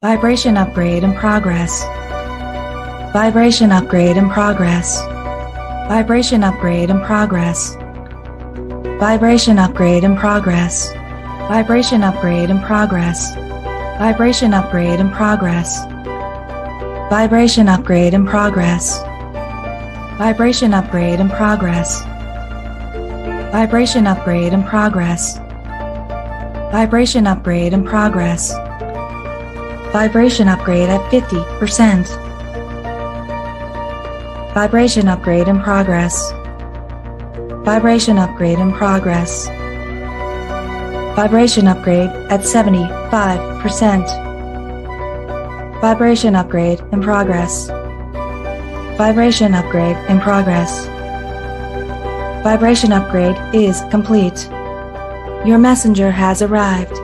Vibration upgrade in progress. Vibration upgrade in progress. Vibration upgrade in progress. Vibration upgrade in progress. Vibration upgrade in progress. Vibration upgrade in progress. Vibration upgrade in progress. Vibration upgrade in progress. Vibration upgrade in progress. Vibration upgrade in progress. Vibration upgrade at 50%. Vibration upgrade in progress. Vibration upgrade in progress. Vibration upgrade at 75%. Vibration upgrade in progress. Vibration upgrade in progress. Vibration upgrade is complete. Your messenger has arrived.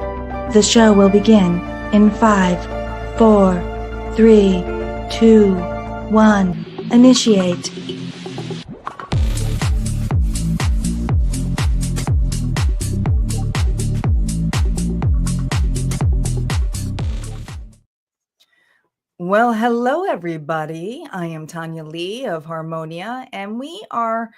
The show will begin in 5, 4, 3, 2, 1. Initiate. Well, hello everybody. I am Tanya Lee of Harmonia, and we are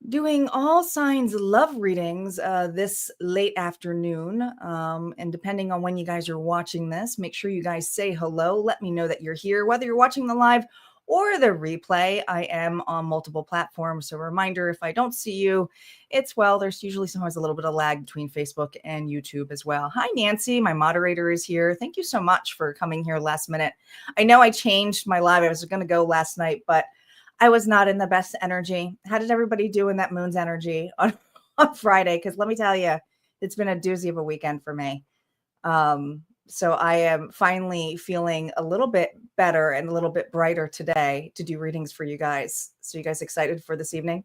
doing all signs love readings this late afternoon. And depending on when you guys are watching this, make sure you guys say hello. Let me know that you're here, whether you're watching the live or the replay. I am on multiple platforms. So a reminder, if I don't see you, there's usually sometimes a little bit of lag between Facebook and YouTube as well. Hi, Nancy. My moderator is here. Thank you so much for coming here last minute. I know I changed my live. I was going to go last night, but I was not in the best energy. How did everybody do in that moon's energy on Friday? Because let me tell you, it's been a doozy of a weekend for me. So I am finally feeling a little bit better and a little bit brighter today to do readings for you guys. So you guys excited for this evening?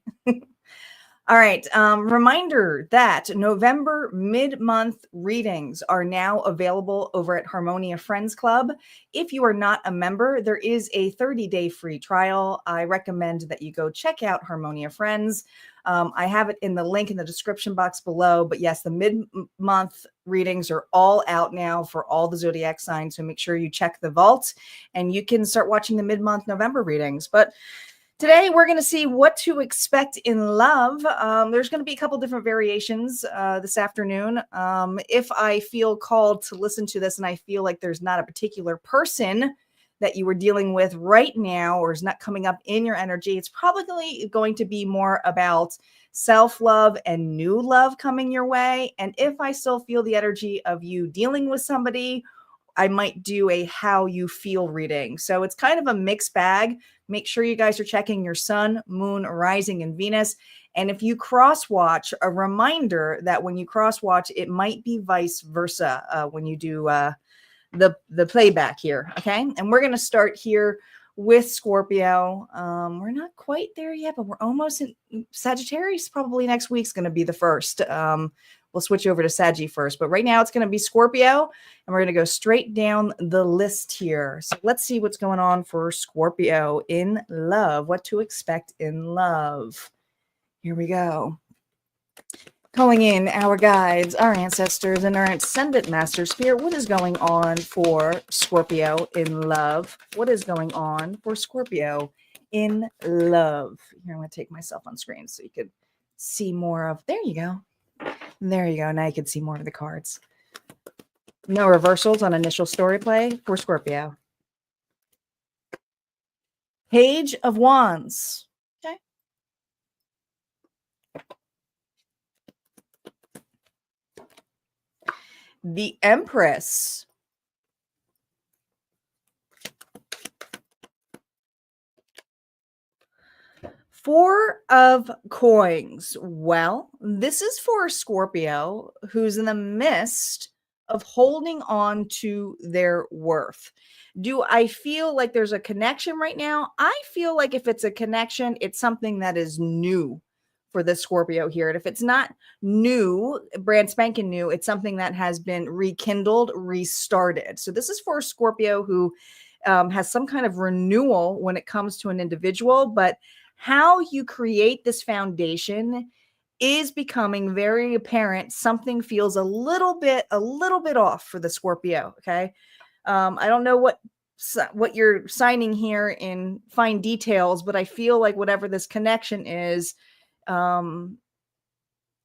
All right. Reminder that November mid-month readings are now available over at Harmonia Friends Club. If you are not a member, there is a 30-day free trial. I recommend that you go check out Harmonia Friends. I have it in the link in the description box below. But yes, the mid-month readings are all out now for all the zodiac signs. So make sure you check the vault and you can start watching the mid-month November readings. But today, we're going to see what to expect in love. There's going to be a couple different variations this afternoon. If I feel called to listen to this and I feel like there's not a particular person that you were dealing with right now or is not coming up in your energy, it's probably going to be more about self-love and new love coming your way. And if I still feel the energy of you dealing with somebody, I might do a how you feel reading. So it's kind of a mixed bag. Make sure you guys are checking your sun, moon, rising, and Venus. And if you cross watch, a reminder that when you cross watch, it might be vice versa when you do the playback here. Okay. And we're going to start here with Scorpio. We're not quite there yet, but we're almost in Sagittarius. Probably next week's going to be the first. We'll switch over to Saggy first, but right now it's going to be Scorpio, and we're going to go straight down the list here. So let's see what's going on for Scorpio in love, what to expect in love. Here we go. Calling in our guides, our ancestors, and our ascendant master spirit. What is going on for Scorpio in love? What is going on for Scorpio in love? Here, I'm going to take myself on screen so you could see more of, there you go. There you go. Now you can see more of the cards. No reversals on initial story play for Scorpio. Page of Wands. Okay. The Empress. Four of Coins. Well, this is for Scorpio who's in the midst of holding on to their worth. Do I feel like there's a connection right now? I feel like if it's a connection, it's something that is new for the Scorpio here. And if it's not new, brand spanking new, it's something that has been rekindled, restarted. So this is for Scorpio who has some kind of renewal when it comes to an individual, but how you create this foundation is becoming very apparent. Something feels a little bit off for the Scorpio. Okay. I don't know what you're signing here in fine details, but I feel like whatever this connection um,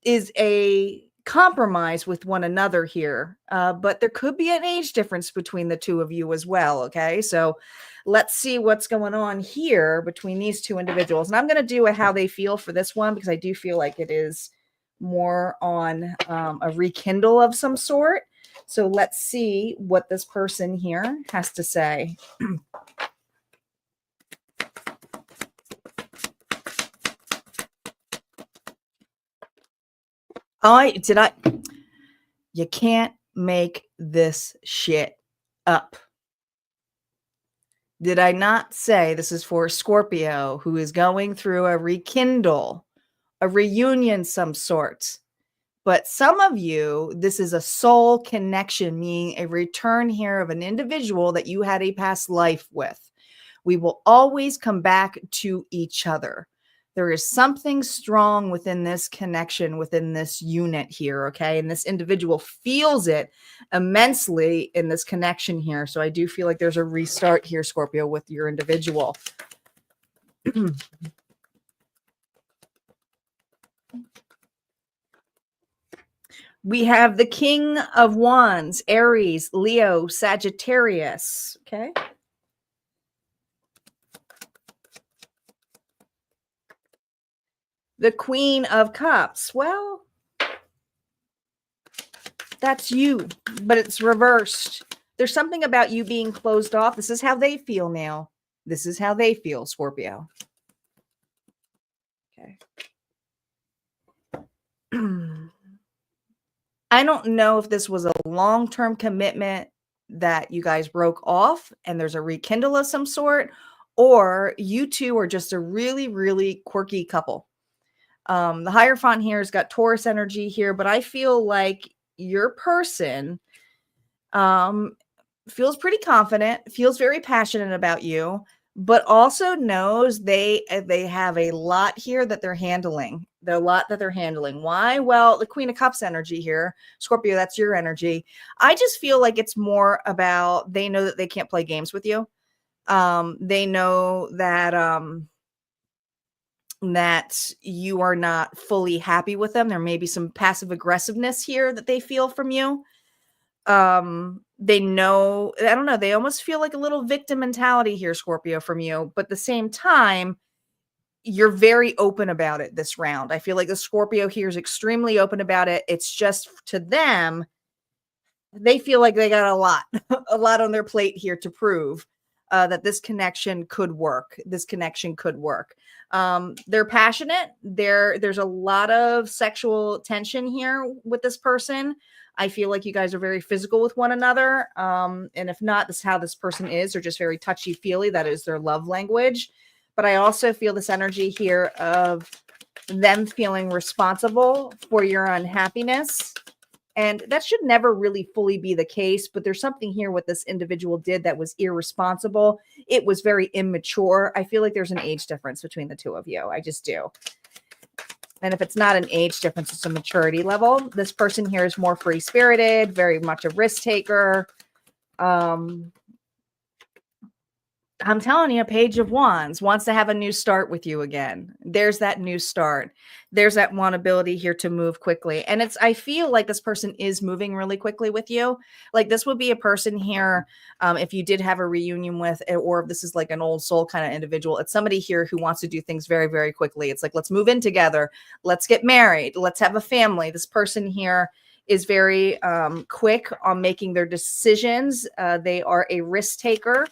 is a compromise with one another here. But there could be an age difference between the two of you as well. Okay. So let's see what's going on here between these two individuals. And I'm going to do a how they feel for this one, because I do feel like it is more on a rekindle of some sort. So let's see what this person here has to say. You can't make this shit up. Did I not say this is for Scorpio, who is going through a rekindle, a reunion, some sort? But some of you, this is a soul connection, meaning a return here of an individual that you had a past life with. We will always come back to each other. There is something strong within this connection, within this unit here, okay? And this individual feels it immensely in this connection here. So I do feel like there's a restart here, Scorpio, with your individual. We have the King of Wands, Aries, Leo, Sagittarius, okay? The Queen of Cups. Well, that's you, but it's reversed. There's something about you being closed off. This is how they feel now. This is how they feel, Scorpio. Okay. I don't know if this was a long-term commitment that you guys broke off and there's a rekindle of some sort, or you two are just a really, really quirky couple. The Hierophant here has got Taurus energy here, but I feel like your person feels pretty confident, feels very passionate about you, but also knows they have a lot here that they're handling. There's a lot that they're handling. Why? Well, the Queen of Cups energy here, Scorpio, that's your energy. I just feel like it's more about they know that they can't play games with you. They know that that you are not fully happy with them. There may be some passive aggressiveness here that they feel from you. They know, I don't know, they almost feel like a little victim mentality here, Scorpio, from you, but at the same time, you're very open about it this round. I feel like the Scorpio here is extremely open about it. It's just to them, they feel like they got a lot, a lot on their plate here to prove that this connection could work. This connection could work. They're passionate. There's a lot of sexual tension here with this person. I feel like you guys are very physical with one another. And if not, this is how this person is. They're just very touchy-feely. That is their love language. But I also feel this energy here of them feeling responsible for your unhappiness. And that should never really fully be the case, but there's something here what this individual did that was irresponsible. It was very immature. I feel like there's an age difference between the two of you. I just do. And if it's not an age difference, it's a maturity level. This person here is more free-spirited, very much a risk taker. I'm telling you, Page of Wands wants to have a new start with you again. There's that new start. There's that one ability here to move quickly. And I feel like this person is moving really quickly with you. Like this would be a person here, if you did have a reunion with, or if this is like an old soul kind of individual, it's somebody here who wants to do things very, very quickly. It's like, let's move in together. Let's get married. Let's have a family. This person here is very quick on making their decisions. They are a risk taker.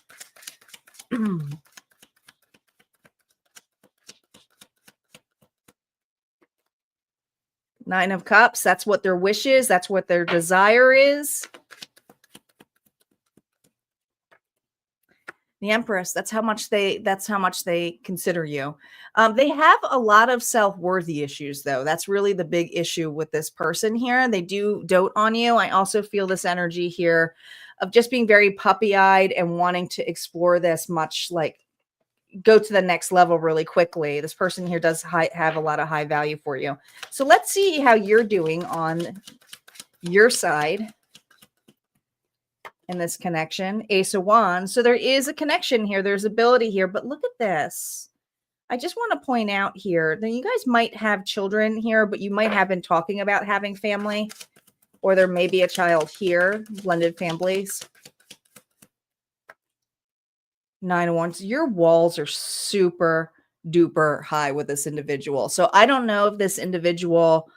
Nine of Cups. That's what their wish is. That's what their desire is. The Empress. That's how much they consider you. They have a lot of self-worthy issues, though. That's really the big issue with this person here. They do dote on you. I also feel this energy here of just being very puppy-eyed and wanting to explore this much, like go to the next level really quickly. This person here does have a lot of high value for you. So let's see how you're doing on your side. in this connection. Ace of Wands. So there is a connection here. There's ability here. But look at this. I just want to point out here that you guys might have children here, but you might have been talking about having family, or there may be a child here, blended families. 9 of Wands. Your walls are super duper high with this individual. So I don't know if this individual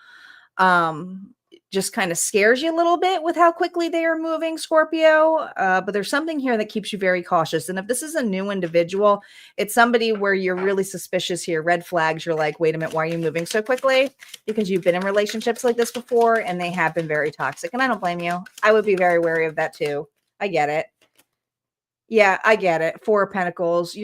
just kind of scares you a little bit with how quickly they are moving, Scorpio. But there's something here that keeps you very cautious. And if this is a new individual, it's somebody where you're really suspicious here. Red flags. You're like, wait a minute, why are you moving so quickly? Because you've been in relationships like this before and they have been very toxic. And I don't blame you. I would be very wary of that too. I get it. Yeah, I get it. 4 of Pentacles.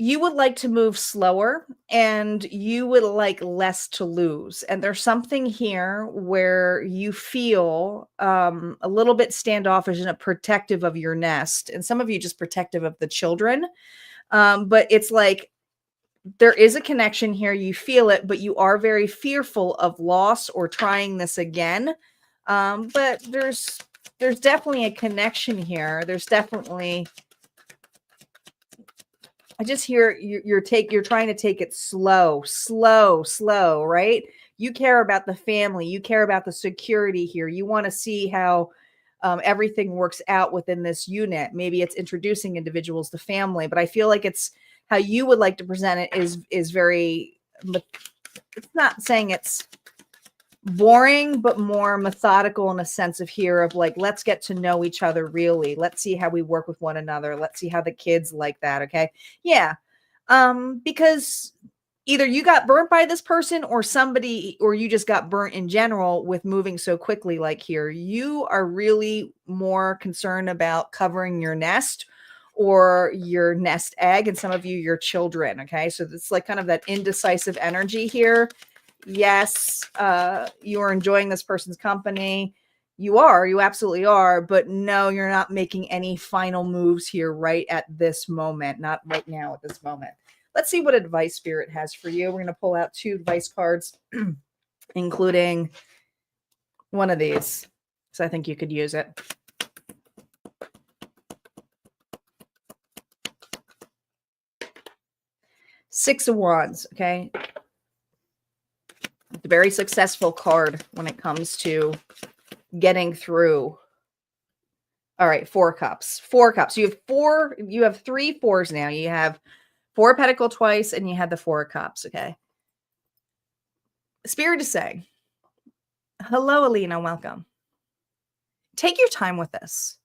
You would like to move slower and you would like less to lose. And there's something here where you feel a little bit standoffish and protective of your nest. And some of you just protective of the children. But it's like there is a connection here. You feel it, but you are very fearful of loss or trying this again. But there's definitely a connection here. There's definitely... I just hear you're trying to take it slow, right? You care about the family. You care about the security here. You want to see how everything works out within this unit. Maybe it's introducing individuals to family, but I feel like it's how you would like to present it is very, it's not saying it's boring, but more methodical in a sense of here of like, let's get to know each other really. Let's see how we work with one another. Let's see how the kids like that. Okay. Yeah. Because either you got burnt by this person or you just got burnt in general with moving so quickly. Like here, you are really more concerned about covering your nest or your nest egg, and some of you, your children. Okay. So it's like kind of that indecisive energy here. Yes, you are enjoying this person's company. You absolutely are. But no, you're not making any final moves here right at this moment. Not right now at this moment. Let's see what advice Spirit has for you. We're going to pull out 2 advice cards, including one of these. So I think you could use it. Six of Wands, okay? It's a very successful card when it comes to getting through. All right, 4 cups. 4 cups. You have 3 fours now. You have 4 pentacle twice, and you had the 4 cups, okay? Spirit is saying, hello, Alina, welcome. Take your time with this.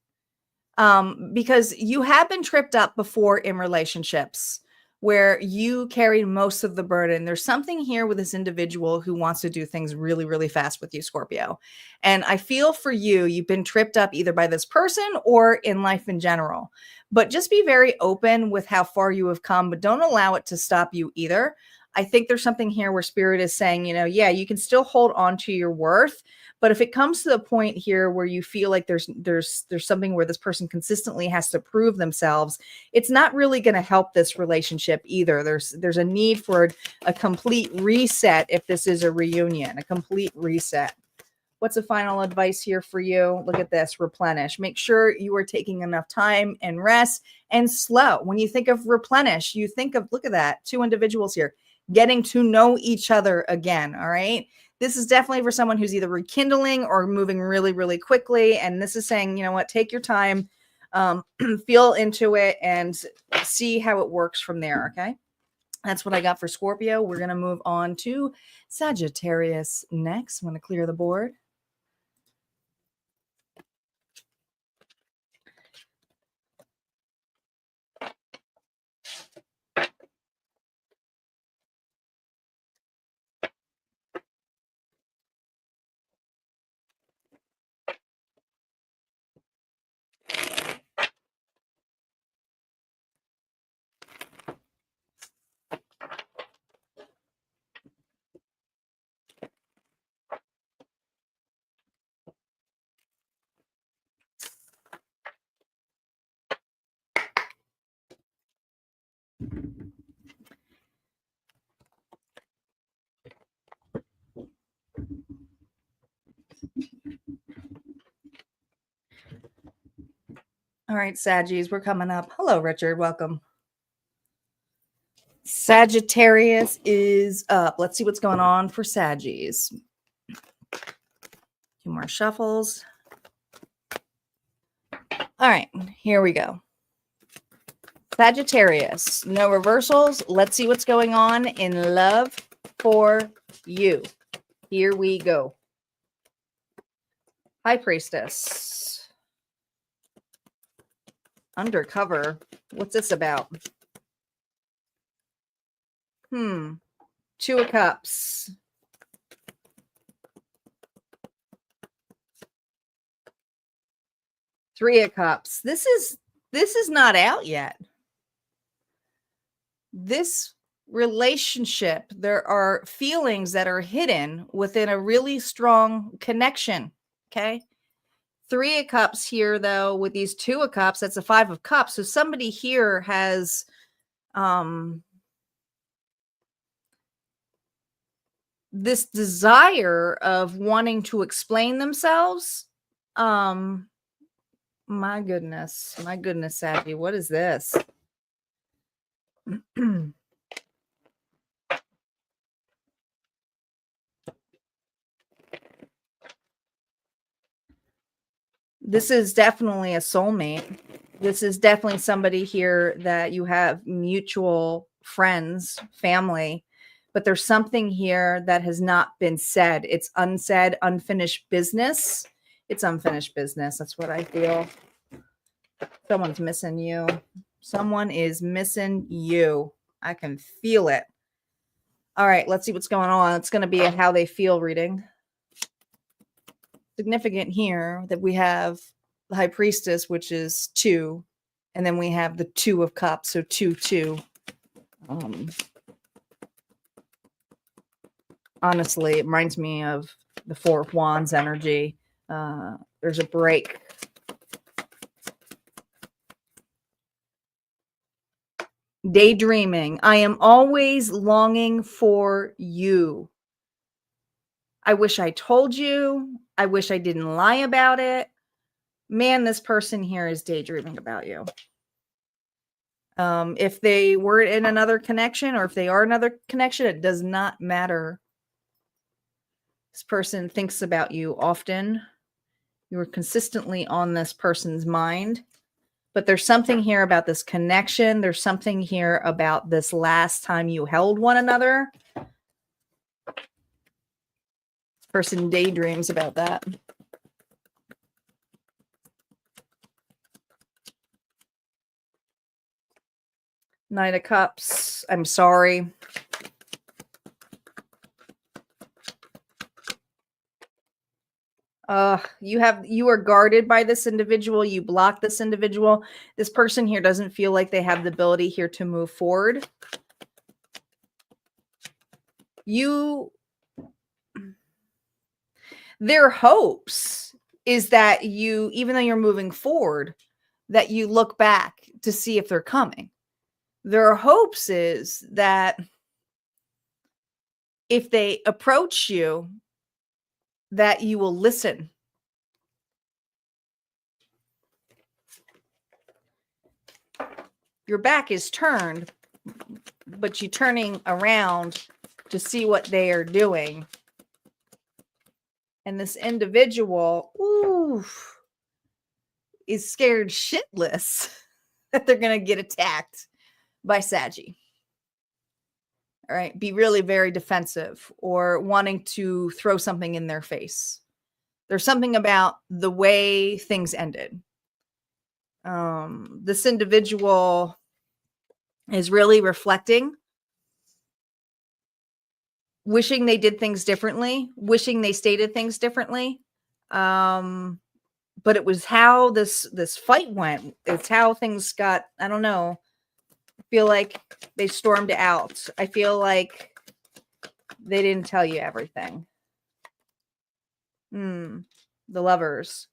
Because you have been tripped up before in relationships where you carried most of the burden. There's something here with this individual who wants to do things really, really fast with you, Scorpio. And I feel for you, you've been tripped up either by this person or in life in general. But just be very open with how far you have come, but don't allow it to stop you either. I think there's something here where Spirit is saying, yeah, you can still hold on to your worth. But if it comes to the point here where you feel like there's something where this person consistently has to prove themselves, it's not really going to help this relationship either. There's a need for a complete reset if this is a reunion, a complete reset. What's the final advice here for you? Look at this, replenish. Make sure you are taking enough time and rest and slow. When you think of replenish, you think of, look at that, 2 individuals here, getting to know each other again, all right? This is definitely for someone who's either rekindling or moving really, really quickly. And this is saying, you know what, take your time, feel into it and see how it works from there, okay? That's what I got for Scorpio. We're going to move on to Sagittarius next. I'm going to clear the board. All right, Saggies, we're coming up. Hello, Richard. Welcome. Sagittarius is up. Let's see what's going on for Saggies. 2 more shuffles. All right, here we go. Sagittarius, no reversals. Let's see what's going on in love for you. Here we go. High Priestess. Undercover. What's this about? 2 of Cups. 3 of Cups. This is not out yet. This relationship, there are feelings that are hidden within a really strong connection. Okay. 3 of Cups here, though, with these 2 of Cups, that's a 5 of Cups. So somebody here has this desire of wanting to explain themselves. My goodness, Savvy, what is this? This is definitely a soulmate. This is definitely somebody here that you have mutual friends, family, but there's something here that has not been said. It's unsaid, unfinished business. It's unfinished business. That's what I feel. Someone's missing you. Someone is missing you. I can feel it. All right, let's see what's going on. It's going to be a how they feel reading. Significant here that we have the High Priestess, which is 2, and then we have the 2 of Cups, so 2, 2. Honestly, it reminds me of the 4 of Wands energy. There's a break. Daydreaming. I am always longing for you. I wish I told you. I wish I didn't lie about it. Man, this person here is daydreaming about you. If they were in another connection or if they are another connection, it does not matter. This person thinks about you often. You are consistently on this person's mind. But there's something here about this connection. There's something here about this last time you held one another. This person daydreams about that. Knight of Cups. I'm sorry. You are guarded by this individual. You block this individual. This person here doesn't feel like they have the ability here to move forward. Their hopes is that you, even though you're moving forward, that you look back to see if they're coming. Their hopes is that if they approach you, that you will listen. Your back is turned, but you're turning around to see what they are doing. And this individual, is scared shitless that they're going to get attacked by Saggy. All right. Be really very defensive or wanting to throw something in their face. There's something about the way things ended. This individual is really reflecting, wishing they did things differently, wishing they stated things differently. But it was how this fight went. It's how things got, I don't know. I feel like they stormed out. I feel like they didn't tell you everything. The Lovers.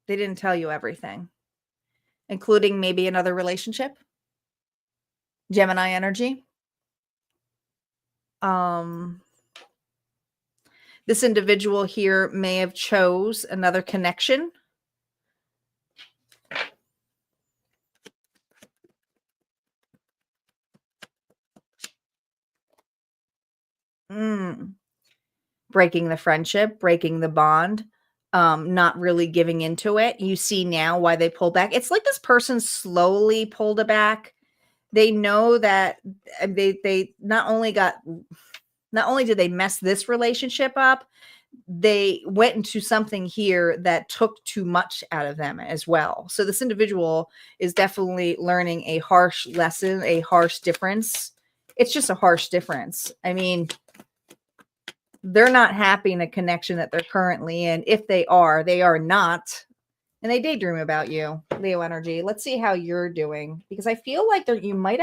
They didn't tell you everything, including maybe another relationship. Gemini energy. This individual here may have chose another connection. breaking the friendship, breaking the bond, not really giving into it. You see now why they pulled back. It's like this person slowly pulled it back. They know that they not only did they mess this relationship up, they went into something here that took too much out of them as well. So this individual is definitely learning a harsh lesson, a harsh difference. It's just a harsh difference. I mean, they're not happy in a connection that they're currently in. If they are not. And they daydream about you, Leo energy. Let's see how you're doing, because I feel like you might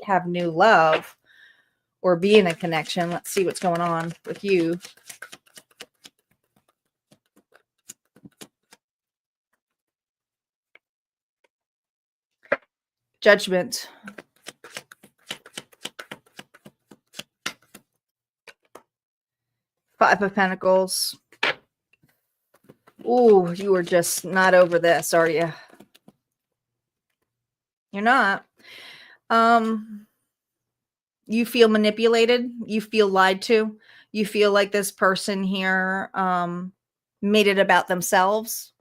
have new love or be in a connection. Let's see what's going on with you. Judgment. Five of Pentacles. Ooh, you are just not over this, are you? You're not. You feel manipulated. You feel lied to. You feel like this person here made it about themselves.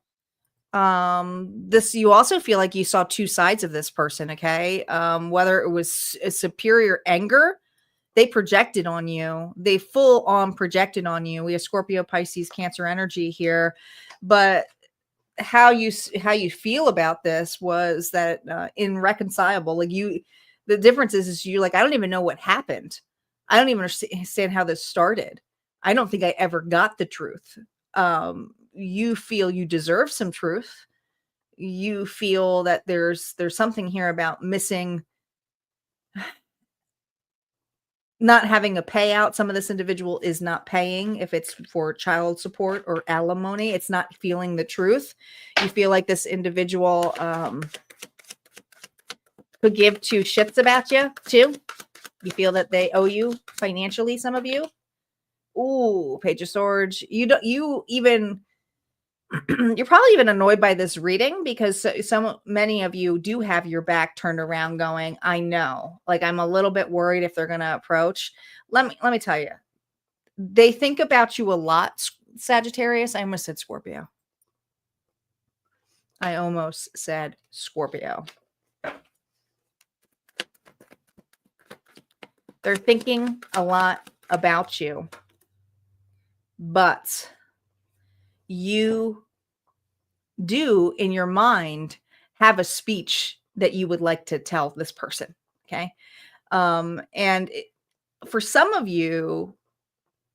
You also feel like you saw two sides of this person, okay? Whether it was a superior anger, they projected on you. They full on projected on you. We have Scorpio, Pisces, Cancer energy here. But how you feel about this was that irreconcilable. Like the difference is you're like, I don't even know what happened. I don't even understand how this started. I don't think I ever got the truth. You feel you deserve some truth. You feel that there's something here about missing, not having a payout. Some of this individual is not paying. If it's for child support or alimony, it's not feeling the truth. You feel like this individual could give two shits about you too. You feel that they owe you financially, some of you. Ooh, Page of Swords. You're probably even annoyed by this reading, because many of you do have your back turned around going, I know, like, I'm a little bit worried if they're going to approach. Let me tell you, they think about you a lot, Sagittarius. I almost said Scorpio. They're thinking a lot about you, but you do in your mind have a speech that you would like to tell this person. Okay. For some of you,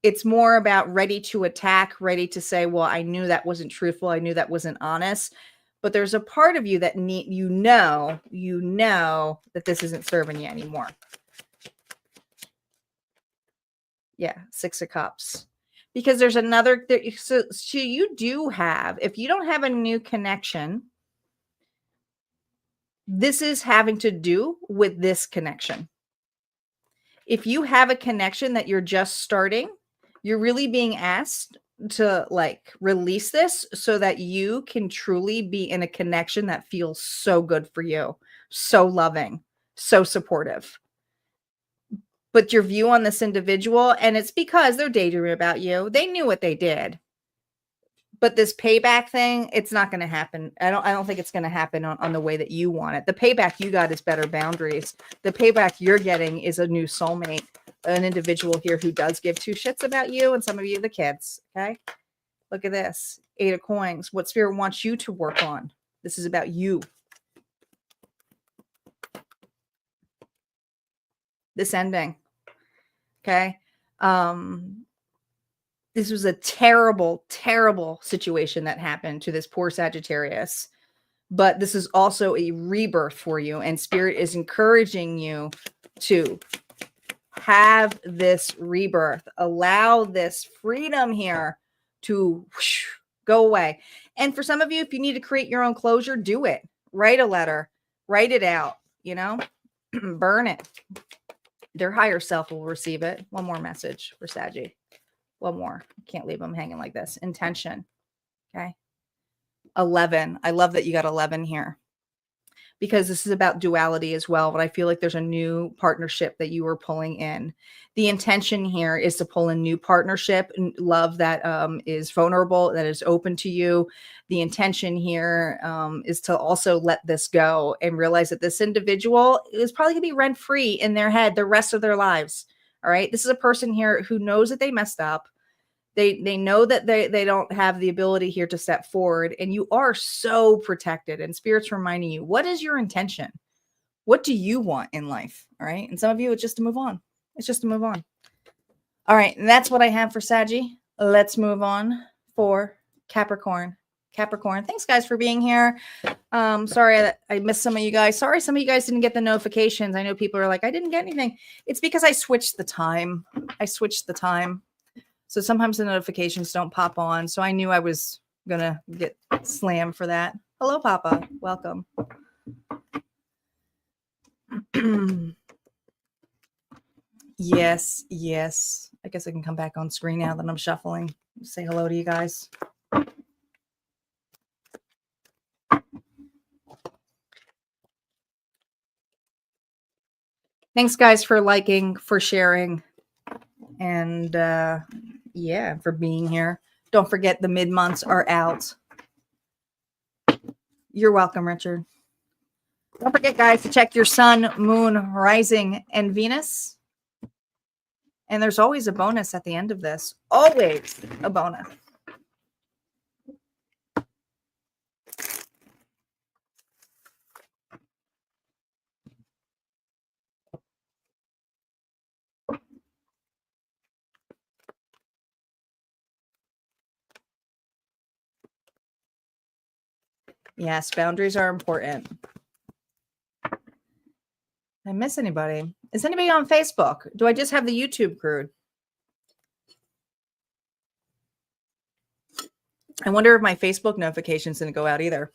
it's more about ready to attack, ready to say, well, I knew that wasn't truthful. I knew that wasn't honest. But there's a part of you that you know that this isn't serving you anymore. Yeah. 6 of Cups. Because there's another, so you do have, if you don't have a new connection, this is having to do with this connection. If you have a connection that you're just starting, you're really being asked to like release this so that you can truly be in a connection that feels so good for you, so loving, so supportive. But your view on this individual, and it's because they're daydreaming about you. They knew what they did. But this payback thing, it's not going to happen. I don't think it's going to happen on the way that you want it. The payback you got is better boundaries. The payback you're getting is a new soulmate, an individual here who does give two shits about you, and some of you, the kids. Okay. Look at this. 8 of Coins. What Spirit wants you to work on. This is about you. This ending. Okay. This was a terrible, terrible situation that happened to this poor Sagittarius. But this is also a rebirth for you. And Spirit is encouraging you to have this rebirth. Allow this freedom here to go away. And for some of you, if you need to create your own closure, do it. Write a letter. Write it out. Burn it. Their higher self will receive it. One more message for Saggy. One more. Can't leave them hanging like this. Intention. Okay. 11. I love that you got 11 here. because this is about duality as well. But I feel like there's a new partnership that you are pulling in. The intention here is to pull in new partnership and love that is vulnerable, that is open to you. The intention here is to also let this go and realize that this individual is probably going to be rent free in their head the rest of their lives. All right. This is a person here who knows that they messed up. They know that they don't have the ability here to step forward, and you are so protected, and Spirit's reminding you, what is your intention? What do you want in life? All right. And some of you, it's just to move on. It's just to move on. All right. And that's what I have for Saggy. Let's move on for Capricorn. Capricorn. Thanks, guys, for being here. Sorry that I missed some of you guys. Sorry some of you guys didn't get the notifications. I know people are like, I didn't get anything. It's because I switched the time. So sometimes the notifications don't pop on. So I knew I was going to get slammed for that. Hello, Papa. Welcome. Yes. I guess I can come back on screen now that I'm shuffling. Say hello to you guys. Thanks, guys, for liking, for sharing, and for being here. Don't forget the mid-months are out. You're welcome, Richard. Don't forget, guys, to check your sun, moon, rising, and Venus. And there's always a bonus at the end of this. Always a bonus. Yes, boundaries are important. Did I miss anybody? Is anybody on Facebook? Do I just have the YouTube crew? I wonder if my Facebook notifications didn't go out either.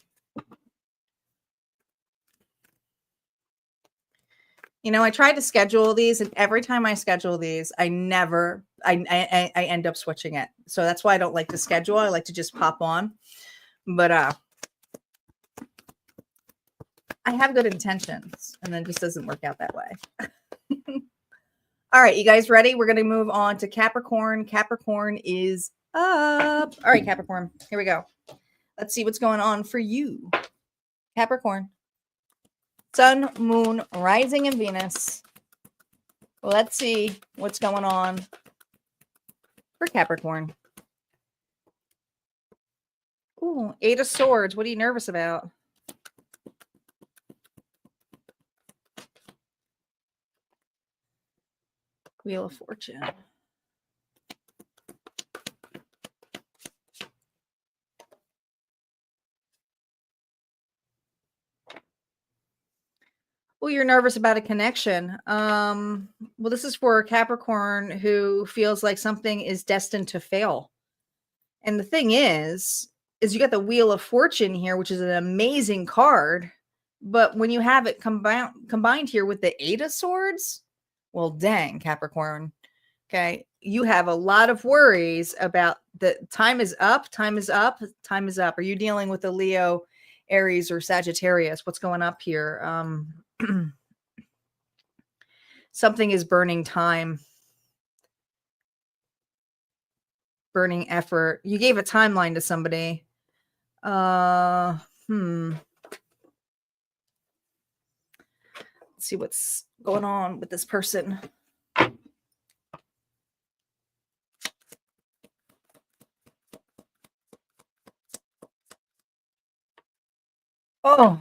You know, I tried to schedule these, and every time I schedule these, I end up switching it. So that's why I don't like to schedule. I like to just pop on. But I have good intentions, and then it just doesn't work out that way. All right, you guys ready? We're going to move on to Capricorn. Capricorn is up. All right, Capricorn, here we go. Let's see what's going on for you. Capricorn. Sun, moon, rising, and Venus. Let's see what's going on for Capricorn. Ooh, 8 of Swords. What are you nervous about? Wheel of Fortune. Well, you're nervous about a connection. Well, this is for a Capricorn who feels like something is destined to fail. And the thing is you got the Wheel of Fortune here, which is an amazing card. But when you have it combined here with the 8 of Swords, well, dang, Capricorn. Okay. You have a lot of worries about the time is up. Are you dealing with a Leo, Aries, or Sagittarius? What's going up here? Something is burning time, burning effort. You gave a timeline to somebody. Let's see what's going on with this person. Oh,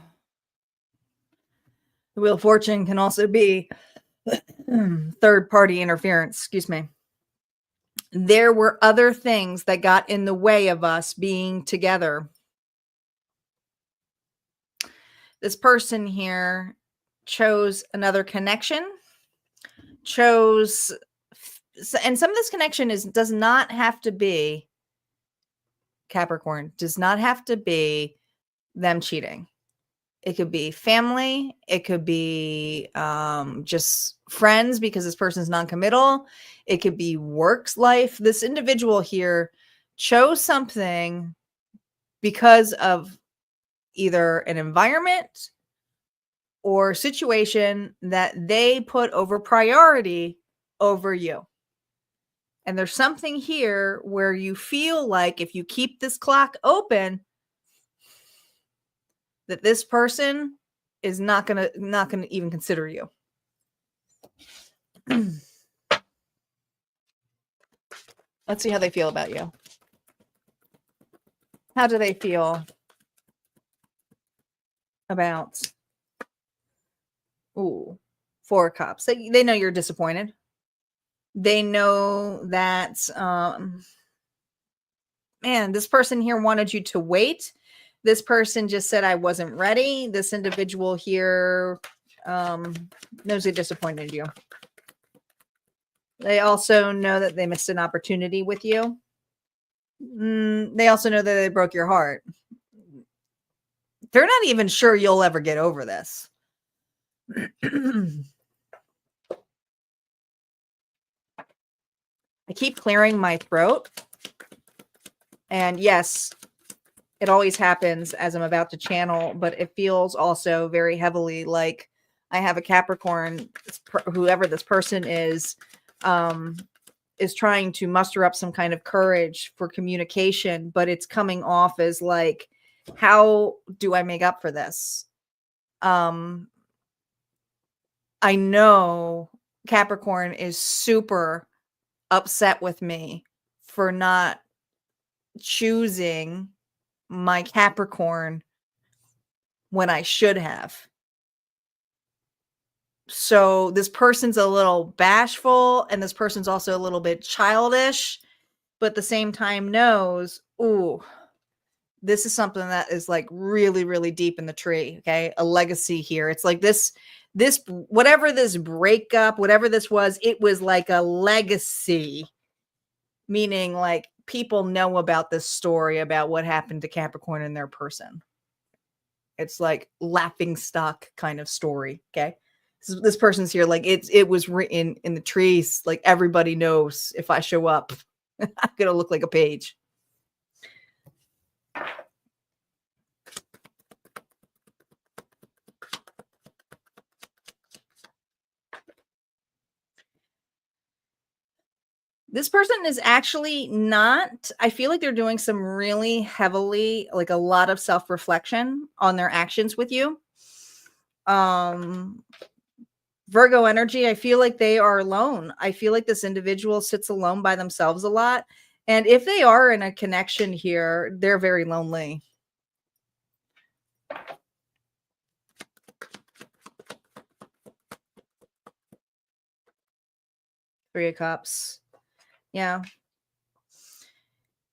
the Wheel of Fortune can also be third party interference. Excuse me. There were other things that got in the way of us being together. This person here chose another connection, and some of this connection does not have to be Capricorn, does not have to be them cheating. It could be family. It could be just friends because this person's non-committal. It could be work life. This individual here chose something because of either an environment or situation that they put over priority over you. And there's something here where you feel like if you keep this clock open, that this person is not gonna even consider you. Let's see how they feel about you. How do they feel about, Four of Cups? They know you're disappointed. They know that, man, this person here wanted you to wait. This person just said, I wasn't ready. This individual here knows they disappointed you. They also know that they missed an opportunity with you. They also know that they broke your heart. They're not even sure you'll ever get over this. I keep clearing my throat. And yes, it always happens as I'm about to channel, but it feels also very heavily like I have a Capricorn, whoever this person is trying to muster up some kind of courage for communication, but it's coming off as like, how do I make up for this? I know Capricorn is super upset with me for not choosing my Capricorn when I should have. So this person's a little bashful, and this person's also a little bit childish, but at the same time knows, this is something that is like really, really deep in the tree. Okay. A legacy here. It's like this, whatever this breakup, whatever this was, it was like a legacy, meaning like people know about this story about what happened to Capricorn and their person. It's like laughing stock kind of story. Okay. This person's here, like it was written in the trees. Like everybody knows if I show up, I'm gonna look like a page. This person is actually not, I feel like they're doing some really heavily, like a lot of self-reflection on their actions with you. Virgo energy, I feel like they are alone. I feel like this individual sits alone by themselves a lot. And if they are in a connection here, they're very lonely. Three of Cups. Yeah.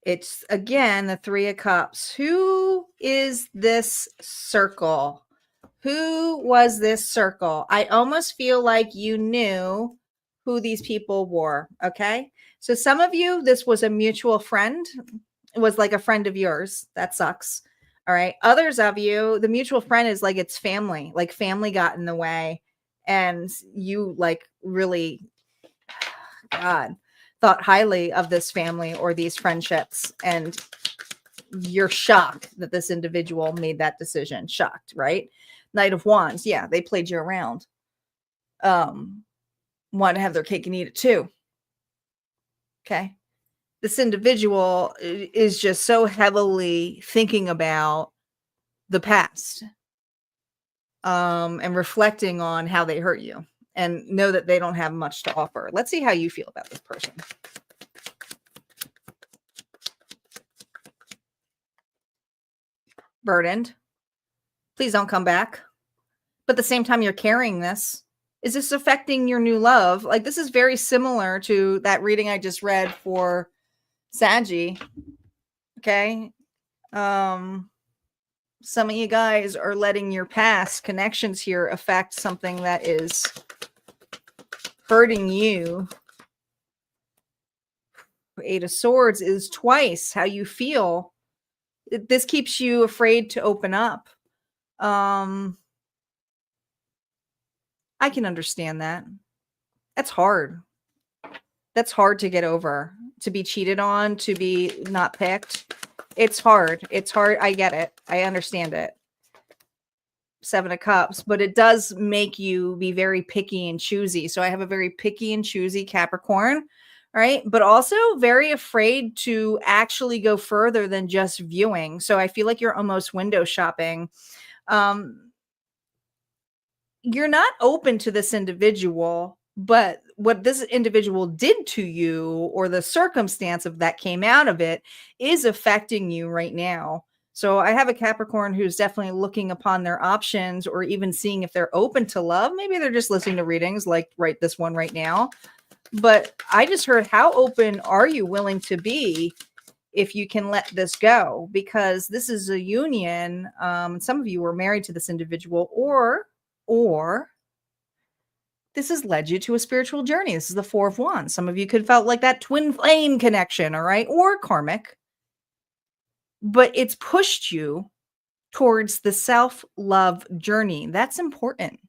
It's, again, the Three of Cups. Who is this circle? Who was this circle? I almost feel like you knew who these people were. Okay. So some of you, this was a mutual friend. It was like a friend of yours. That sucks. All right. Others of you, the mutual friend is like it's family, like family got in the way. And you like really, God, thought highly of this family or these friendships. And you're shocked that this individual made that decision. Shocked, right? Knight of Wands. Yeah, they played you around. Want to have their cake and eat it too. Okay. This individual is just so heavily thinking about the past and reflecting on how they hurt you and know that they don't have much to offer. Let's see how you feel about this person. Burdened. Please don't come back. But at the same time, you're carrying this. Is this affecting your new love? Like, this is very similar to that reading I just read for Saggy. Okay. Some of you guys are letting your past connections here affect something that is hurting you. Eight of Swords is twice how you feel. This keeps you afraid to open up. I can understand that. That's hard. That's hard to get over, to be cheated on, to be not picked. It's hard. It's hard. I get it. I understand it. Seven of Cups, but it does make you be very picky and choosy. So I have a very picky and choosy Capricorn, right? But also very afraid to actually go further than just viewing. So I feel like you're almost window shopping. You're not open to this individual, but what this individual did to you or the circumstance of that came out of it is affecting you right now. So I have a Capricorn who's definitely looking upon their options or even seeing if they're open to love. Maybe they're just listening to readings like right this one right now. But I just heard, how open are you willing to be if you can let this go? Because this is a union. Some of you were married to this individual, or this has led you to a spiritual journey. This is the Four of Wands. Some of you could have felt like that twin flame connection, all right, or karmic, but it's pushed you towards the self-love journey. That's important.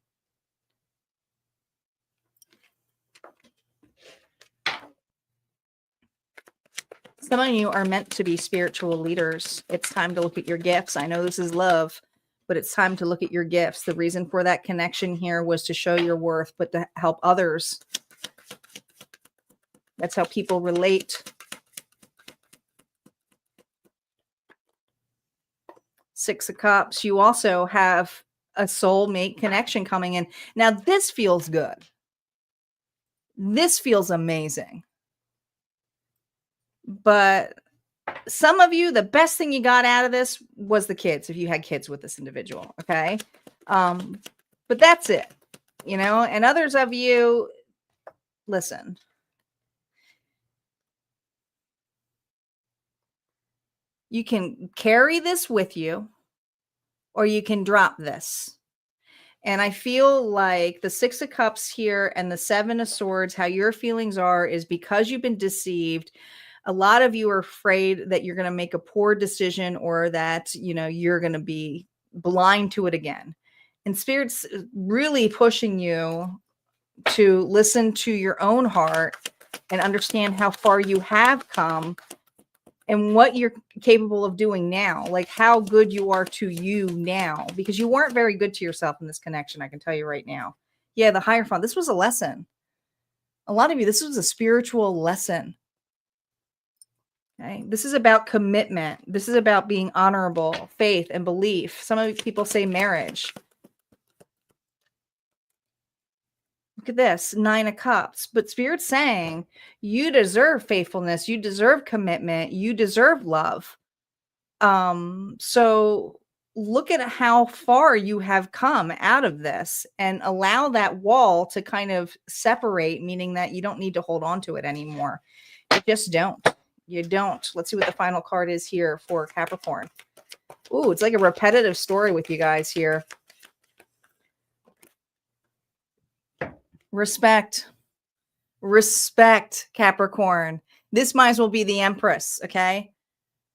Some of you are meant to be spiritual leaders. It's time to look at your gifts. I know this is love, but it's time to look at your gifts. The reason for that connection here was to show your worth, but to help others. That's how people relate. Six of Cups. You also have a soulmate connection coming in. Now, this feels good. This feels amazing. But some of you, the best thing you got out of this was the kids, if you had kids with this individual, okay? But that's it, you know? And others of you, listen. You can carry this with you, or you can drop this. And I feel like the Six of Cups here and the Seven of Swords, how your feelings are is because you've been deceived. A lot of you are afraid that you're going to make a poor decision or that, you know, you're going to be blind to it again. And Spirit's really pushing you to listen to your own heart and understand how far you have come and what you're capable of doing now, like how good you are to you now, because you weren't very good to yourself in this connection. I can tell you right now. Yeah, the Hierophant, this was a lesson. A lot of you, this was a spiritual lesson. Okay. This is about commitment. This is about being honorable, faith and belief. Some of you people say marriage. Look at this, Nine of Cups. But Spirit's saying you deserve faithfulness. You deserve commitment. You deserve love. So look at how far you have come out of this and allow that wall to kind of separate, meaning that you don't need to hold on to it anymore. You just don't. You don't. Let's see what the final card is here for Capricorn. Ooh, it's like a repetitive story with you guys here. Respect. Respect, Capricorn. This might as well be the Empress, okay?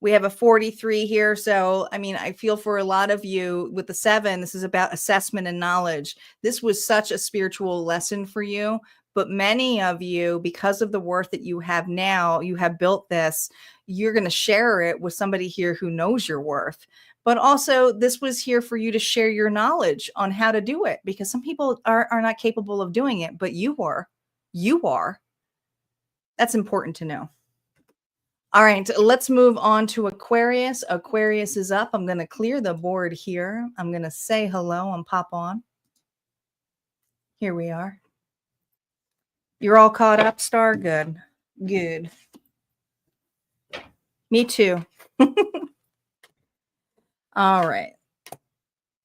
We have a 43 here. So, I mean, I feel for a lot of you with the 7, this is about assessment and knowledge. This was such a spiritual lesson for you. But many of you, because of the worth that you have now, you have built this, you're going to share it with somebody here who knows your worth. But also, this was here for you to share your knowledge on how to do it, because some people are not capable of doing it, but you are. You are. That's important to know. All right, let's move on to Aquarius. Aquarius is up. I'm going to clear the board here. I'm going to say hello and pop on. Here we are. You're all caught up, Star? Good. Good. Me too. All right.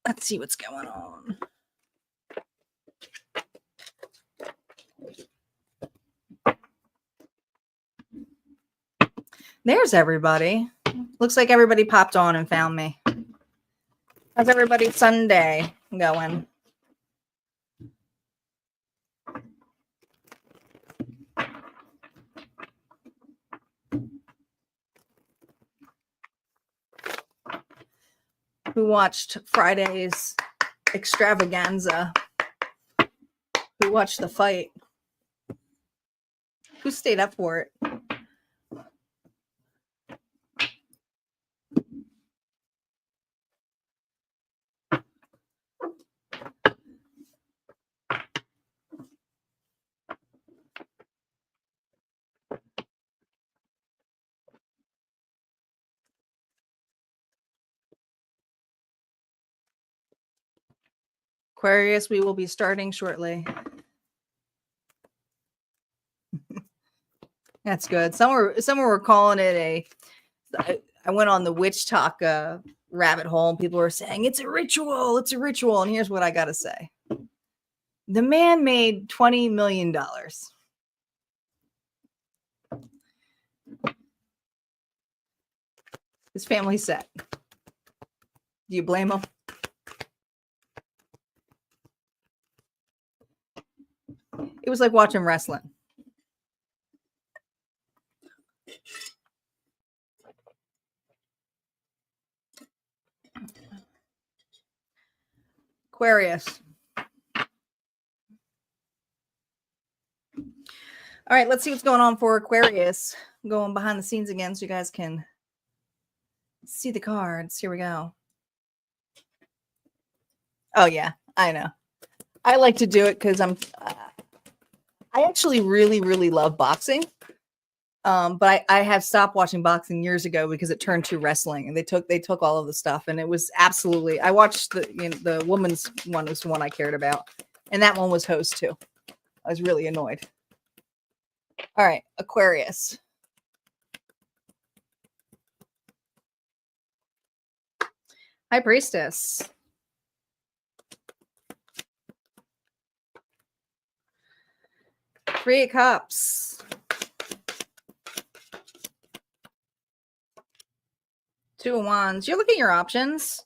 Let's see what's going on. There's everybody. Looks like everybody popped on and found me. How's everybody's Sunday going? Who watched Friday's extravaganza? Who watched the fight? Who stayed up for it? Aquarius, we will be starting shortly. That's good. Some were calling it I went on the witch talk rabbit hole, and people were saying it's a ritual. It's a ritual. And here's what I got to say. The man made $20 million. His family's set. Do you blame him? It was like watching wrestling. Aquarius. All right, let's see what's going on for Aquarius. I'm going behind the scenes again so you guys can see the cards. Here we go. Oh, yeah, I know. I like to do it because I actually really, really love boxing. But I have stopped watching boxing years ago because it turned to wrestling, and they took all of the stuff, and it was absolutely. I watched the woman's one was the one I cared about, and that one was hosed too. I was really annoyed. All right, Aquarius. High Priestess. Three of Cups. Two of Wands. You're looking at your options.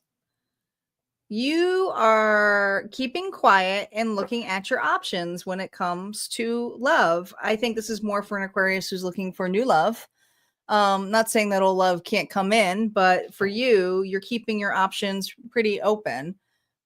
You are keeping quiet and looking at your options when it comes to love. I think this is more for an Aquarius who's looking for new love. Not saying that old love can't come in, but for you, you're keeping your options pretty open.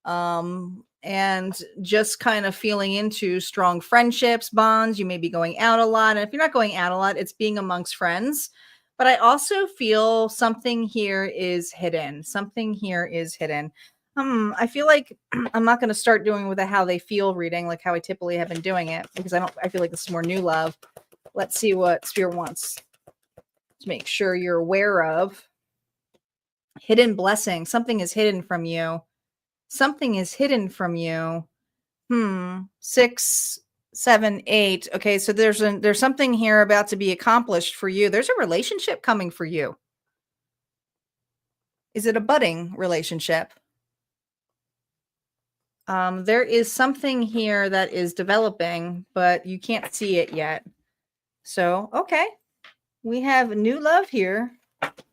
And just kind of feeling into strong friendships, bonds. You may be going out a lot. And if you're not going out a lot, it's being amongst friends. But I also feel something here is hidden. Something here is hidden. I feel like I'm not going to start doing with a how they feel reading, like how I typically have been doing it, because I feel like this is more new love. Let's see what Spirit wants to make sure you're aware of. Hidden blessing. Something is hidden from you. Something is hidden from you. 6, 7, 8. Okay, so there's something here about to be accomplished for you. There's a relationship coming for you. Is it a budding relationship? There is something here that is developing, but you can't see it yet. So, okay. We have new love here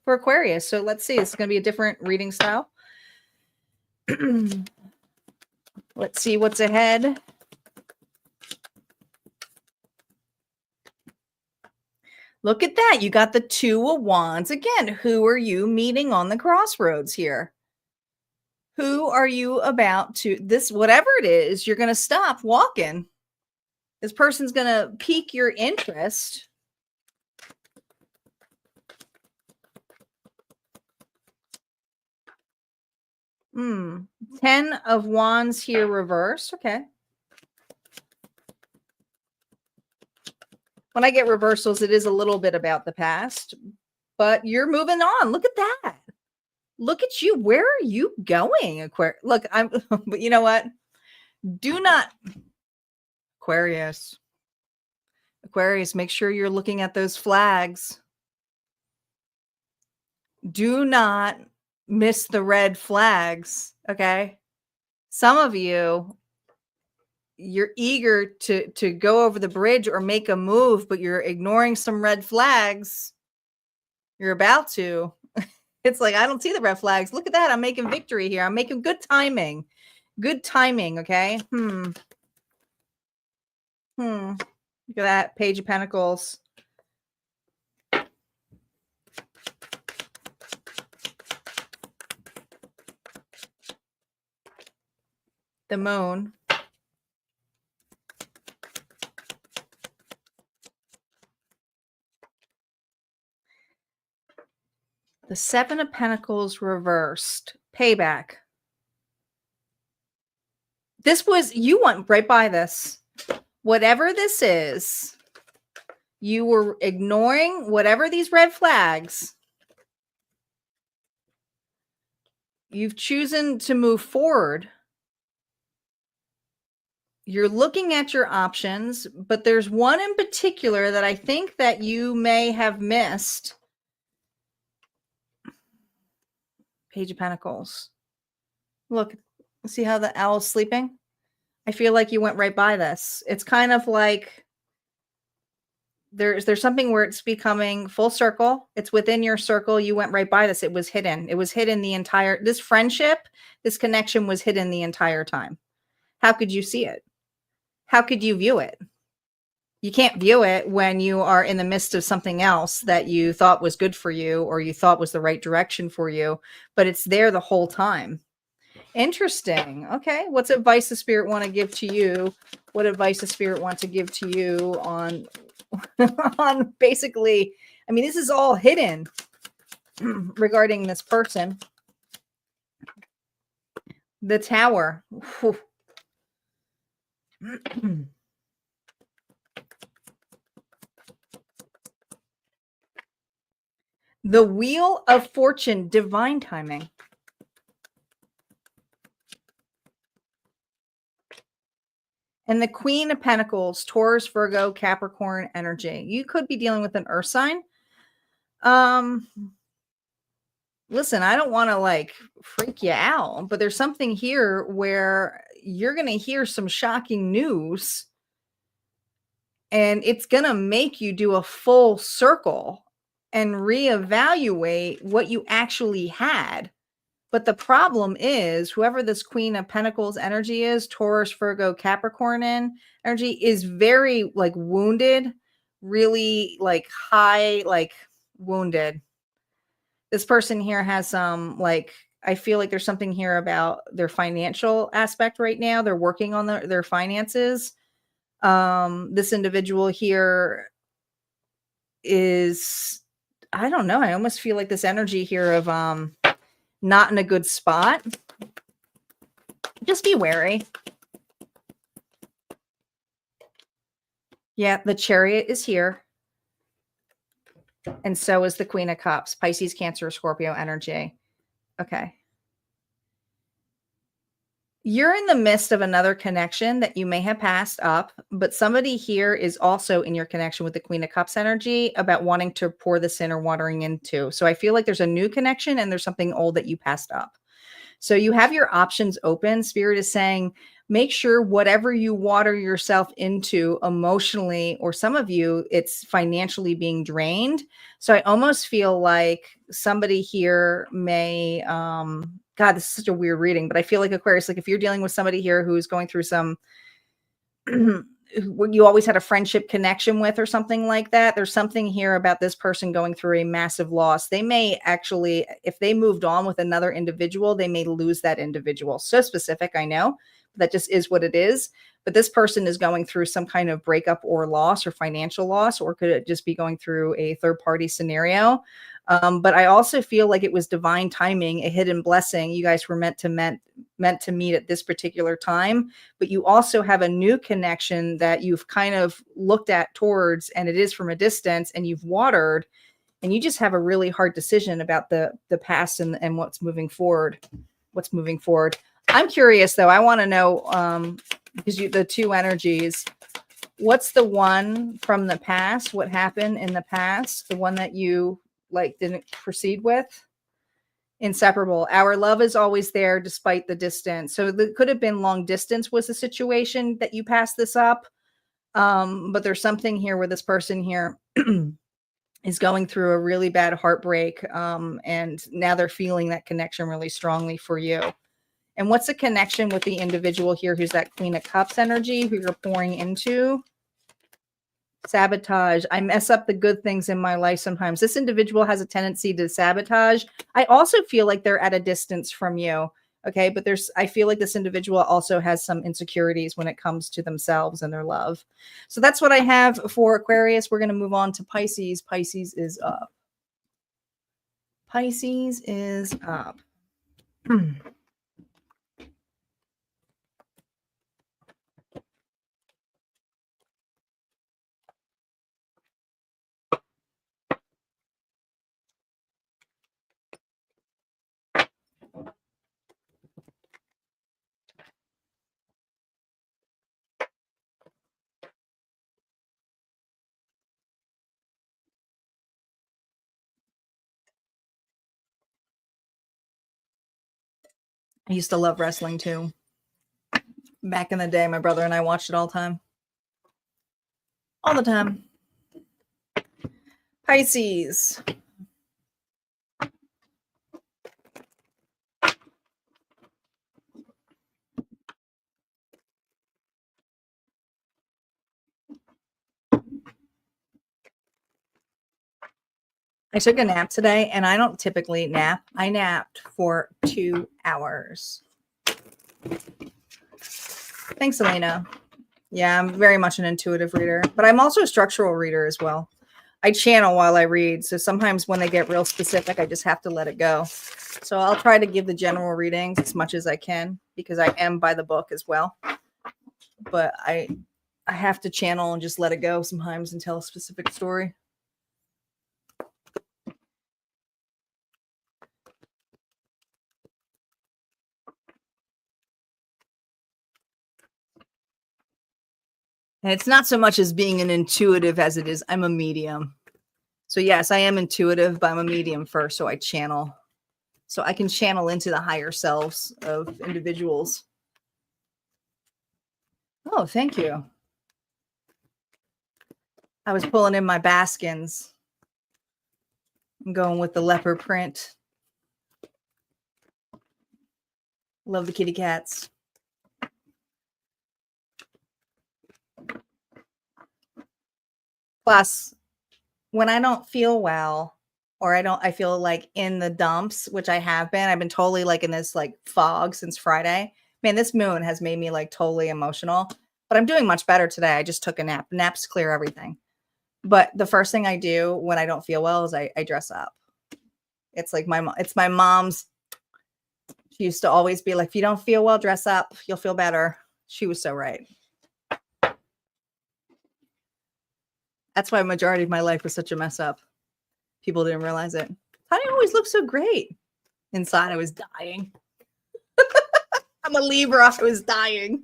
for Aquarius. So let's see. It's going to be a different reading style. Let's see what's ahead. Look at that. You got the Two of Wands. Again, who are you meeting on the crossroads here? Who are you about to, whatever it is, you're going to stop walking. This person's going to pique your interest. Hmm. 10 of Wands here reversed. Okay. When I get reversals, it is a little bit about the past, but you're moving on. Look at that. Look at you. Where are you going, Aquarius? Look, but you know what? Do not, Aquarius, make sure you're looking at those flags. Do not miss the red flags, okay? Some of you, you're eager to go over the bridge or make a move, but you're ignoring some red flags. You're about to. It's like, I don't see the red flags. Look at that. I'm making victory here. I'm making good timing. Good timing, okay? Look at that. Page of Pentacles. The Moon. The Seven of Pentacles reversed. Payback. You went right by this. Whatever this is, you were ignoring whatever these red flags. You've chosen to move forward You're looking at your options, but there's one in particular that I think that you may have missed. Page of Pentacles. Look, see how the owl's sleeping? I feel like you went right by this. It's kind of like there's something where it's becoming full circle. It's within your circle. You went right by this. It was hidden. It was hidden the entire, this friendship, this connection was hidden the entire time. How could you see it? How could you view it? You can't view it when you are in the midst of something else that you thought was good for you or you thought was the right direction for you, but it's there the whole time. Interesting. Okay. What's advice the spirit want to give to you? What advice the spirit want to give to you on on basically, I mean, this is all hidden regarding this person. The Tower. The Wheel of Fortune, divine timing. And the Queen of Pentacles, Taurus, Virgo, Capricorn energy. You could be dealing with an earth sign. Listen, I don't want to like freak you out, but there's something here where you're going to hear some shocking news and it's going to make you do a full circle and reevaluate what you actually had. But the problem is whoever this Queen of Pentacles energy is, Taurus, Virgo, Capricorn energy, is very like wounded, really like high, like wounded. This person here has some like, I feel like there's something here about their financial aspect right now. They're working on their finances. This individual here is, I don't know. I almost feel like this energy here of not in a good spot. Just be wary. Yeah, the Chariot is here. And so is the Queen of Cups, Pisces, Cancer, Scorpio energy. Okay. You're in the midst of another connection that you may have passed up, but somebody here is also in your connection with the Queen of Cups energy about wanting to pour this in or watering into. So I feel like there's a new connection and there's something old that you passed up. So you have your options open. Spirit is saying, make sure whatever you water yourself into emotionally, or some of you, it's financially being drained. So I almost feel like somebody here may, God, this is such a weird reading, but I feel like Aquarius, like if you're dealing with somebody here who's going through some, you always had a friendship connection with or something like that, there's something here about this person going through a massive loss. They may actually, if they moved on with another individual, they may lose that individual. So specific, I know, but that just is what it is. But this person is going through some kind of breakup or loss or financial loss, or could it just be going through a third party scenario? But I also feel like it was divine timing, a hidden blessing. You guys were meant to meet at this particular time, but you also have a new connection that you've kind of looked at towards, and it is from a distance, and you've watered, and you just have a really hard decision about the past and what's moving forward. What's moving forward. I'm curious though. I want to know because the two energies. What's the one from the past? What happened in the past? The one that you like didn't proceed with? Inseparable. Our love is always there despite the distance. So it could have been long distance was the situation that you passed this up. But there's something here where this person here is going through a really bad heartbreak. And now they're feeling that connection really strongly for you. And what's the connection with the individual here who's that Queen of Cups energy who you're pouring into? Sabotage. I mess up the good things in my life sometimes. This individual has a tendency to sabotage. I also feel like they're at a distance from you. Okay. But I feel like this individual also has some insecurities when it comes to themselves and their love. So that's what I have for Aquarius. We're going to move on to Pisces. Pisces is up. Pisces is up. I used to love wrestling too. Back in the day, my brother and I watched it all the time. All the time. Pisces. I took a nap today, and I don't typically nap. I napped for 2 hours. Thanks, Elena. Yeah, I'm very much an intuitive reader, but I'm also a structural reader as well. I channel while I read, so sometimes when they get real specific, I just have to let it go. So I'll try to give the general readings as much as I can because I am by the book as well. But I have to channel and just let it go sometimes and tell a specific story. And it's not so much as being an intuitive as it is I'm a medium. So yes, I am intuitive, but I'm a medium first, so I channel. So I can channel into the higher selves of individuals. Oh, thank you. I was pulling in my Baskins. I'm going with the leopard print. Love the kitty cats. Plus, when I don't feel well, or I feel like in the dumps, which I have been, I've been totally like in this like fog since Friday. Man, this moon has made me like totally emotional, but I'm doing much better today. I just took a nap. Naps clear everything. But the first thing I do when I don't feel well is I dress up. It's like it's my mom's. She used to always be like, if you don't feel well, dress up. You'll feel better. She was so right. That's why a majority of my life was such a mess up. People didn't realize it. Tanya always looked so great. Inside, I was dying. I'm a Libra. I was dying.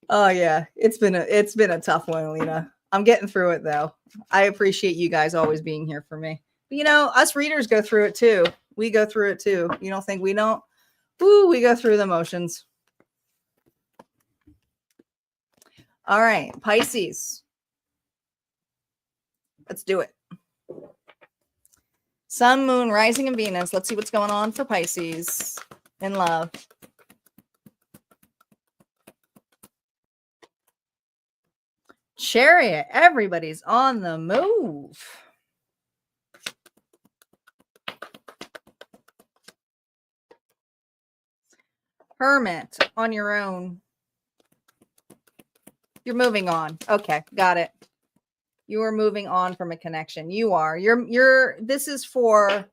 Oh yeah, it's been a tough one, Alina. I'm getting through it though. I appreciate you guys always being here for me. But, you know, us readers go through it too. We go through it too. You don't think we don't? Ooh, we go through the motions. All right, Pisces. Let's do it. Sun, Moon, Rising, and Venus. Let's see what's going on for Pisces in love. Chariot. Everybody's on the move. Hermit. On your own. You're moving on. Okay, got it. You are moving on from a connection. You are. This is for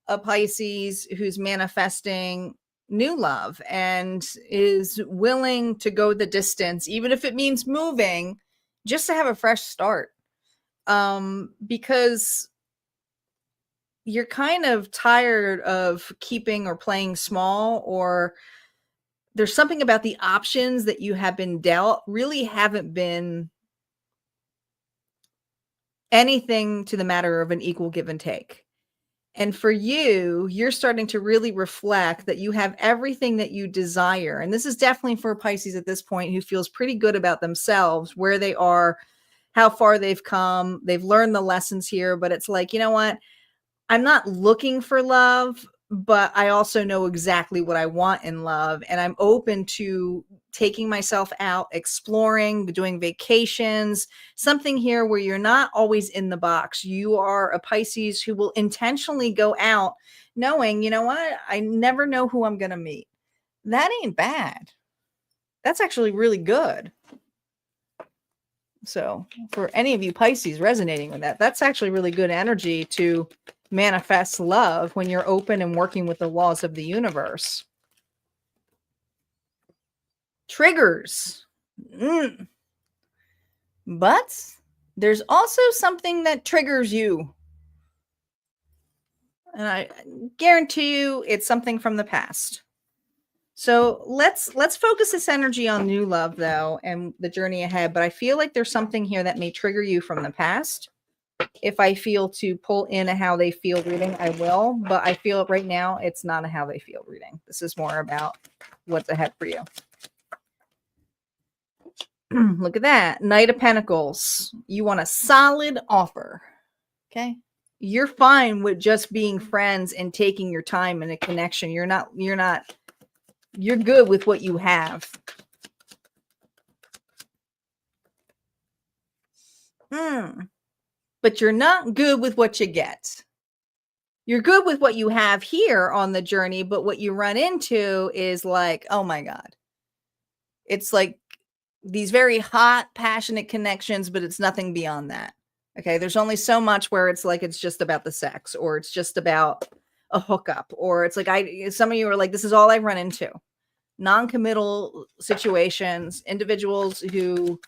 a Pisces who's manifesting new love and is willing to go the distance, even if it means moving, just to have a fresh start. Because you're kind of tired of keeping or playing small, or there's something about the options that you have been dealt really haven't been anything to the matter of an equal give and take. And for you, you're starting to really reflect that you have everything that you desire. And this is definitely for Pisces at this point who feels pretty good about themselves, where they are, how far they've come. They've learned the lessons here, but it's like, you know what? I'm not looking for love, but I also know exactly what I want in love. And I'm open to taking myself out, exploring, doing vacations, something here where you're not always in the box. You are a Pisces who will intentionally go out knowing, you know what? I never know who I'm going to meet. That ain't bad. That's actually really good. So for any of you Pisces resonating with that, that's actually really good energy to manifest love when you're open and working with the laws of the universe. Triggers. But there's also something that triggers you. And I guarantee you it's something from the past. So let's focus this energy on new love though and the journey ahead. But I feel like there's something here that may trigger you from the past. If I feel to pull in a how they feel reading, I will. But I feel right now it's not a how they feel reading. This is more about what's ahead for you. Look at that. Knight of Pentacles. You want a solid offer. Okay. You're fine with just being friends and taking your time in a connection. You're good with what you have. But you're not good with what you get. You're good with what you have here on the journey, but what you run into is like, oh my God. It's like these very hot, passionate connections, but it's nothing beyond that. Okay. There's only so much where it's like, it's just about the sex, or it's just about a hookup, or it's like, some of you are like, this is all I run into. Non-committal situations, individuals who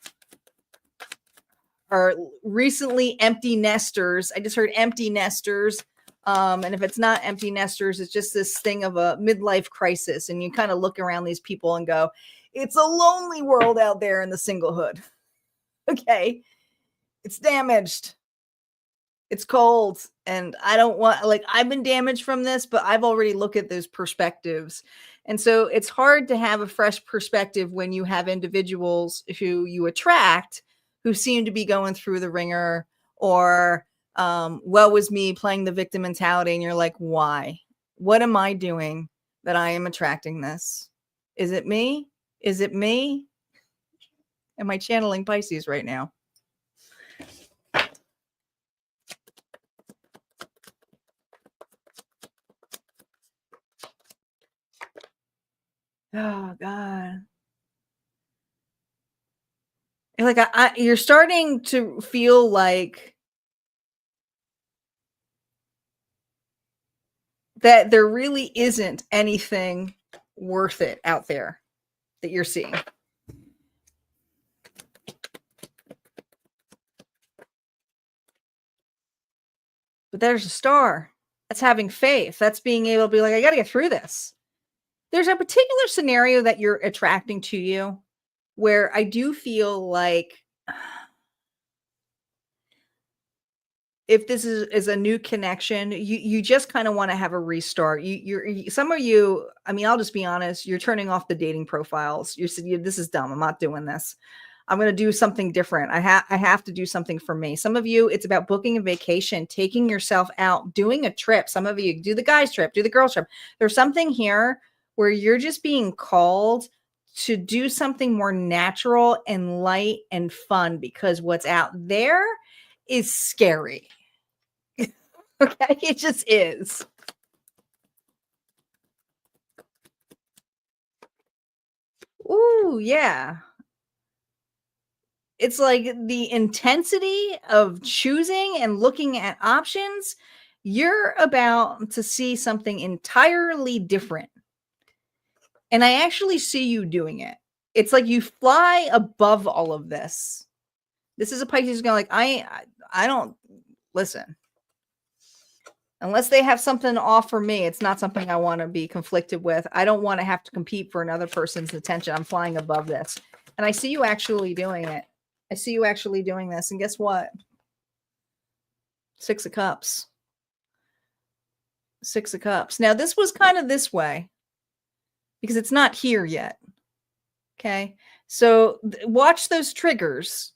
are recently empty nesters. I just heard empty nesters. And if it's not empty nesters, it's just this thing of a midlife crisis. And you kind of look around these people and go, it's a lonely world out there in the singlehood. Okay. It's damaged. It's cold. And I don't want, like, I've been damaged from this, but I've already looked at those perspectives. And so it's hard to have a fresh perspective when you have individuals who you attract who seem to be going through the ringer, or well, was me playing the victim mentality. And you're like, why? What am I doing that I am attracting this? Is it me? Is it me? Am I channeling Pisces right now? Oh God. Like you're starting to feel like that there really isn't anything worth it out there that you're seeing. But there's a star. That's having faith. That's being able to be like, I got to get through this. There's a particular scenario that you're attracting to you where I do feel like if this is a new connection, you just kind of want to have a restart. Some of you, I mean, I'll just be honest, you're turning off the dating profiles. You said, this is dumb. I'm not doing this. I'm going to do something different. I have to do something for me. Some of you, it's about booking a vacation, taking yourself out, doing a trip. Some of you do the guys trip, do the girls trip. There's something here where you're just being called to do something more natural and light and fun, because what's out there is scary. Okay, it just is. Ooh, yeah. It's like the intensity of choosing and looking at options. You're about to see something entirely different. And I actually see you doing it. It's like you fly above all of this. This is a Pisces who's going like, I don't listen. Unless they have something to offer me, it's not something I want to be conflicted with. I don't want to have to compete for another person's attention. I'm flying above this. And I see you actually doing it. I see you actually doing this. And guess what? 6 of Cups. 6 of Cups. Now, this was kind of this way because it's not here yet. Okay. So watch those triggers.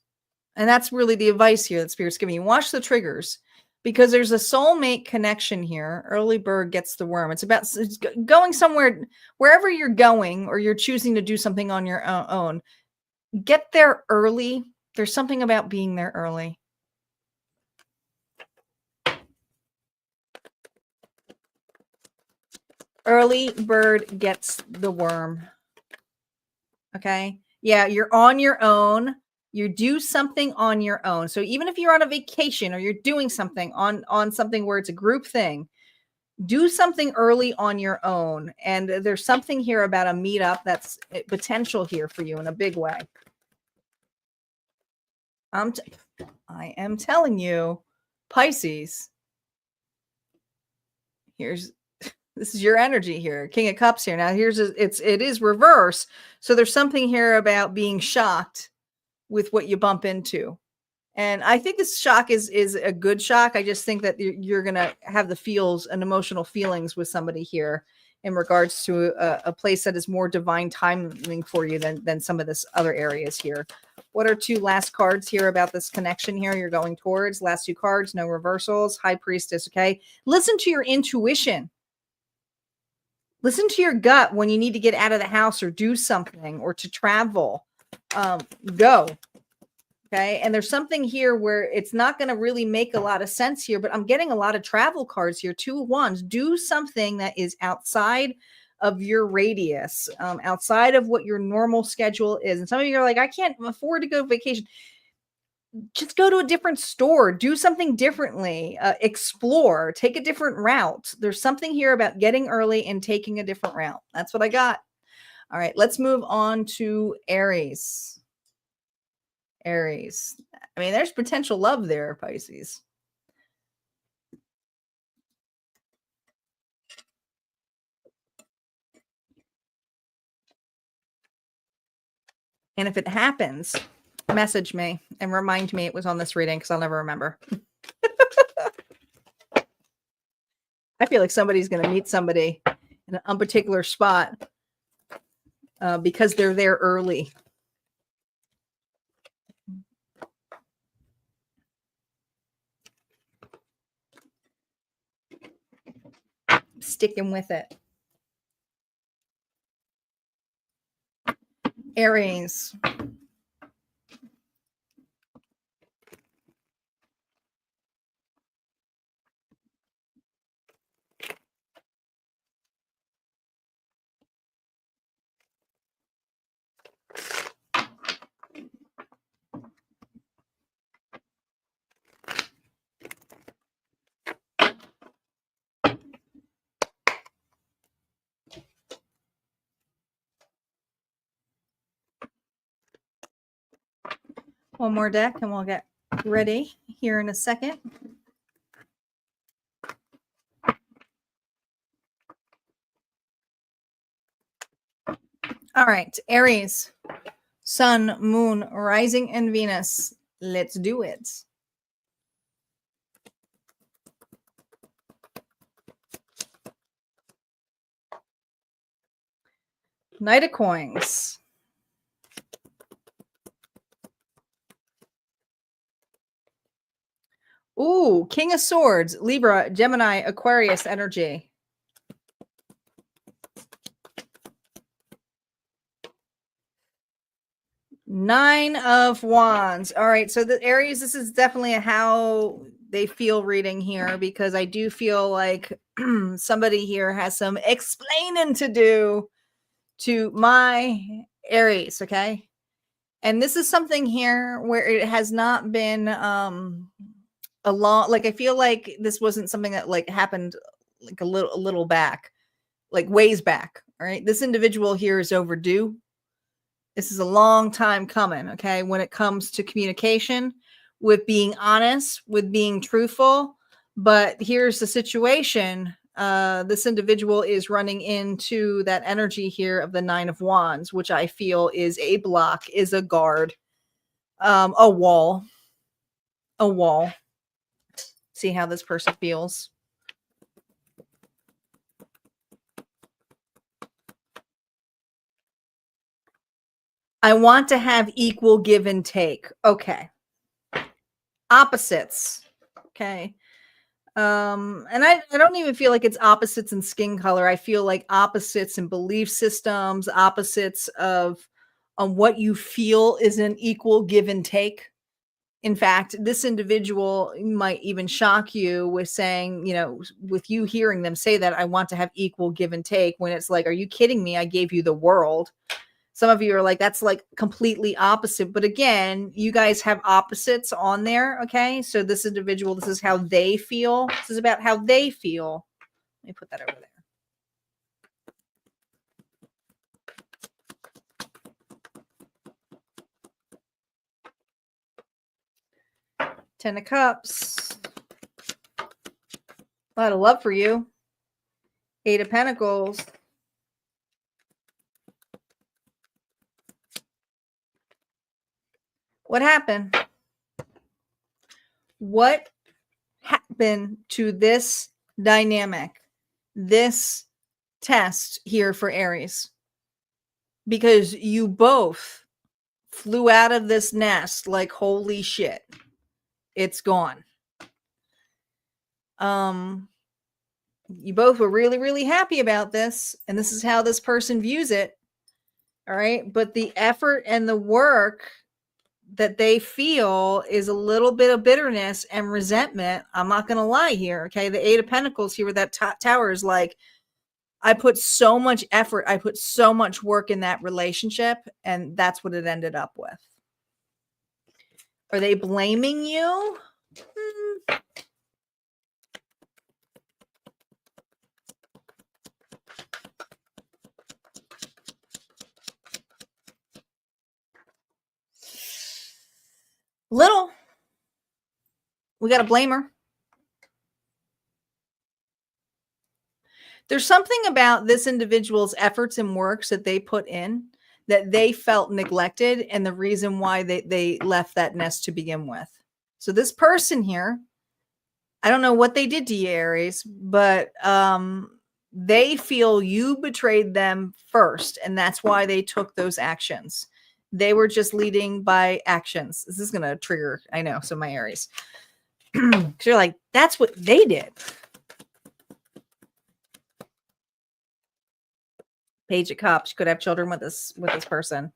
And that's really the advice here that Spirit's giving you. Watch the triggers, because there's a soulmate connection here. Early bird gets the worm. It's about going somewhere, wherever you're going, or you're choosing to do something on your own. Get there early. There's something about being there early. Early bird gets the worm. Okay. Yeah, you're on your own. You do something on your own. So even if you're on a vacation or you're doing something on something where it's a group thing, do something early on your own. And there's something here about a meetup that's potential here for you in a big way. I am telling you, Pisces, this is your energy here. King of Cups here. Now it is reverse. So there's something here about being shocked with what you bump into. And I think this shock is a good shock. I just think that you're going to have the feels and emotional feelings with somebody here in regards to a place that is more divine timing for you than some of this other areas here. What are two last cards here about this connection here you're going towards? Last two cards, no reversals. High Priestess, okay? Listen to your intuition. Listen to your gut when you need to get out of the house or do something or to travel. Go. Okay. And there's something here where it's not going to really make a lot of sense here, but I'm getting a lot of travel cards here. 2 of Wands. Do something that is outside of your radius, outside of what your normal schedule is. And some of you are like, I can't afford to go vacation. Just go to a different store, do something differently, explore, take a different route. There's something here about getting early and taking a different route. That's what I got. All right, let's move on to Aries. Aries. I mean, there's potential love there, Pisces. And if it happens, message me and remind me it was on this reading because I'll never remember. I feel like somebody's going to meet somebody in an unparticular spot because they're there early. Sticking with it. Aries. One more deck and we'll get ready here in a second. All right, Aries, Sun, Moon, Rising, and Venus. Let's do it. Knight of Coins. Ooh, King of Swords, Libra, Gemini, Aquarius energy. Nine of Wands. All right, so the Aries, this is definitely a how they feel reading here because I do feel like somebody here has some explaining to do to my Aries, okay? And this is something here where it has not been a long, like I feel like this wasn't something that like happened like a little back, like ways back. All right, this individual here is overdue. This is a long time coming, okay, when it comes to communication, with being honest, with being truthful. But here's the situation. This individual is running into that energy here of the Nine of Wands, which I feel is a block, is a guard, a wall. See how this person feels. I want to have equal give and take. Okay. Opposites. Okay. And I don't even feel like it's opposites in skin color. I feel like opposites in belief systems, opposites of on what you feel is an equal give and take. In fact, this individual might even shock you with saying, you know, with you hearing them say that I want to have equal give and take, when it's like, are you kidding me? I gave you the world. Some of you are like, that's like completely opposite. But again, you guys have opposites on there. Okay. So this individual, this is how they feel. This is about how they feel. Let me put that over there. 10 of Cups. A lot of love for you. 8 of Pentacles. What happened? What happened to this dynamic, this test here for Aries? Because you both flew out of this nest like, holy shit, it's gone. You both were really, really happy about this, and this is how this person views it. All right. But the effort and the work that they feel is a little bit of bitterness and resentment. I'm not going to lie here. Okay. The Eight of Pentacles here with that tower is like, I put so much effort, I put so much work in that relationship, and that's what it ended up with. Are they blaming you? Little. We got to blame her. There's something about this individual's efforts and works that they put in that they felt neglected, and the reason why they left that nest to begin with. So this person here, I don't know what they did to you, Aries, but they feel you betrayed them first, and that's why they took those actions. They were just leading by actions. This is going to trigger, I know, some of my Aries. Because you're like, that's what they did. Page of Cups. You could have children with this person.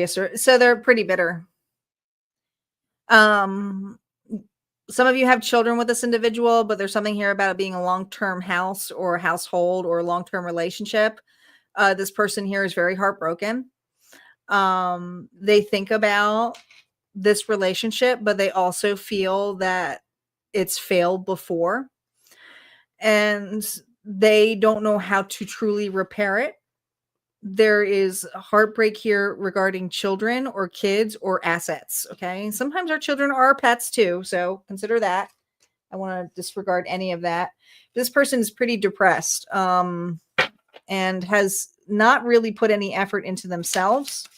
So they're pretty bitter. Some of you have children with this individual, but there's something here about it being a long-term house or household or a long-term relationship. This person here is very heartbroken. They think about this relationship, but they also feel that it's failed before, and they don't know how to truly repair it. There is heartbreak here regarding children or kids or assets. Okay. Sometimes our children are pets too. So consider that. I want to disregard any of that. This person is pretty depressed, and has not really put any effort into themselves.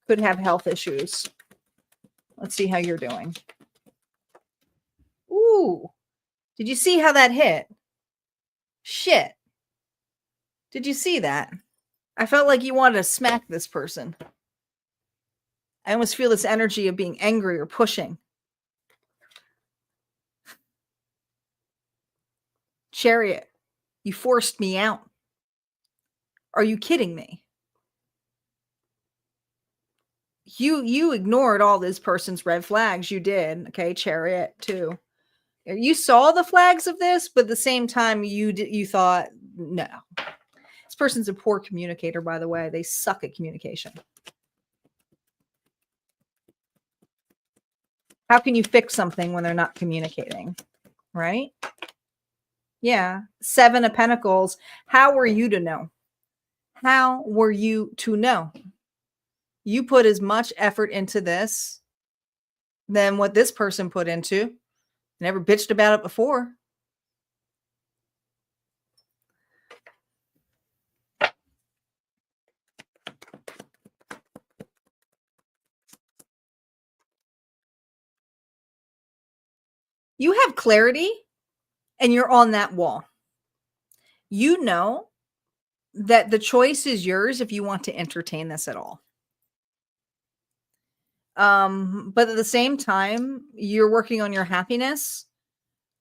Could have health issues. Let's see how you're doing. Ooh. Did you see how that hit? Shit. Did you see that? I felt like you wanted to smack this person. I almost feel this energy of being angry or pushing. Chariot, you forced me out. Are you kidding me? You ignored all this person's red flags. You did. Okay, Chariot too. You saw the flags of this, but at the same time, you thought, no. This person's a poor communicator, by the way. They suck at communication. How can you fix something when they're not communicating? Right? Yeah. Seven of Pentacles. How were you to know? How were you to know? You put as much effort into this than what this person put into. Never bitched about it before. You have clarity and you're on that wall. You know that the choice is yours if you want to entertain this at all. But at the same time, you're working on your happiness.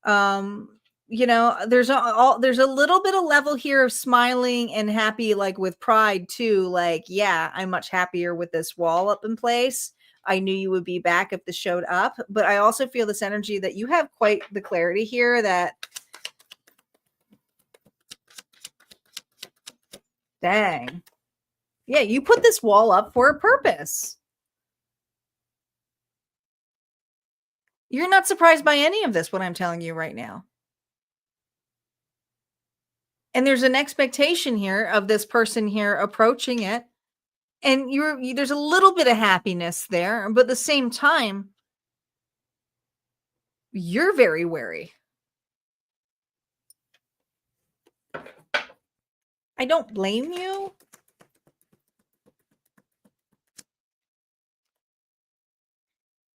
You know, there's a little bit of level here of smiling and happy, like with pride too. Like, yeah, I'm much happier with this wall up in place. I knew you would be back if this showed up, but I also feel this energy that you have quite the clarity here that, dang, yeah, you put this wall up for a purpose. You're not surprised by any of this, what I'm telling you right now. And there's an expectation here of this person here approaching it. And there's a little bit of happiness there, but at the same time, you're very wary. I don't blame you.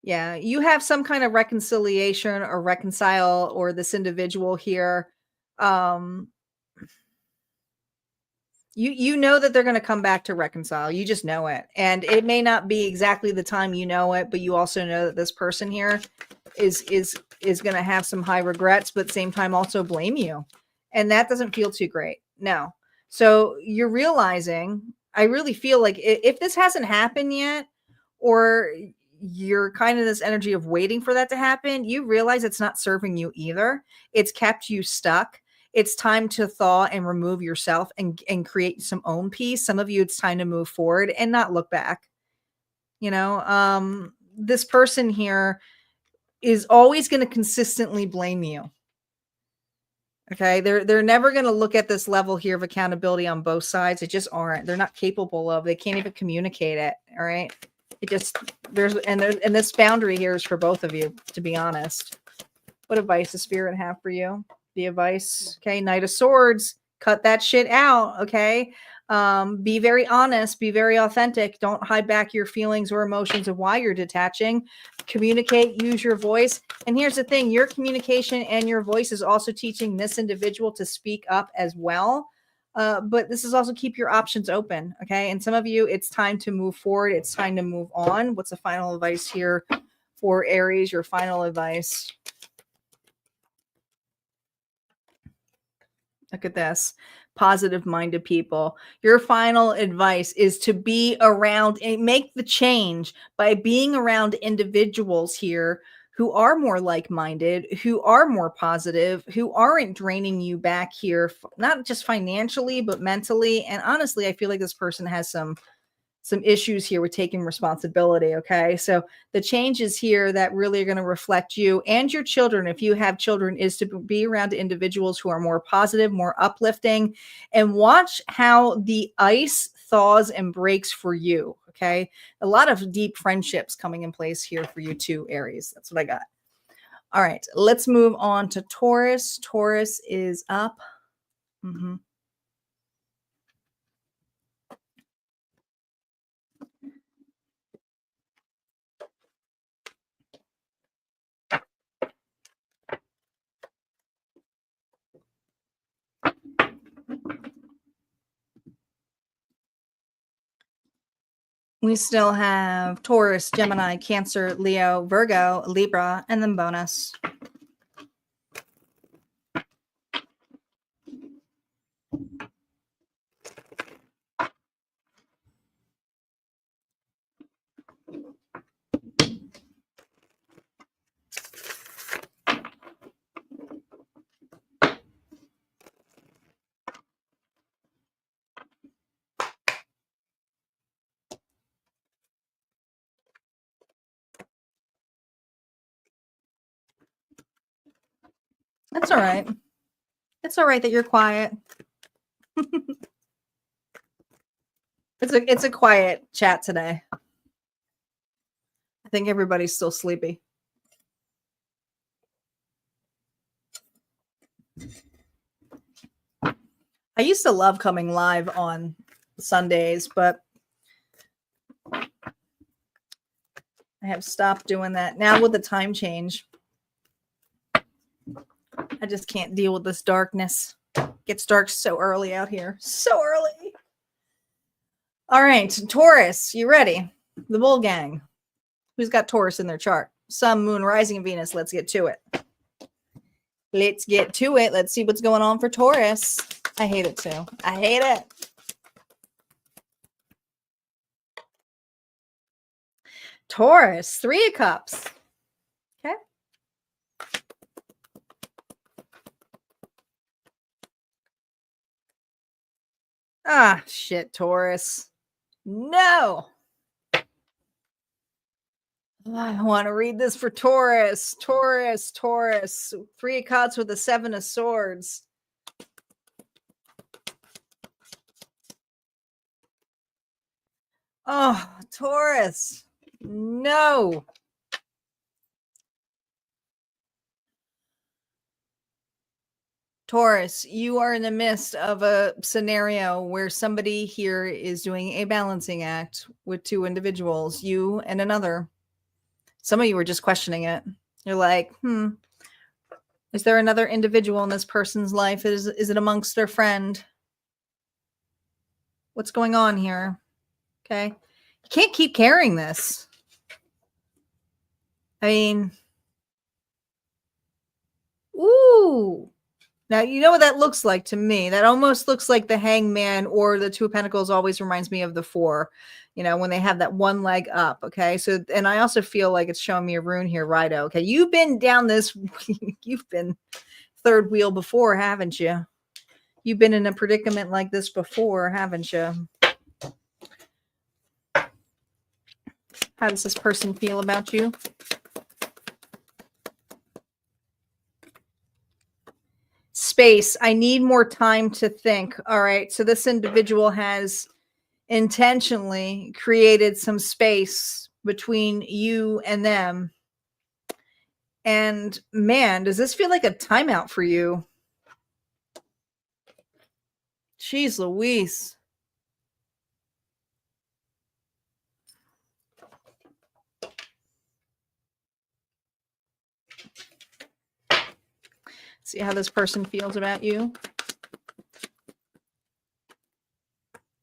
Yeah, you have some kind of reconciliation or reconcile, or this individual here. Um, you know that they're going to come back to reconcile. You just know it. And it may not be exactly the time you know it, but you also know that this person here is going to have some high regrets, but at the same time also blame you. And that doesn't feel too great. No. So you're realizing, I really feel like if this hasn't happened yet, or you're kind of this energy of waiting for that to happen, you realize it's not serving you either. It's kept you stuck. It's time to thaw and remove yourself and create some own peace. Some of you, it's time to move forward and not look back. This person here is always going to consistently blame you. Okay. They're never going to look at this level here of accountability on both sides. It just aren't. They're not capable of, they can't even communicate it. All right. It just, and this boundary here is for both of you, to be honest. What advice does Spirit have for you? The advice, okay, Knight of Swords, cut that shit out, okay? Be very honest, be very authentic. Don't hide back your feelings or emotions of why you're detaching. Communicate, use your voice. And here's the thing, your communication and your voice is also teaching this individual to speak up as well. But this is also keep your options open, okay? And some of you, it's time to move forward. It's time to move on. What's the final advice here for Aries? Your final advice. Look at this. Positive-minded people. Your final advice is to be around and make the change by being around individuals here who are more like-minded, who are more positive, who aren't draining you back here, not just financially, but mentally. And honestly, I feel like this person has some issues here with taking responsibility. Okay. So the changes here that really are going to reflect you and your children, if you have children, is to be around individuals who are more positive, more uplifting, and watch how the ice thaws and breaks for you. Okay. A lot of deep friendships coming in place here for you too, Aries. That's what I got. All right. Let's move on to Taurus. Taurus is up. Mm-hmm. We still have Taurus, Gemini, Cancer, Leo, Virgo, Libra, and then bonus. That's all right. It's all right that you're quiet. It's a quiet chat today. I think everybody's still sleepy. I used to love coming live on Sundays, but I have stopped doing that. Now with the time change, I just can't deal with this darkness. It gets dark so early out here. So early. All right, Taurus, you ready? The Bull Gang. Who's got Taurus in their chart? Sun, Moon, Rising, and Venus. Let's get to it. Let's get to it. Let's see what's going on for Taurus. I hate it too. I hate it. Taurus, 3 of Cups. Okay. Ah, shit, Taurus. No. I want to read this for Taurus. Taurus, Taurus. 3 of Cups with the 7 of Swords. Oh, Taurus. No. Taurus, you are in the midst of a scenario where somebody here is doing a balancing act with 2 individuals, you and another. Some of you were just questioning it. You're like, is there another individual in this person's life? Is it amongst their friend? What's going on here? Okay. You can't keep carrying this. I mean, ooh. Now, you know what that looks like to me? That almost looks like the Hangman, or the Two of Pentacles always reminds me of the Four, when they have that one leg up. Okay. So, and I also feel like it's showing me a rune here, Rido. Okay. You've been down this, you've been third wheel before, haven't you? You've been in a predicament like this before, haven't you? How does this person feel about you? Space. I need more time to think. All right. So this individual has intentionally created some space between you and them. And man, does this feel like a timeout for you? Jeez Louise. See how this person feels about you.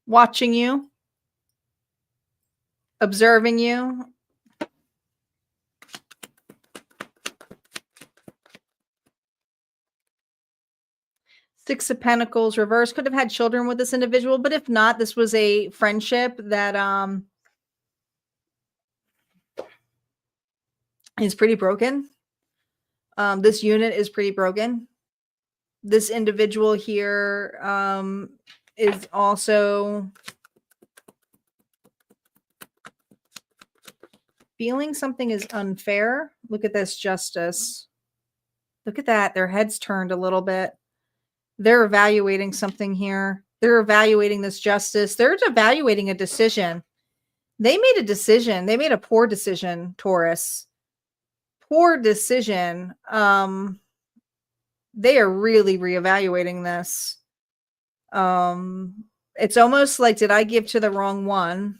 Watching you. Observing you. Six of Pentacles reverse. Could have had children with this individual, but if not, this was a friendship that is pretty broken. This unit is pretty broken. This individual here is also feeling something is unfair. Look at this, Justice. Look at that. Their heads turned a little bit. They're evaluating something here. They're evaluating this justice. They're evaluating a decision. They made a decision. They made a poor decision, Taurus. Poor decision. They are really reevaluating this. It's almost like, did I give to the wrong one?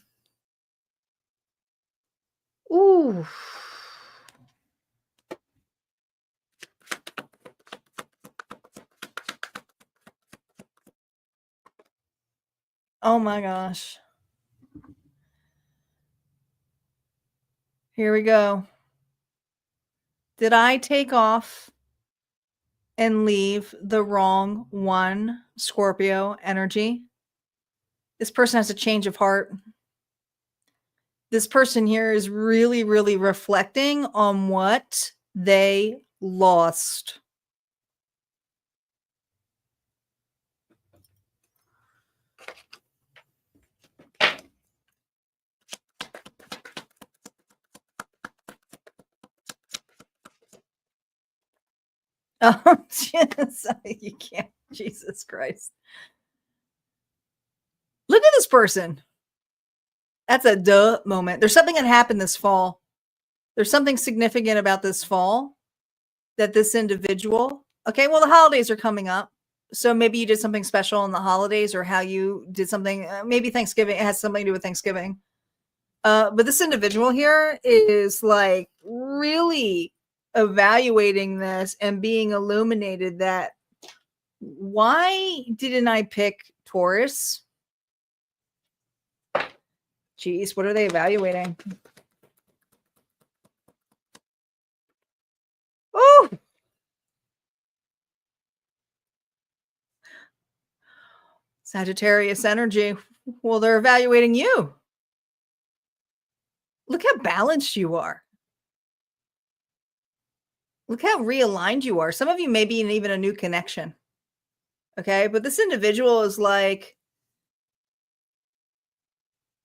Ooh. Oh my gosh. Here we go. Did I take off and leave the wrong one, Scorpio energy? This person has a change of heart. This person here is really, really reflecting on what they lost. Oh, you can't. Jesus Christ. Look at this person. That's a duh moment. There's something that happened this fall. There's something significant about this fall that this individual. Okay, well, the holidays are coming up. So maybe you did something special on the holidays, or how you did something. Maybe Thanksgiving. It has something to do with Thanksgiving. But this individual here is like really evaluating this and being illuminated that why didn't I pick Taurus? Geez, what are they evaluating? Oh, Sagittarius energy. Well, they're evaluating you. Look how balanced you are. Look how realigned you are. Some of you may be in even a new connection. Okay, but this individual is like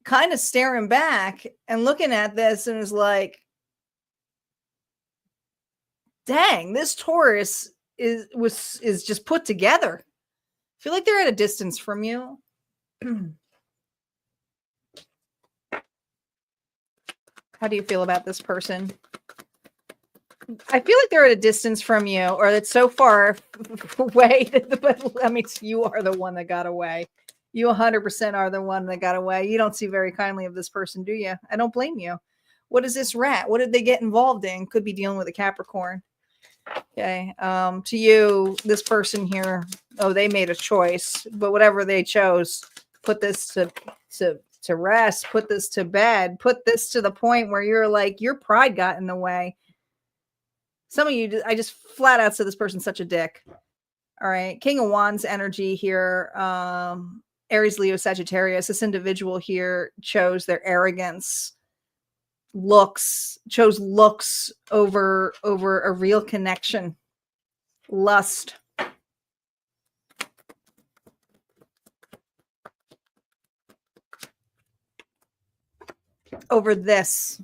kind of staring back and looking at this and is like, dang, this Taurus is just put together. I feel like they're at a distance from you. How do you feel about this person? I feel like they're at a distance from you, or it's so far away. But I mean, you are the one that got away. You 100% are the one that got away. You don't see very kindly of this person, do you? I don't blame you. What is this rat? What did they get involved in? Could be dealing with a Capricorn. Okay. To you, this person here, oh, they made a choice, but whatever they chose, put this to rest, put this to bed, put this to the point where you're like, your pride got in the way. Some of you, I just flat out said this person's such a dick. All right. King of Wands energy here. Aries, Leo, Sagittarius. This individual here chose their arrogance, chose looks over a real connection, lust. Over this.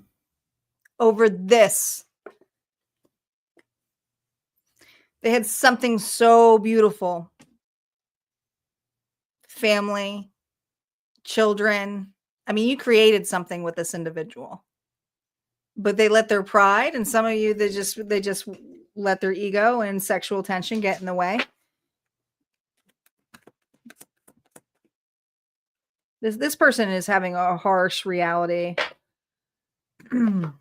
They had something so beautiful. Family, children. I mean, you created something with this individual. But they let their pride, and some of you, they just let their ego and sexual tension get in the way. This person is having a harsh reality. Some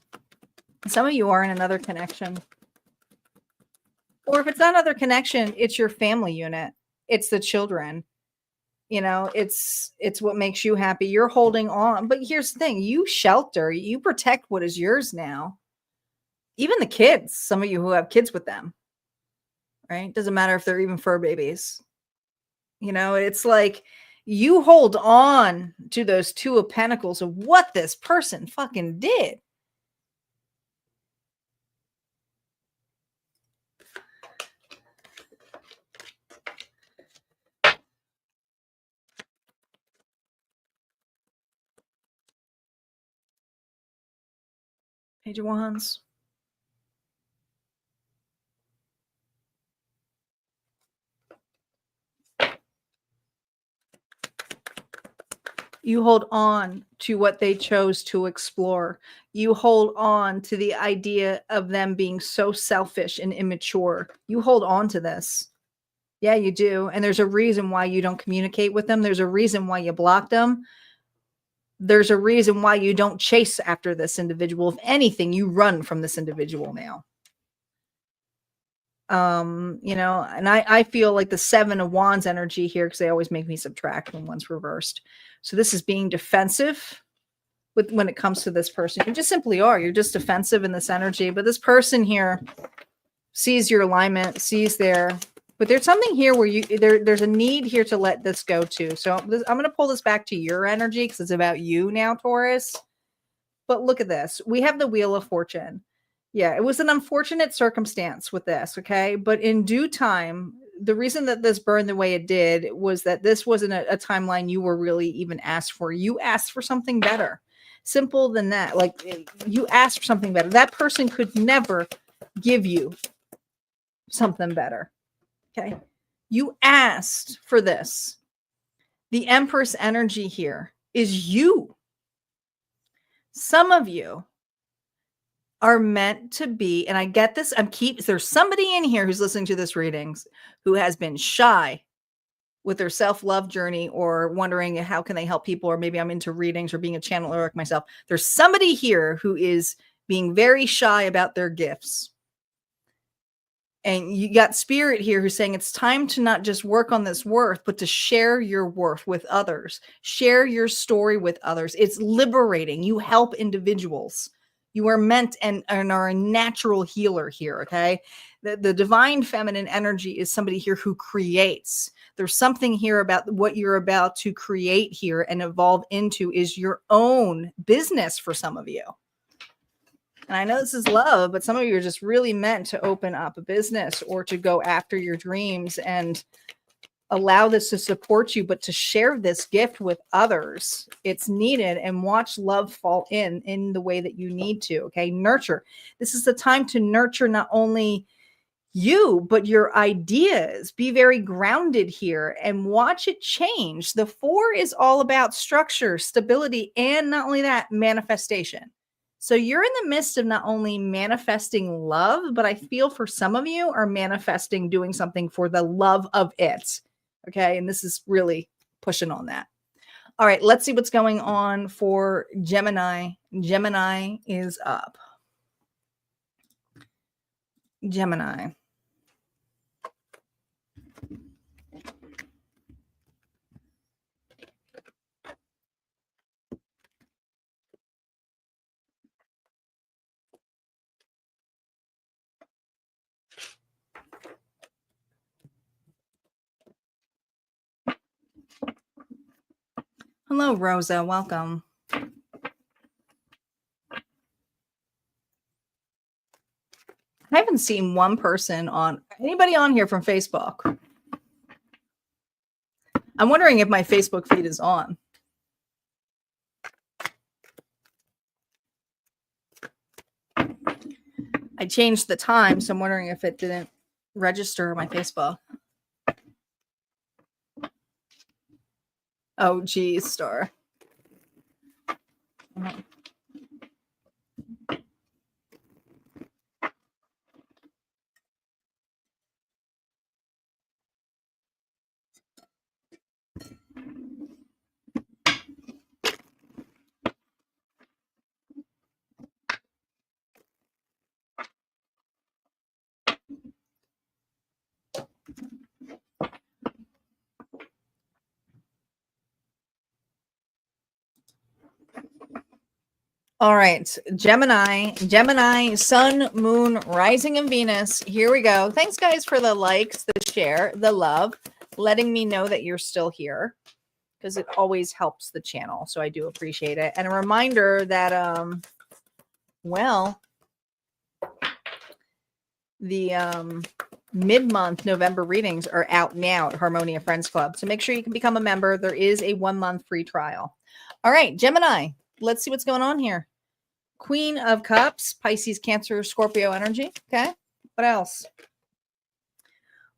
of you are in another connection. Or if it's not another connection, it's your family unit. It's the children. You know, it's what makes you happy. You're holding on. But here's the thing. You shelter. You protect what is yours now. Even the kids. Some of you who have kids with them. Right? Doesn't matter if they're even fur babies. You know, it's like you hold on to those Two of Pentacles of what this person fucking did. Page of Wands. You hold on to what they chose to explore. You hold on to the idea of them being so selfish and immature. You hold on to this. Yeah, you do. And there's a reason why you don't communicate with them. There's a reason why you block them. There's a reason why you don't chase after this individual. If anything, you run from this individual now. You know, and I feel like the Seven of Wands energy here, because they always make me subtract when one's reversed. So this is being defensive when it comes to this person. You just simply are. You're just defensive in this energy. But this person here sees your alignment, sees their... But there's something here where there's a need here to let this go too. So I'm going to pull this back to your energy because it's about you now, Taurus. But look at this. We have the Wheel of Fortune. Yeah, it was an unfortunate circumstance with this, okay? But in due time, the reason that this burned the way it did was that this wasn't a timeline you were really even asked for. You asked for something better. Simple than that. Like, you asked for something better. That person could never give you something better. Okay. You asked for this. The Empress energy here is you. Some of you are meant to be, and I get this. There's somebody in here who's listening to this readings who has been shy with their self-love journey or wondering how can they help people, or maybe I'm into readings or being a channeler like myself. There's somebody here who is being very shy about their gifts. And you got spirit here who's saying it's time to not just work on this worth, but to share your worth with others. Share your story with others. It's liberating. You help individuals. You are meant and are a natural healer here, okay? The divine feminine energy is somebody here who creates. There's something here about what you're about to create here and evolve into is your own business for some of you. And I know this is love, but some of you are just really meant to open up a business or to go after your dreams and allow this to support you, but to share this gift with others. It's needed, and watch love fall in the way that you need to. Okay. Nurture. This is the time to nurture not only you, but your ideas. Be very grounded here and watch it change. The 4 is all about structure, stability, and not only that, manifestation. So you're in the midst of not only manifesting love, but I feel for some of you are manifesting doing something for the love of it. Okay. And this is really pushing on that. All right, let's see what's going on for Gemini. Gemini is up. Gemini. Hello, Rosa. Welcome. I haven't seen one person on anybody on here from Facebook. I'm wondering if my Facebook feed is on. I changed the time, so I'm wondering if it didn't register my Facebook. Oh, geez, Star. All right, Gemini, Sun, Moon, Rising, and Venus. Here we go. Thanks, guys, for the likes, the share, the love, letting me know that you're still here, because it always helps the channel. So I do appreciate it. And a reminder that, well, the mid-month November readings are out now at Harmonia Friends Club. So make sure you can become a member. There is a 1-month free trial. All right, Gemini, let's see what's going on here. Queen of Cups, Pisces, Cancer, Scorpio energy. Okay. What else?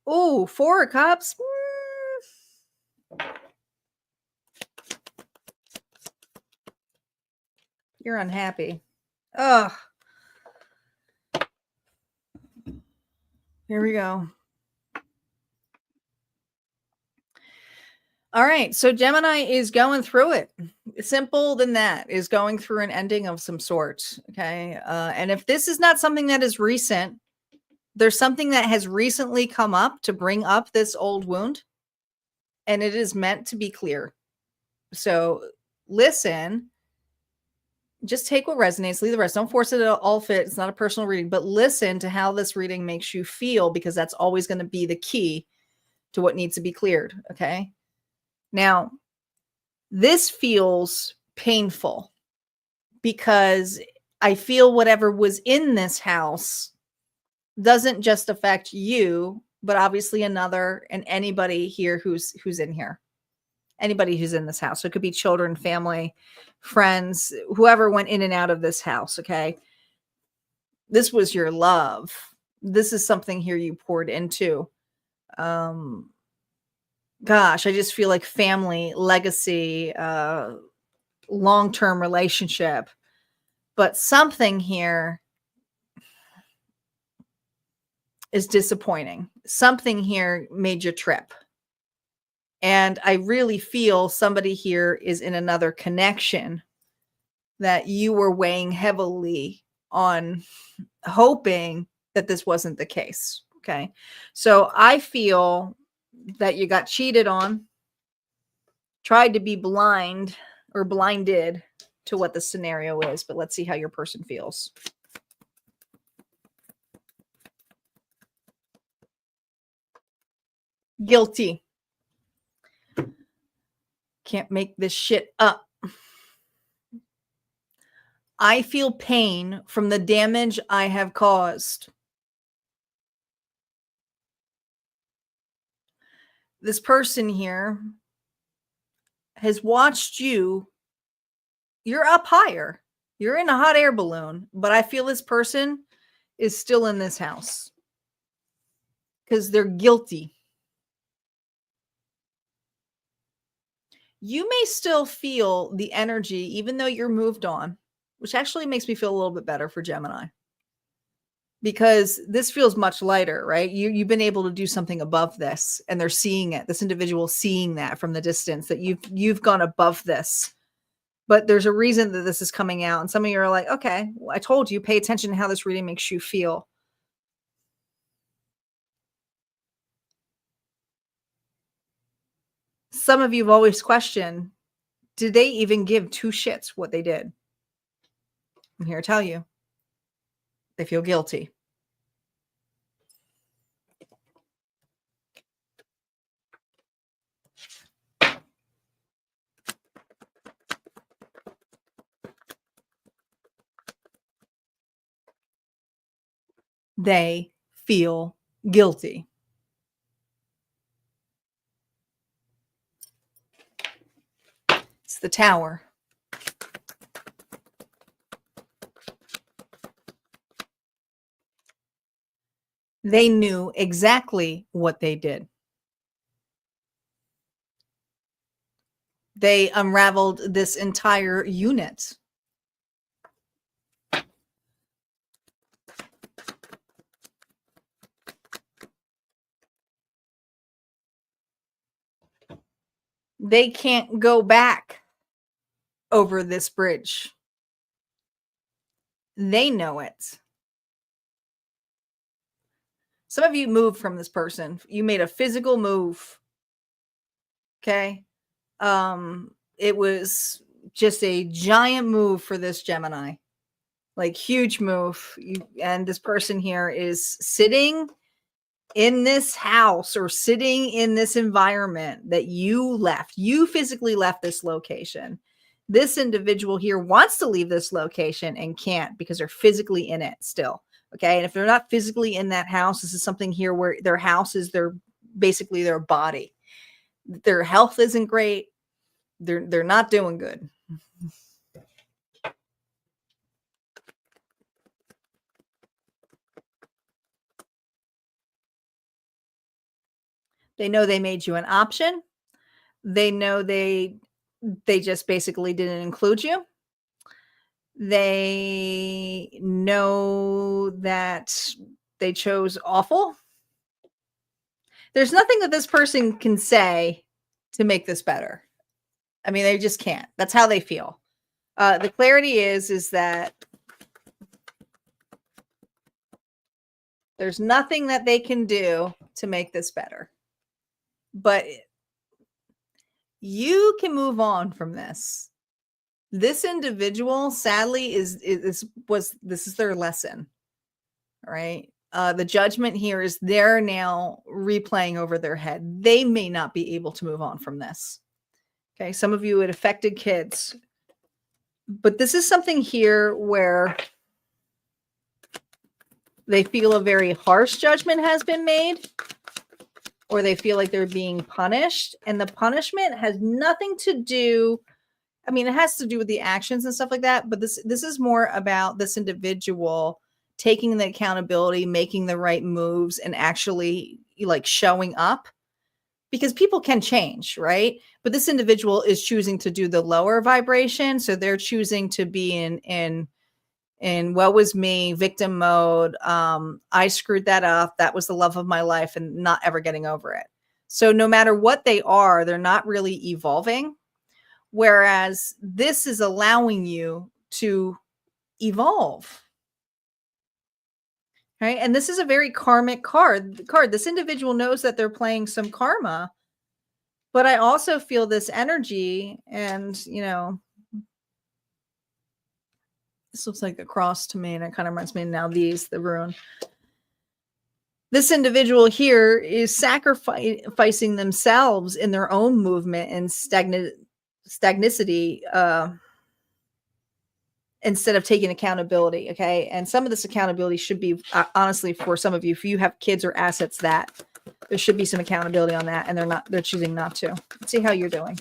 Ooh, 4 of Cups. You're unhappy. Ugh. Here we go. All right. So Gemini is going through it. Simple than that, is going through an ending of some sort. Okay. And if this is not something that is recent, there's something that has recently come up to bring up this old wound, and it is meant to be clear. So listen, just take what resonates, leave the rest. Don't force it to all fit. It's not a personal reading, but listen to how this reading makes you feel, because that's always going to be the key to what needs to be cleared. Okay. Now, this feels painful because I feel whatever was in this house doesn't just affect you, but obviously another and anybody here who's in here. Anybody who's in this house. So it could be children, family, friends, whoever went in and out of this house. Okay. This was your love. This is something here you poured into. Gosh, I just feel like family, legacy, long-term relationship, but something here is disappointing. Something here made you trip. And I really feel somebody here is in another connection that you were weighing heavily on, hoping that this wasn't the case. Okay. So I feel that you got cheated on, tried to be blind or blinded to what the scenario is, but let's see how your person feels. Guilty. Can't make this shit up. I feel pain from the damage I have caused. This person here has watched you. You're up higher. You're in a hot air balloon, but I feel this person is still in this house because they're guilty. You may still feel the energy, even though you're moved on, which actually makes me feel a little bit better for Gemini. because this feels much lighter, right? You've been able to do something above this, and they're seeing it. This individual seeing that from the distance, that you've gone above this. But there's a reason that this is coming out. And some of you are like, okay, well, I told you, pay attention to how this reading makes you feel. Some of you have always questioned, did they even give two shits what they did? I'm here to tell you, they feel guilty. They feel guilty. It's the Tower. They knew exactly what they did. They unraveled this entire unit. They can't go back over this bridge. They know it. Some of you moved from this person. You made a physical move. Okay. It was just a giant move for this Gemini. Like huge move. And this person here is sitting in this house or sitting in this environment that you left. You physically left this location. This individual here wants to leave this location and can't because they're physically in it still. Okay. And if they're not physically in that house, this is something here where their house is basically their body. Their health isn't great. They're not doing good. They know they made you an option. They know they just basically didn't include you. They know that they chose awful. There's nothing that this person can say to make this better. I mean, they just can't. That's how they feel. The clarity is that there's nothing that they can do to make this better. But you can move on from this. This individual, sadly, this is their lesson, right? The judgment here is they're now replaying over their head. They may not be able to move on from this. Okay, some of you, it affected kids. But this is something here where they feel a very harsh judgment has been made, or they feel like they're being punished. And the punishment has nothing to do, I mean, it has to do with the actions and stuff like that. But this is more about this individual taking the accountability, making the right moves, and actually like showing up. Because people can change, right? But this individual is choosing to do the lower vibration. So they're choosing to be in what was me, victim mode. I screwed that up. That was the love of my life, and not ever getting over it. So no matter what they are, they're not really evolving. Whereas this is allowing you to evolve. Right. And this is a very karmic card. This individual knows that they're playing some karma. But I also feel this energy, and, this looks like a cross to me, and it kind of reminds me of now the rune. This individual here is sacrificing themselves in their own movement and stagnicity instead of taking accountability. Okay. And some of this accountability should be, honestly, for some of you, if you have kids or assets, that there should be some accountability on that, and they're choosing not to. Let's see how you're doing.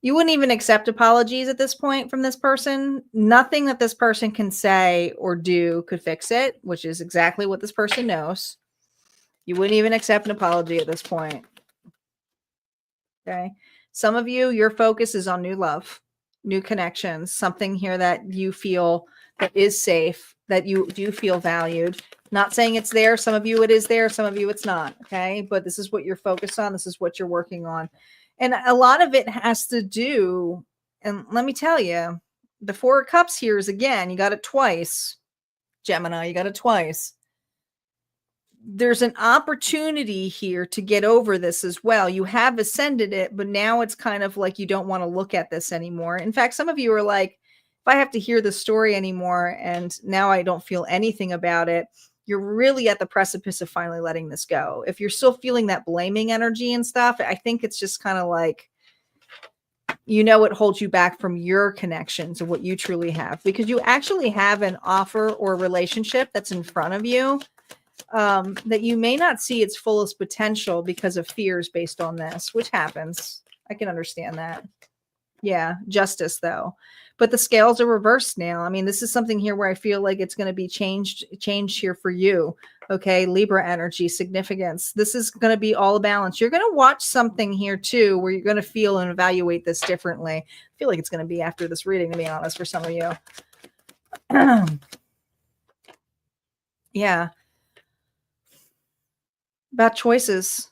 You wouldn't even accept apologies at this point from this person. Nothing that this person can say or do could fix it, which is exactly what this person knows. You wouldn't even accept an apology at this point. Okay. Some of you, your focus is on new love. new connections, something here that you feel that is safe, that you do feel valued. Not saying it's there. Some of you it is there, some of you it's not. Okay. But this is what you're focused on. This is what you're working on. And a lot of it has to do, and let me tell you, the Four of Cups here is, again, you got it twice. Gemini, you got it twice. There's an opportunity here to get over this as well. You have ascended it, but now it's kind of like you don't want to look at this anymore. In fact, some of you are like, if I have to hear the story anymore and now I don't feel anything about it, you're really at the precipice of finally letting this go. If you're still feeling that blaming energy and stuff, I think it's just kind of like, it holds you back from your connections of what you truly have, because you actually have an offer or relationship that's in front of you, that you may not see its fullest potential because of fears based on this, which happens. I can understand that. Yeah, justice though. But the scales are reversed now. I mean, this is something here where I feel like it's going to be changed here for you. Okay, Libra energy, significance. This is going to be all a balance. You're going to watch something here too where you're going to feel and evaluate this differently. I feel like it's going to be after this reading, to be honest, for some of you. Yeah. About choices.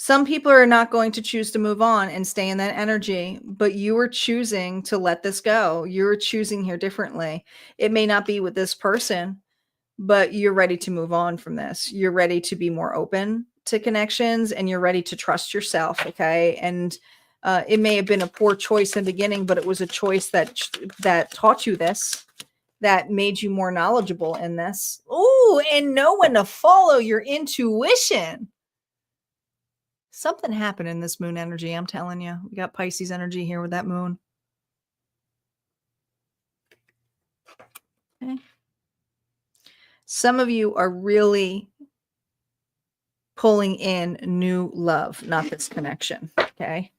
Some people are not going to choose to move on and stay in that energy, but you are choosing to let this go. You're choosing here differently. It may not be with this person, but you're ready to move on from this. You're ready to be more open to connections, and you're ready to trust yourself. Okay. And it may have been a poor choice in the beginning, but it was a choice that taught you this, that made you more knowledgeable in this. Ooh, and know when to follow your intuition. Something happened in this moon energy. I'm telling you, we got Pisces energy here with that moon. Okay. Some of you are really pulling in new love, not this connection. Okay.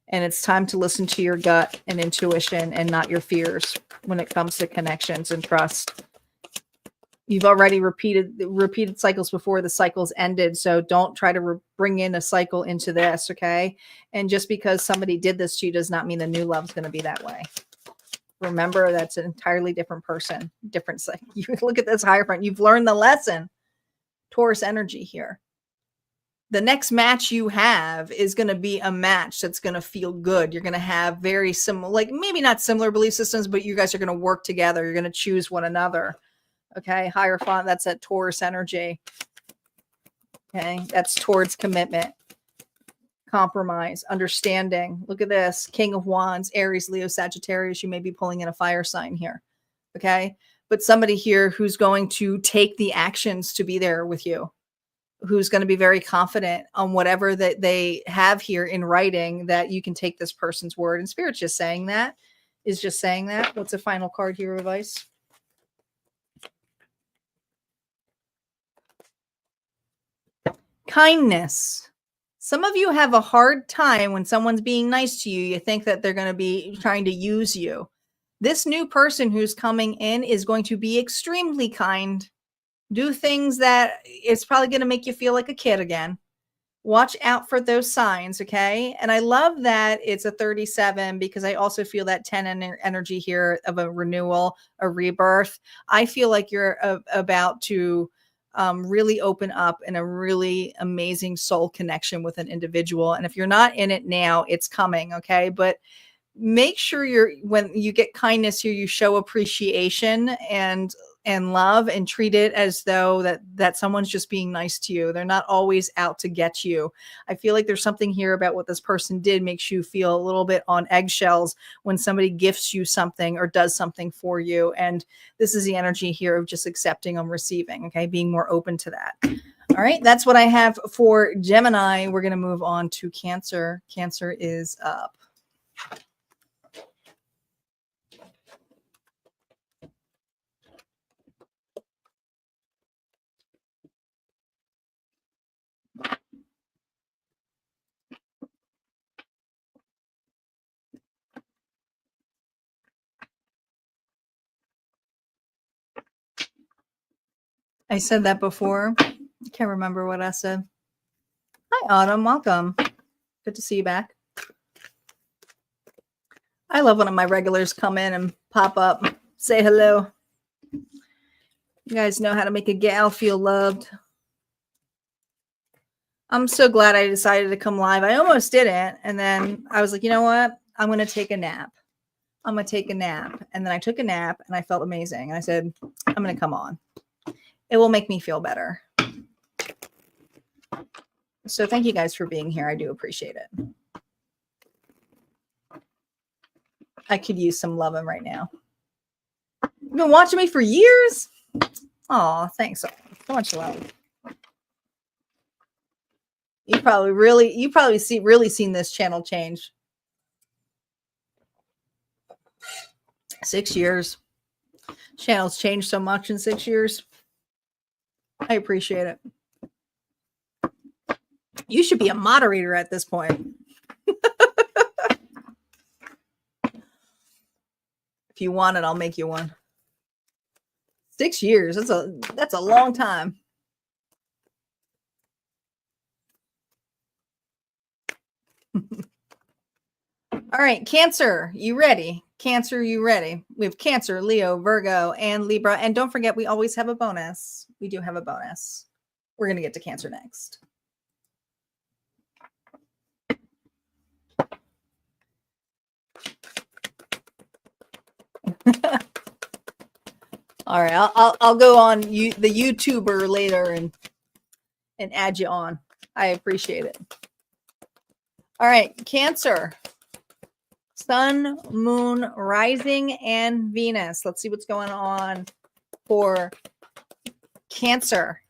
And it's time to listen to your gut and intuition and not your fears when it comes to connections and trust. You've already repeated cycles before the cycles ended. So don't try to bring in a cycle into this. Okay. And just because somebody did this to you does not mean the new love is going to be that way. Remember, that's an entirely different person. Different. You look at this Hierophant. You've learned the lesson. Taurus energy here. The next match you have is going to be a match that's going to feel good. You're going to have very similar, like maybe not similar belief systems, but you guys are going to work together. You're going to choose one another. Okay. Hierophant, that's that Taurus energy. Okay. That's towards commitment, compromise, understanding. Look at this. King of Wands, Aries, Leo, Sagittarius. You may be pulling in a fire sign here. Okay. But somebody here who's going to take the actions to be there with you, who's going to be very confident on whatever that they have here in writing, that you can take this person's word. And Spirit's just saying that, is just saying that. What's the final card here, advice? Kindness. Some of you have a hard time when someone's being nice to you. You think that they're going to be trying to use you. This new person who's coming in is going to be extremely kind. Do things that it's probably going to make you feel like a kid again. Watch out for those signs, okay? And I love that it's a 37, because I also feel that 10 energy here of a renewal, a rebirth. I feel like you're about to really open up in a really amazing soul connection with an individual. And if you're not in it now, it's coming, okay? But make sure when you get kindness here, you show appreciation and love, and treat it as though that someone's just being nice to you. They're not always out to get you. I feel like there's something here about what this person did makes you feel a little bit on eggshells when somebody gifts you something or does something for you. And this is the energy here of just accepting and receiving, okay? Being more open to that. All right, that's what I have for Gemini. We're going to move on to Cancer. Cancer is up. I said that before. I can't remember what I said. Hi, Autumn. Welcome. Good to see you back. I love when my regulars come in and pop up, say hello. You guys know how to make a gal feel loved. I'm so glad I decided to come live. I almost didn't. And then I was like, you know what? I'm going to take a nap. I'm going to take a nap. And then I took a nap and I felt amazing. And I said, I'm going to come on. It will make me feel better. So thank you guys for being here. I do appreciate it. I could use some loving right now. You've been watching me for years? Oh, thanks so much love. You probably really seen this channel change. 6 years. Channel's changed so much in 6 years. I appreciate it. You should be a moderator at this point. If you want it, I'll make you one. 6 years. That's a long time. All right, Cancer, you ready? Cancer, you ready? We have Cancer, Leo, Virgo, and Libra. And don't forget, we always have a bonus. We do have a bonus. We're going to get to Cancer next. All right, I'll go on the YouTuber later and add you on. I appreciate it. All right, Cancer. Sun, Moon, Rising, and Venus. Let's see what's going on for Cancer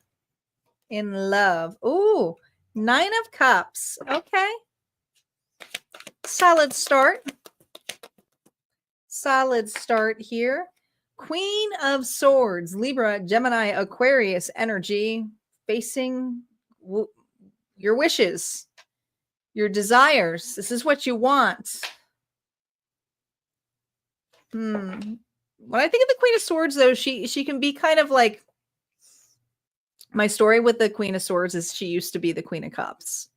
in love. Ooh, 9 of Cups. Okay. Solid start. Solid start here. Queen of Swords, Libra, Gemini, Aquarius energy facing your wishes, your desires. This is what you want. When I think of the Queen of Swords, though, she can be kind of like, my story with the Queen of Swords is she used to be the Queen of Cups.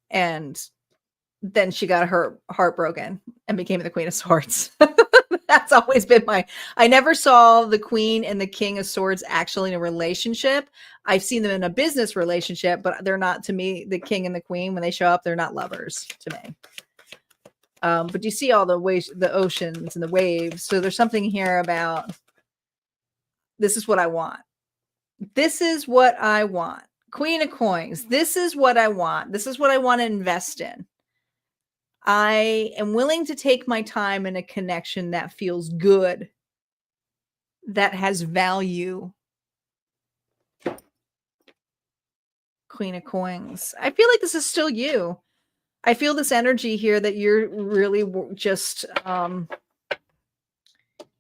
And then she got her heart broken and became the Queen of Swords. That's always been I never saw the Queen and the King of Swords actually in a relationship. I've seen them in a business relationship, but they're not, to me, the King and the Queen, when they show up, they're not lovers to me. But you see all the waves, the oceans and the waves. So there's something here about, this is what I want. This is what I want. Queen of Coins. This is what I want. This is what I want to invest in. I am willing to take my time in a connection that feels good, that has value. Queen of Coins. I feel like this is still you. I feel this energy here that you're really just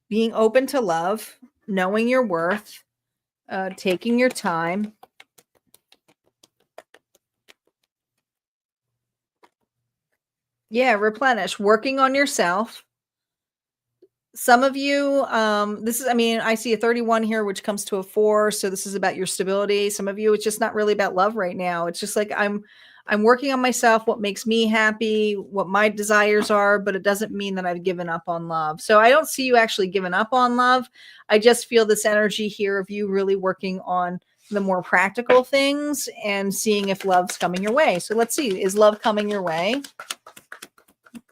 being open to love, knowing your worth, taking your time. Yeah, replenish, working on yourself. Some of you, I see a 31 here, which comes to a 4. So this is about your stability. Some of you, it's just not really about love right now. It's just like, I'm working on myself, what makes me happy, what my desires are, but it doesn't mean that I've given up on love. So I don't see you actually giving up on love. I just feel this energy here of you really working on the more practical things and seeing if love's coming your way. So let's see, is love coming your way?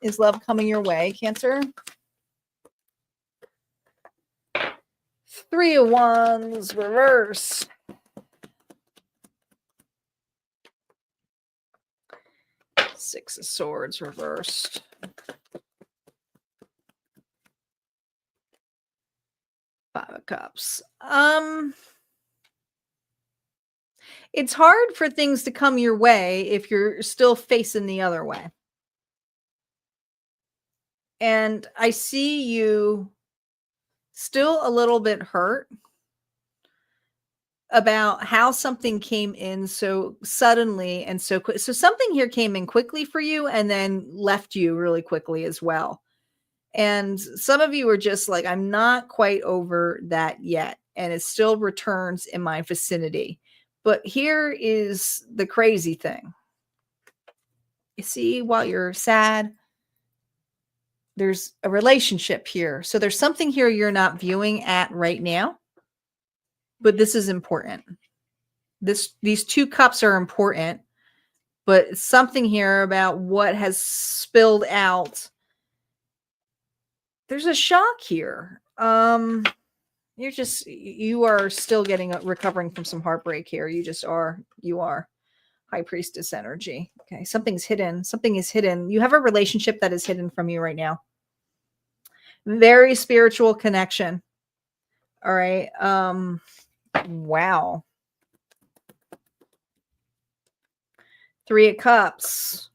Is love coming your way, Cancer? 3 of Wands, reverse. Six of Swords, reversed. 5 of Cups. It's hard for things to come your way if you're still facing the other way. And I see you still a little bit hurt about how something came in so suddenly and so quick. So something here came in quickly for you and then left you really quickly as well. And some of you are just like, I'm not quite over that yet. And it still returns in my vicinity. But here is the crazy thing. You see, while you're sad, there's a relationship here. So there's something here you're not viewing at right now, but this is important. These 2 cups are important, but something here about what has spilled out. There's a shock here. You are still recovering from some heartbreak here. You are High Priestess energy. Okay. Something's hidden. Something is hidden. You have a relationship that is hidden from you right now. Very spiritual connection. All right. Wow. 3 of Cups.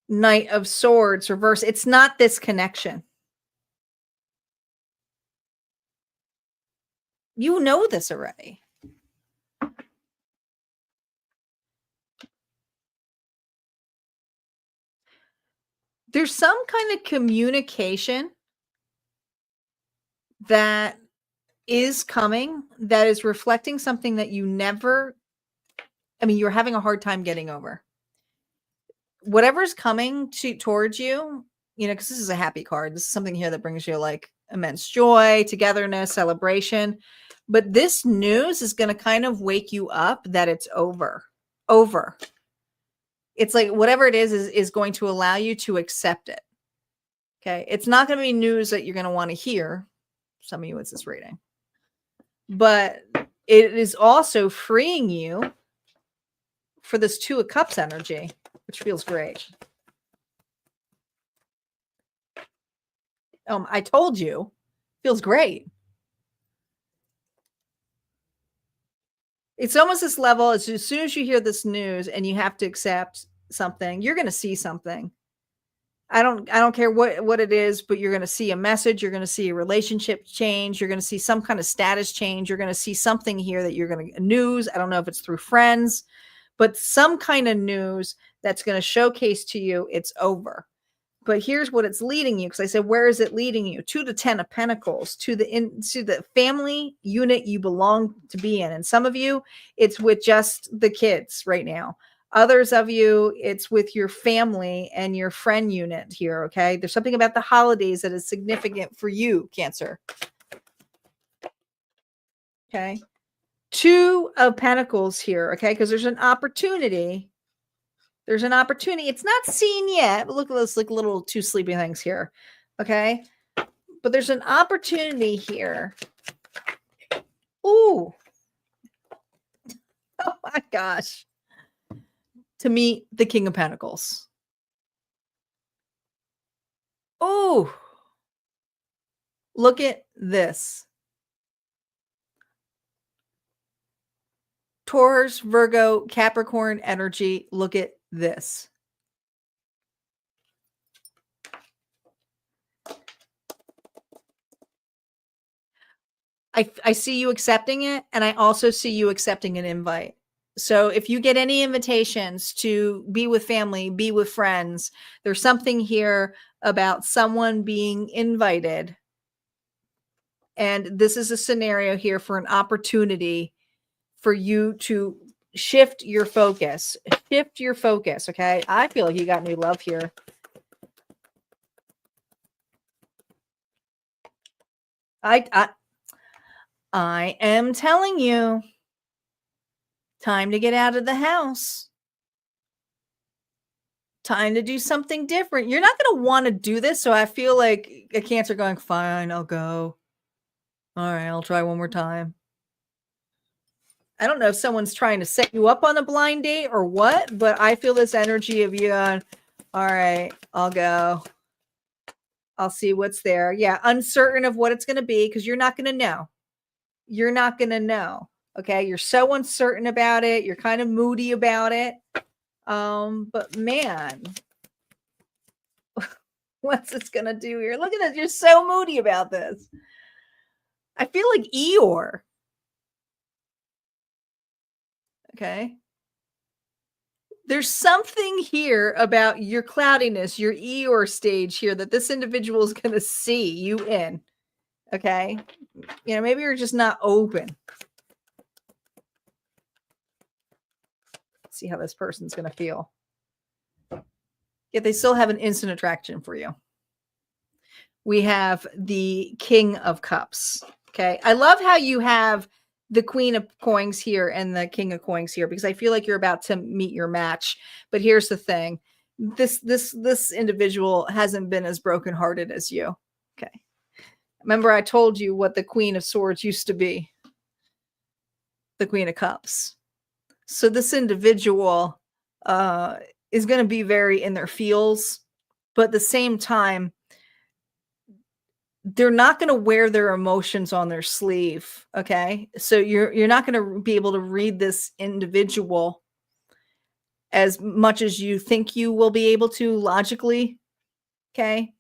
Knight of Swords reverse. It's not this connection. You know this already. There's some kind of communication that is coming that is reflecting something that you're having a hard time getting over. Whatever's coming towards you, because this is a happy card. This is something here that brings you like immense joy, togetherness, celebration. But this news is going to kind of wake you up that it's over. It's like whatever it is going to allow you to accept it. Okay. It's not going to be news that you're going to want to hear. Some of you, it's this reading. But it is also freeing you for this 2 of Cups energy, which feels great. I told you, feels great. It's almost this level. As soon as you hear this news and you have to accept something, you're going to see something. I don't care what it is, but you're going to see a message. You're going to see a relationship change. You're going to see some kind of status change. You're going to see something here that you're going to news. I don't know if it's through friends, but some kind of news that's going to showcase to you it's over. But here's what it's leading you. Because I said, where is it leading you? To the 10 of Pentacles, to the family unit you belong to be in. And some of you, it's with just the kids right now. Others of you, it's with your family and your friend unit here, okay? There's something about the holidays that is significant for you, Cancer. Okay? 2 of Pentacles here, okay? Because there's an opportunity. There's an opportunity. It's not seen yet, but look at those like little 2 sleepy things here, okay? But there's an opportunity here. Ooh. Oh my gosh. To meet the King of Pentacles. Oh, look at this. Taurus, Virgo, Capricorn energy. Look at this. I see you accepting it, and I also see you accepting an invite. So if you get any invitations to be with family, be with friends, there's something here about someone being invited. And this is a scenario here for an opportunity for you to shift your focus. Shift your focus, okay? I feel like you got new love here. I am telling you, time to get out of the house. Time to do something different. You're not going to want to do this. So I feel like a Cancer going, fine, I'll go. All right, I'll try one more time. I don't know if someone's trying to set you up on a blind date or what, but I feel this energy of you going, all right, I'll go. I'll see what's there. Yeah, uncertain of what it's going to be because you're not going to know. You're not going to know. Okay, you're so uncertain about it. You're kind of moody about it. But man, what's this going to do here? Look at this. You're so moody about this. I feel like Eeyore. Okay. There's something here about your cloudiness, your Eeyore stage here that this individual is going to see you in. Okay. Maybe you're just not open. Let's see how this person's going to feel. Yet they still have an instant attraction for you. We have the King of Cups. Okay. I love how you have the Queen of Coins here and the King of Coins here, because I feel like you're about to meet your match. But here's the thing. This individual hasn't been as brokenhearted as you. Okay. Remember, I told you what the Queen of Swords used to be. The Queen of Cups. So this individual is going to be very in their feels, but at the same time, they're not going to wear their emotions on their sleeve. Okay. So you're not going to be able to read this individual as much as you think you will be able to logically. Okay.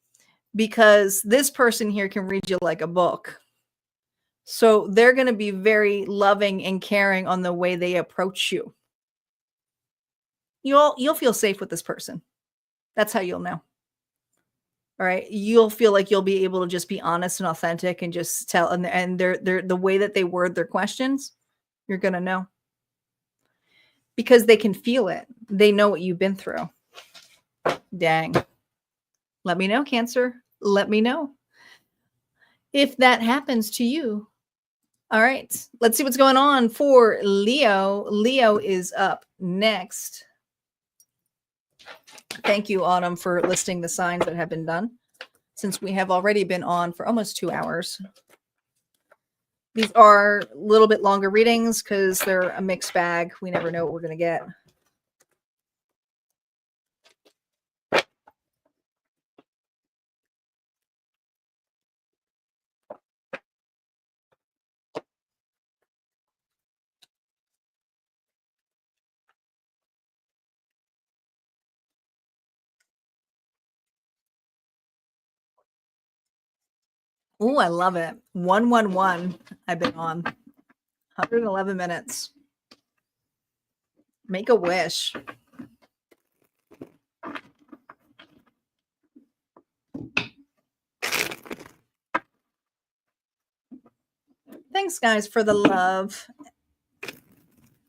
Because this person here can read you like a book. So they're going to be very loving and caring on the way they approach you. You'll feel safe with this person. That's how you'll know. All right. You'll feel like you'll be able to just be honest and authentic and just tell. And they're the way that they word their questions, you're going to know. Because they can feel it. They know what you've been through. Dang. Let me know, Cancer. Let me know if that happens to you. All right. Let's see what's going on for Leo. Leo is up next. Thank you, Autumn, for listing the signs that have been done, since we have already been on for almost 2 hours. These are a little bit longer readings because they're a mixed bag. We never know what we're going to get. Oh, I love it. 111. I've been on 111 minutes. Make a wish. Thanks, guys, for the love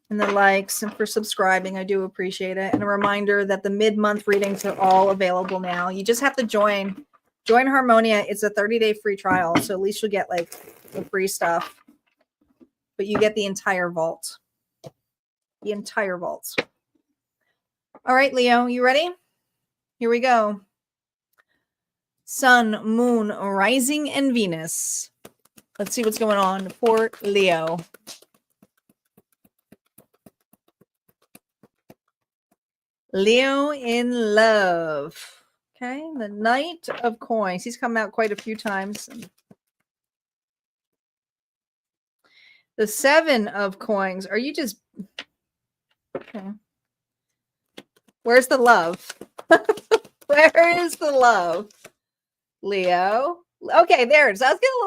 and the likes and for subscribing. I do appreciate it. And a reminder that the mid-month readings are all available now. You just have to join Harmonia. It's a 30-day free trial, so at least you'll get like the free stuff, but you get the entire vault. The entire vault. All right, Leo, you ready? Here we go. Sun, Moon, Rising, and Venus. Let's see what's going on for Leo. Leo in love. Okay, the Knight of Coins. He's come out quite a few times. The Seven of Coins. Are you just... Okay. Where's the love? Where is the love? Leo. Okay, there it is. I was getting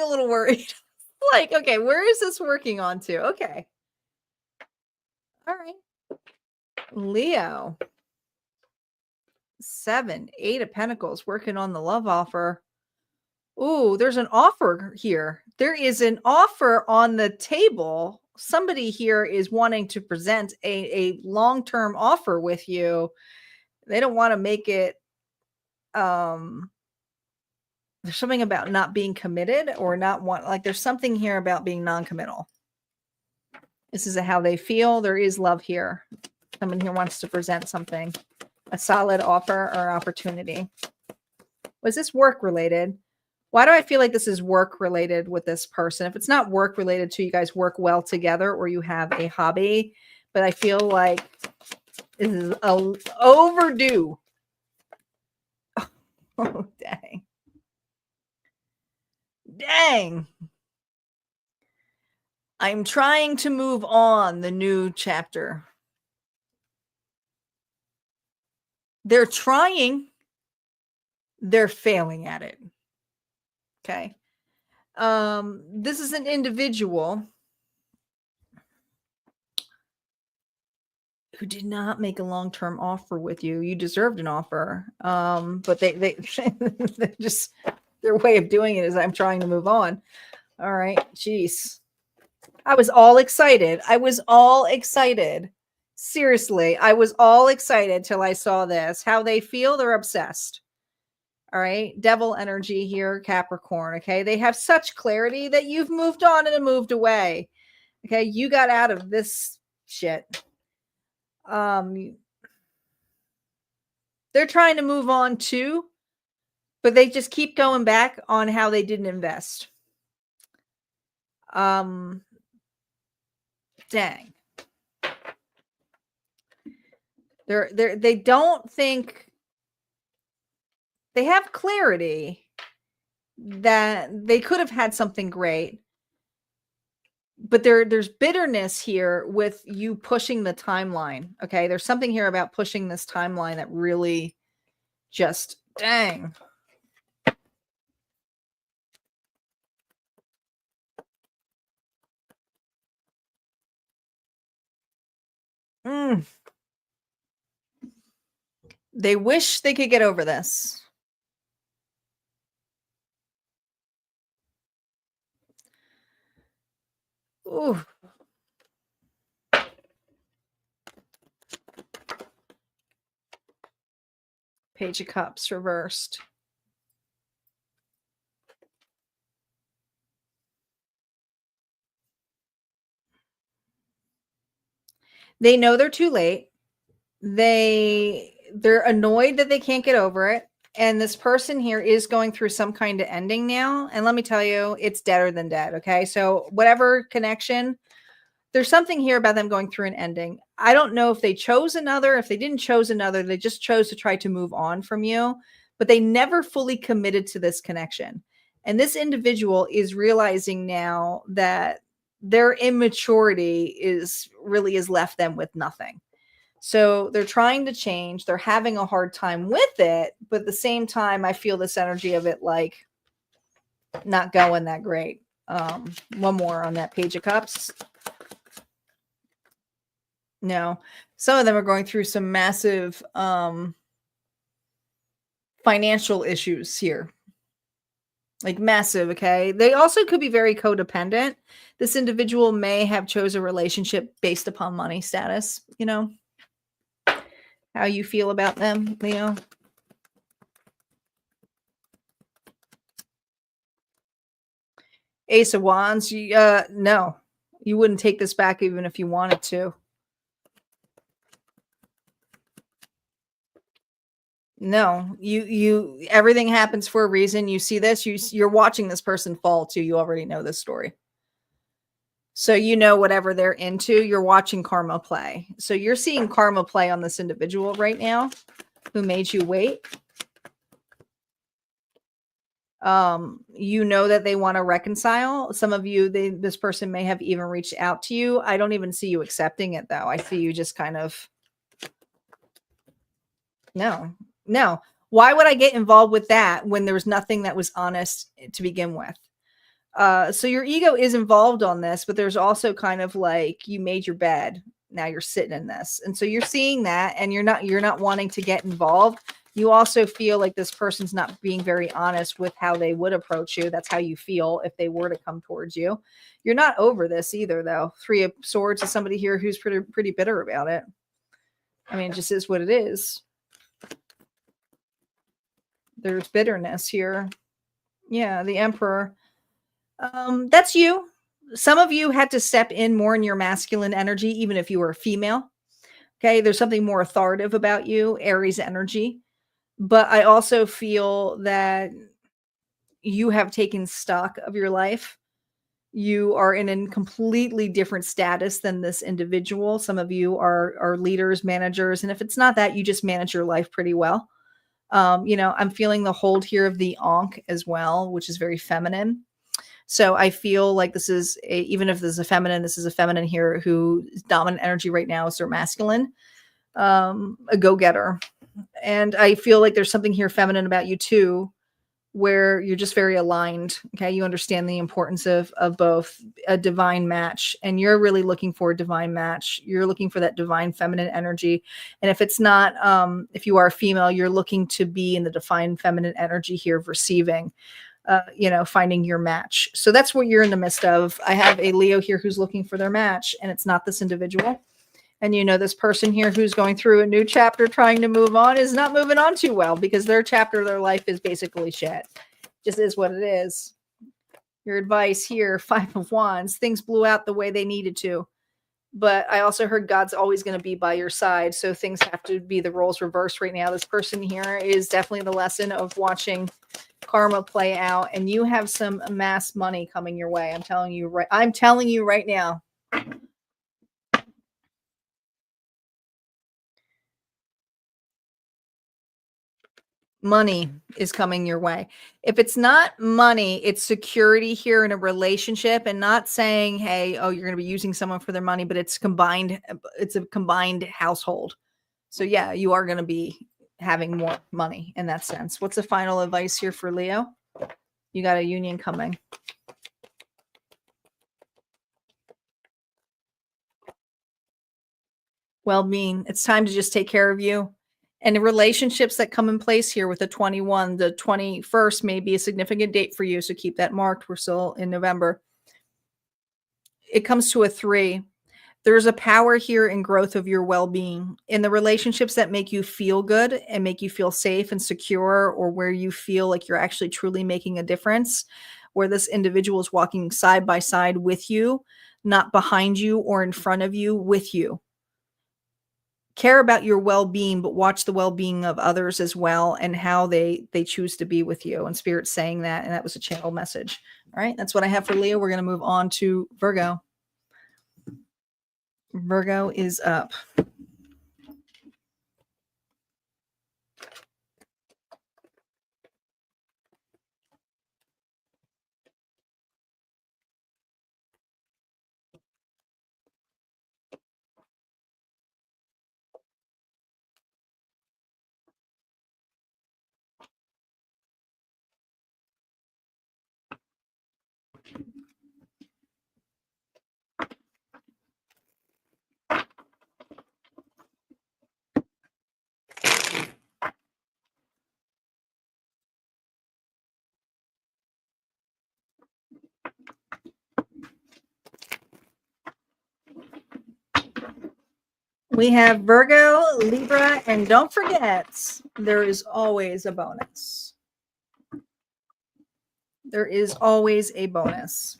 a little worried. Like, okay, where is this working on to? Okay. All right. Leo. 7, 8 of Pentacles, working on the love offer. Ooh, there's an offer here. There is an offer on the table. Somebody here is wanting to present a long-term offer with you. They don't want to make it, there's something about not being committed or not want, like there's something here about being non-committal. This is how they feel. There is love here. Someone here wants to present something, a solid offer or opportunity. Was this work related? Why do I feel like this is work related with this person? If it's not work related to, you guys work well together or you have a hobby, but I feel like this is overdue. Oh, dang. Dang. I'm trying to move on the new chapter. They're trying. They're failing at it. Okay. This is an individual who did not make a long-term offer with you. You deserved an offer. But they just, their way of doing it is I'm trying to move on. All right. Jeez. I was all excited. I was all excited. Seriously, I was all excited till I saw this. How they feel, they're obsessed. All right. Devil energy here, Capricorn. Okay. They have such clarity that you've moved on and moved away. Okay. You got out of this shit. They're trying to move on too, but they just keep going back on how they didn't invest. Dang. They don't think they have clarity that they could have had something great, but there's bitterness here with you pushing the timeline. Okay. There's something here about pushing this timeline that really just dang. They wish they could get over this. Ooh. Page of Cups reversed. They know they're too late. They're annoyed that they can't get over it. And this person here is going through some kind of ending now. And let me tell you, it's deader than dead. Okay. So whatever connection, there's something here about them going through an ending. I don't know if they chose another, if they didn't chose another, they just chose to try to move on from you, but they never fully committed to this connection. And this individual is realizing now that their immaturity is left them with nothing. So they're trying to change. They're having a hard time with it. But at the same time, I feel this energy of it like not going that great. One more on that Page of Cups. No, some of them are going through some massive financial issues here. Like massive, okay? They also could be very codependent. This individual may have chose a relationship based upon money status, you know? How you feel about them, Leo? Ace of Wands, no. You wouldn't take this back even if you wanted to. No, you everything happens for a reason. You see this, you're watching this person fall too. You already know this story. So you know whatever they're into, you're watching karma play. So you're seeing karma play on this individual right now who made you wait. You know that they want to reconcile. Some of you, this person may have even reached out to you. I don't even see you accepting it though. I see you just kind of no. Why would I get involved with that when there was nothing that was honest to begin with? So your ego is involved on this, but there's also kind of like you made your bed. Now you're sitting in this. And so you're seeing that and you're not wanting to get involved. You also feel like this person's not being very honest with how they would approach you. That's how you feel if they were to come towards you. You're not over this either, though. Three of Swords is somebody here who's pretty bitter about it. I mean, it just is what it is. There's bitterness here. Yeah, the Emperor. That's you. Some of you had to step in more in your masculine energy, even if you were a female. Okay, there's something more authoritative about you, Aries energy. But I also feel that you have taken stock of your life. You are in a completely different status than this individual. Some of you are leaders, managers, and if it's not that, you just manage your life pretty well. I'm feeling the hold here of the Ankh as well, which is very feminine. So I feel like this is even if this is a feminine here whose dominant energy right now is their masculine, a go-getter. And I feel like there's something here feminine about you too, where you're just very aligned. Okay. You understand the importance of both a divine match, and you're really looking for a divine match. You're looking for that divine feminine energy. And if it's not, if you are a female, you're looking to be in the divine feminine energy here of receiving. finding your match. So that's what you're in the midst of. I have a Leo here who's looking for their match, and it's not this individual. And this person here who's going through a new chapter trying to move on is not moving on too well, because their chapter of their life is basically shit. Just is what it is. Your advice here, 5 of Wands, things blew out the way they needed to. But I also heard God's always going to be by your side. So things have to be the roles reversed right now. This person here is definitely the lesson of watching karma play out. And you have some mass money coming your way. I'm telling you right now. Money is coming your way. If it's not money, it's security here in a relationship, and not saying, hey, you're going to be using someone for their money, but it's combined. It's a combined household. So yeah, you are going to be having more money in that sense. What's the final advice here for Leo? You got a union coming. Well-being. It's time to just take care of you. And the relationships that come in place here with the 21, the 21st may be a significant date for you. So keep that marked. We're still in November. It comes to a 3. There's a power here in growth of your well-being, in the relationships that make you feel good and make you feel safe and secure, or where you feel like you're actually truly making a difference, where this individual is walking side by side with you, not behind you or in front of you, with you. Care about your well-being, but watch the well-being of others as well, and how they choose to be with you. And Spirit's saying that, and that was a channel message. All right, that's what I have for Leo. We're going to move on to Virgo. Virgo is up. We have Virgo, Libra, and don't forget, there is always a bonus. There is always a bonus.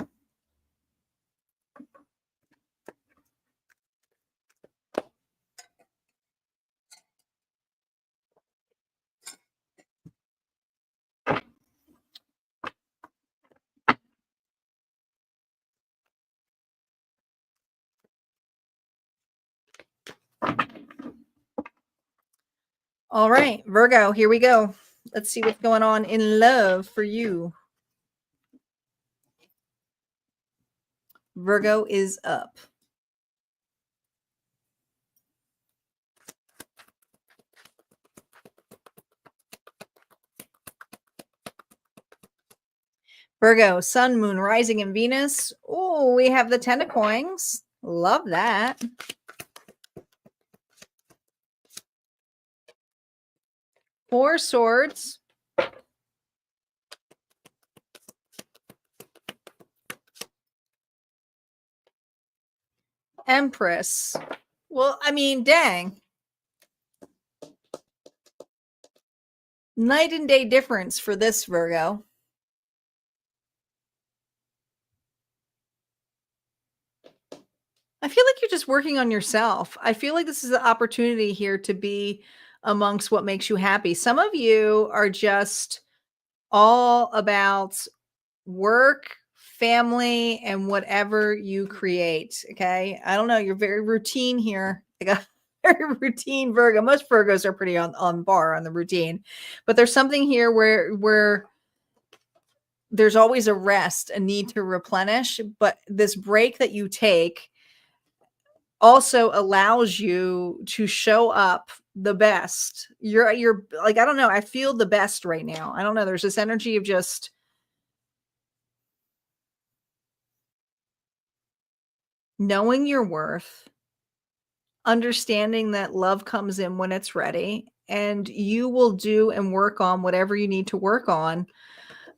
All right, Virgo, here we go. Let's see what's going on in love for you. Virgo is up. Virgo, Sun, Moon, Rising, and Venus. Oh, we have the Ten of Coins. Love that. Four Swords. Empress. Well, I mean, dang. Night and day difference for this, Virgo. I feel like you're just working on yourself. I feel like this is an opportunity here to be amongst what makes you happy. Some of you are just all about work, family, and whatever you create. Okay. I don't know. You're very routine here. I got very routine Virgo. Most Virgos are pretty on bar on the routine, but there's something here where there's always a rest, a need to replenish. But this break that you take also allows you to show up the best. You're like, I don't know. I feel the best right now. I don't know. There's this energy of just knowing your worth, understanding that love comes in when it's ready, and you will do and work on whatever you need to work on.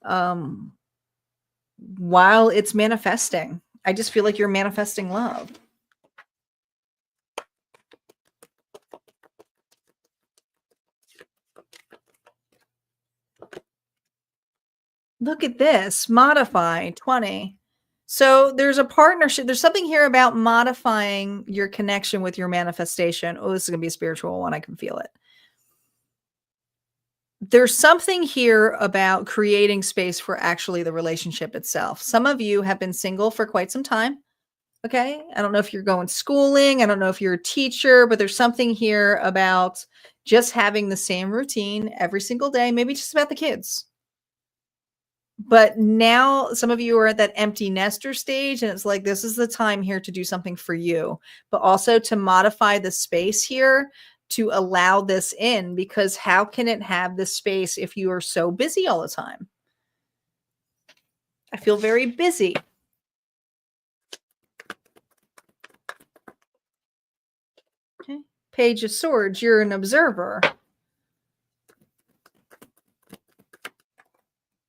um, while it's manifesting. I just feel like you're manifesting love. Look at this, modify 20. So there's a partnership. There's something here about modifying your connection with your manifestation. Oh, this is going to be a spiritual one. I can feel it. There's something here about creating space for actually the relationship itself. Some of you have been single for quite some time. Okay. I don't know if you're going schooling. I don't know if you're a teacher, but there's something here about just having the same routine every single day, maybe just about the kids. But now some of you are at that empty nester stage, and it's like, this is the time here to do something for you, but also to modify the space here to allow this in, because how can it have this space if you are so busy all the time? I feel very busy. Okay. Page of Swords, you're an observer.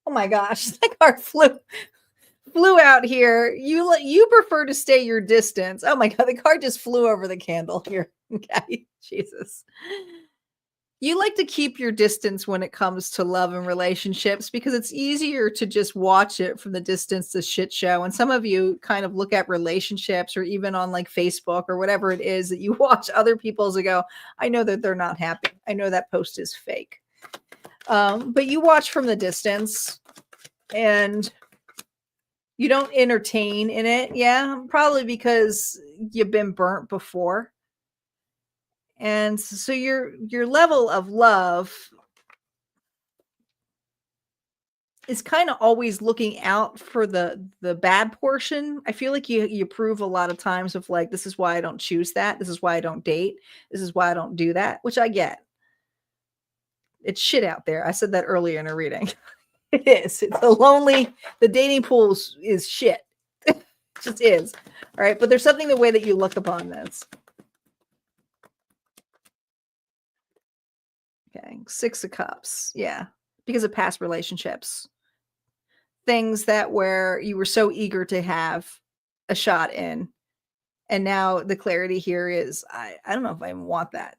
Oh my gosh, that card flew out here. You prefer to stay your distance. Oh my god, the card just flew over the candle here. Okay, Jesus. You like to keep your distance when it comes to love and relationships because it's easier to just watch it from the distance, the shit show. And some of you kind of look at relationships or even on like Facebook or whatever it is that you watch other people's and go, I know that they're not happy. I know that post is fake. But you watch from the distance and you don't entertain in it. Yeah, probably because you've been burnt before. And so your level of love is kind of always looking out for the bad portion. I feel like you prove a lot of times of like, this is why I don't choose that. This is why I don't date. This is why I don't do that, which I get. It's shit out there. I said that earlier in a reading. It is. It's the dating pool is shit. It just is. All right. But there's something the way that you look upon this. Okay. 6 of Cups. Yeah. Because of past relationships. Things that where you were so eager to have a shot in. And now the clarity here is, I don't know if I even want that.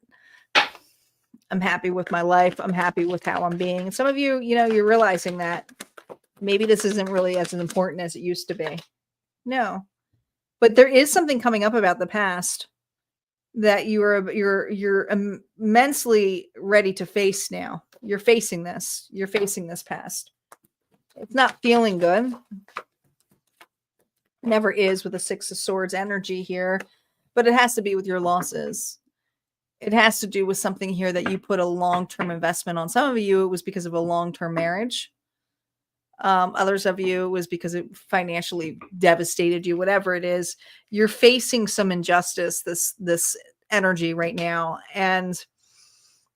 I'm happy with my life. I'm happy with how I'm being. And some of you, you're realizing that maybe this isn't really as important as it used to be. No, but there is something coming up about the past that you're immensely ready to face now. You're facing this. You're facing this past. It's not feeling good. Never is with a 6 of Swords energy here, but it has to be with your losses. It has to do with something here that you put a long-term investment on. Some of you, it was because of a long-term marriage. Others of you, it was because it financially devastated you, whatever it is. You're facing some injustice, this energy right now. And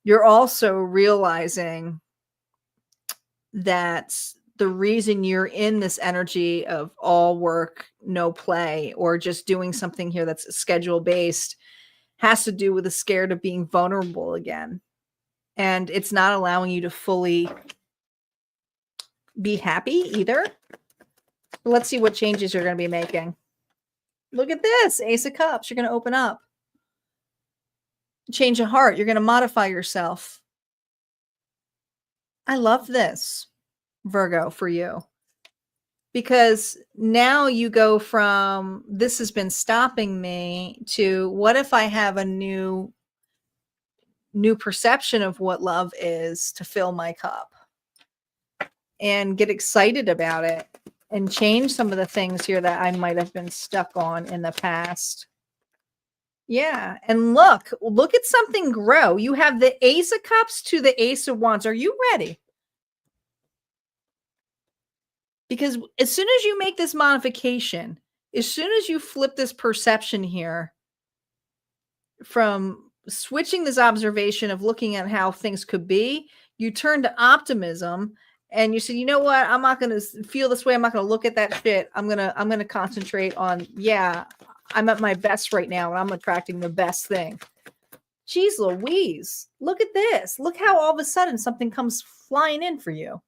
you're also realizing that the reason you're in this energy of all work, no play, or just doing something here that's schedule based has to do with the scared of being vulnerable again. And it's not allowing you to fully be happy either. Let's see what changes you're going to be making. Look at this, Ace of Cups. You're going to open up. Change of heart. You're going to modify yourself. I love this, Virgo, for you. Because now you go from this has been stopping me to what if I have a new perception of what love is to fill my cup and get excited about it and change some of the things here that I might have been stuck on in the past. Yeah. And look at something grow. You have the Ace of Cups to the Ace of Wands. Are you ready? Because as soon as you make this modification, as soon as you flip this perception here from switching this observation of looking at how things could be, you turn to optimism and you say, you know what? I'm not going to feel this way. I'm not going to look at that shit. I'm going to concentrate on, yeah, I'm at my best right now and I'm attracting the best thing. Jeez Louise, look at this. Look how all of a sudden something comes flying in for you.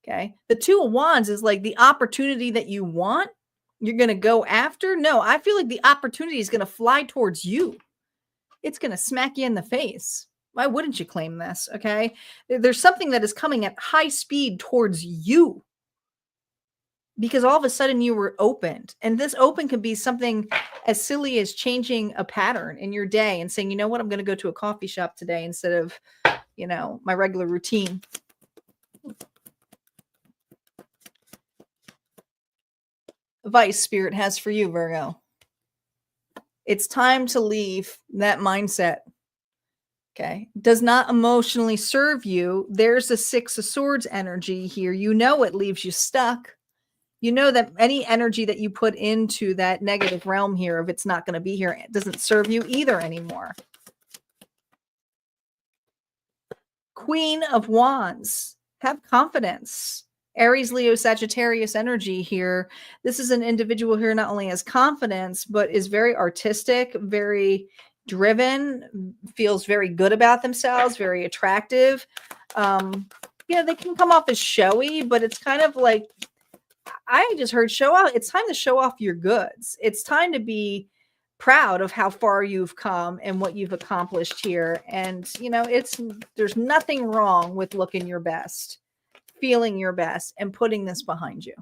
Okay. The Two of Wands is like the opportunity that you want, you're going to go after. No, I feel like the opportunity is going to fly towards you. It's going to smack you in the face. Why wouldn't you claim this? Okay. There's something that is coming at high speed towards you because all of a sudden you were opened. And this open could be something as silly as changing a pattern in your day and saying, you know what, I'm going to go to a coffee shop today instead of, my regular routine. Advice Spirit has for you, Virgo. It's time to leave that mindset. Okay. Does not emotionally serve you. There's a Six of Swords energy here. It leaves you stuck. You know that any energy that you put into that negative realm here, if it's not going to be here, it doesn't serve you either anymore. Queen of Wands. Have confidence. Aries, Leo, Sagittarius energy here. This is an individual here not only has confidence, but is very artistic, very driven, feels very good about themselves, very attractive. They can come off as showy, but it's kind of like, I just heard show off. It's time to show off your goods. It's time to be proud of how far you've come and what you've accomplished here. And, there's nothing wrong with looking your best, feeling your best, and putting this behind you,